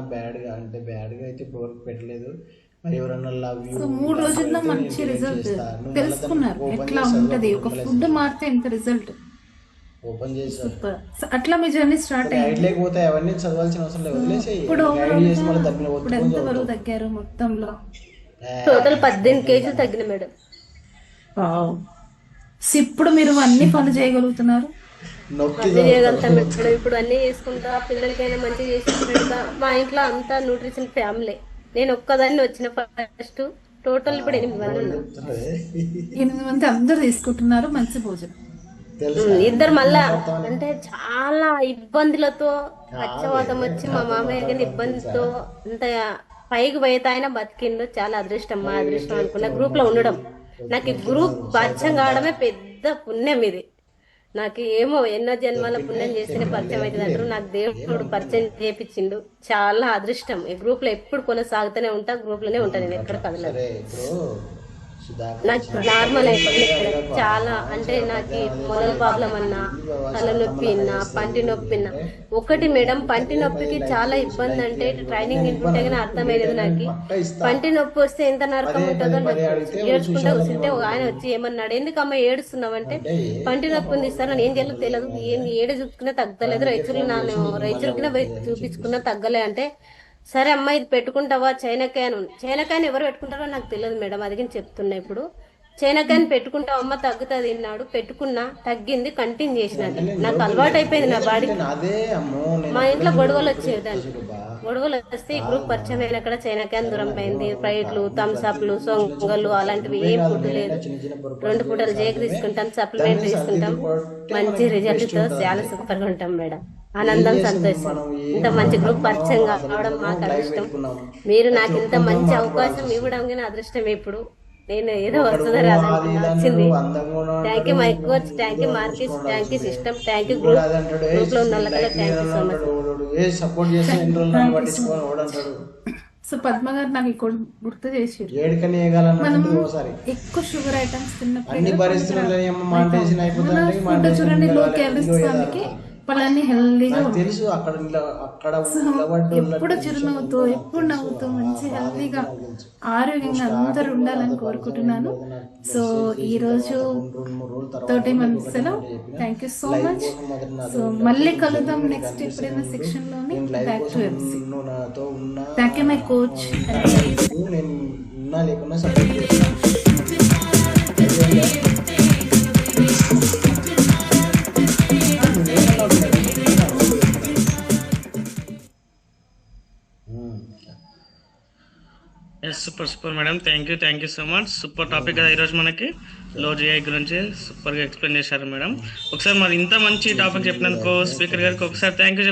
సో 3 రోజుల్లో మంచి రిజల్ట్ తెలుసుకున్నారు, ఎట్లా ఉంటది ఒక ఫుడ్ మారితే ఎంత రిజల్ట్. అట్లా మీ జర్నీ స్టార్ట్ అయ్యింది. ఇప్పుడు ఎంత వరకు తగ్గారు మొత్తంలో? టోటల్ 18 కేజీలు తగ్గిన మేడం. ఇప్పుడు మీరు అన్ని పనులు చేయగలుగుతున్నారు? చేయగలుగుతాం మేడం. ఇప్పుడు అన్ని చేసుకుంటా, పిల్లలకైనా మంచిగా చేసి పెడతా. మా ఇంట్లో అంతా న్యూట్రిషన్ ఫ్యామిలీ, నేను ఒక్కదాన్ని వచ్చిన ఫస్ట్. టోటల్ ఇప్పుడు 8 మంది ఉన్నారు. 8 మంది అందరు తీసుకుంటున్నారు మంచి భోజనం. ఇద్దరు మళ్ళా అంటే చాలా ఇబ్బందులతో పచ్చవాతం వచ్చి మా మామయ్య గారి ఇబ్బందితో అంత పైకి పోయితే ఆయన బతికిండు. చాలా అదృష్టం, మా అదృష్టం అనుకున్నా గ్రూప్ లో ఉండడం. నాకు ఈ గ్రూప్ పరిచయం కావడమే పెద్ద పుణ్యం. ఇది నాకు ఏమో ఎన్నో జన్మాల పుణ్యం చేస్తేనే పరిచయం అవుతుంది అంటారు. నాకు దేవుడు పరిచయం చేపించిండు, చాలా అదృష్టం. ఈ గ్రూప్ లో ఎప్పుడు కొనసాగుతూనే ఉంటా, గ్రూప్ లోనే ఉంటా, నేను ఎక్కడ కదలేదు. నాకు నార్మల్ అయిపోయింది చాలా. అంటే నాకు మొదల ప్రాబ్లం అన్నా, తల నొప్పి అన్నా, పంటి నొప్పి అన్నా. ఒకటి మేడం, పంటి నొప్పికి చాలా ఇబ్బంది. అంటే ట్రైనింగ్ ఇంటుంటే కానీ అర్థమయ్యేది నాకు. పంటి నొప్పి వస్తే ఎంత నరకం ఉంటుందో నాకు ఏడ్చుకుంటా కూర్చుంటే ఒక ఆయన వచ్చి ఏమన్నాడు, ఎందుకమ్మా ఏడుస్తున్నావు అంటే, పంటి నొప్పి ఉంది సార్, నేను ఏం చేయలేదు తెలియదు, ఏం ఏడు చూసుకున్నా తగ్గలేదు, రైతులకి పోయి చూపించుకున్నా తగ్గలే అంటే, సరే అమ్మ ఇది పెట్టుకుంటావా చైనాకాయను. చైనాకాయని ఎవరు పెట్టుకుంటారో నాకు తెలియదు మేడం, అది కానీ చెప్తున్నా. ఇప్పుడు చైనాకాయని పెట్టుకుంటావు అమ్మ తగ్గుతుంది అన్నాడు, పెట్టుకున్నా, తగ్గింది, కంటిన్యూ చేసినది. నాకు అలవాటు అయిపోయింది నా బాడీకి. మా ఇంట్లో గొడవలు వచ్చేదాన్ని, గొడవలు వస్తే ఈ గ్రూప్ పరిచయం అయిన అక్కడ చైనాకాయని దూరం పోయింది. ఫ్రైట్లు, థమ్స్అప్లు, సొంగలు అలాంటివి ఏం ఫుడ్ లేదు. 2 పూటలు జేక్ తీసుకుంటాం, సప్లిమెంట్ తీసుకుంటాం, మంచి రిజల్ట్ తో చాలా సూపర్ గా ఉంటాం మేడం. ఆనందం, సంతోషం. ఇంత మంచి గ్రూప్ పరిచయం కావడం మాకు అదృష్టం. మీరు నాకు ఇంత మంచి అవకాశం ఇవ్వడం కానీ అదృష్టం. ఇప్పుడు నేను ఏదో వస్తుందో రాదని వచ్చింది. Thank you my coach, thank you Marcus, thank you system, thank you group లో ఉన్న వాళ్ళకల్లా thank you so much. So Padma garu నాకు ఇక్కడ గుర్తు చేసి, మనం ఎక్కువ షుగర్ ఐటమ్స్ తిన్నప్పుడు చూడండి లో క్యాలరీస్ దానికి పళ్ళన్నీ హెల్దీగా తెలుసు. ఎప్పుడు చిరునవ్వుతో, ఎప్పుడు నవ్వుతూ, మంచి హెల్దీగా ఆరోగ్యంగా అందరూ ఉండాలని కోరుకుంటున్నాను. సో ఈ రోజు 30 months thank you so much. So మళ్ళీ కలుద్దాం నెక్స్ట్ ఎప్పుడైనా సెక్షన్ లోని. Back to MC. Thank you my coach. Super madam, thank you so much. Super topic కదా ఈరోజు మనకి లో జిఐ గురించి సూపర్గా ఎక్స్ప్లెయిన్ చేశారు మేడం. ఒకసారి మరి ఇంత మంచి టాపిక్ చెప్పినందుకు స్పీకర్ గారికి ఒకసారి థ్యాంక్ యూ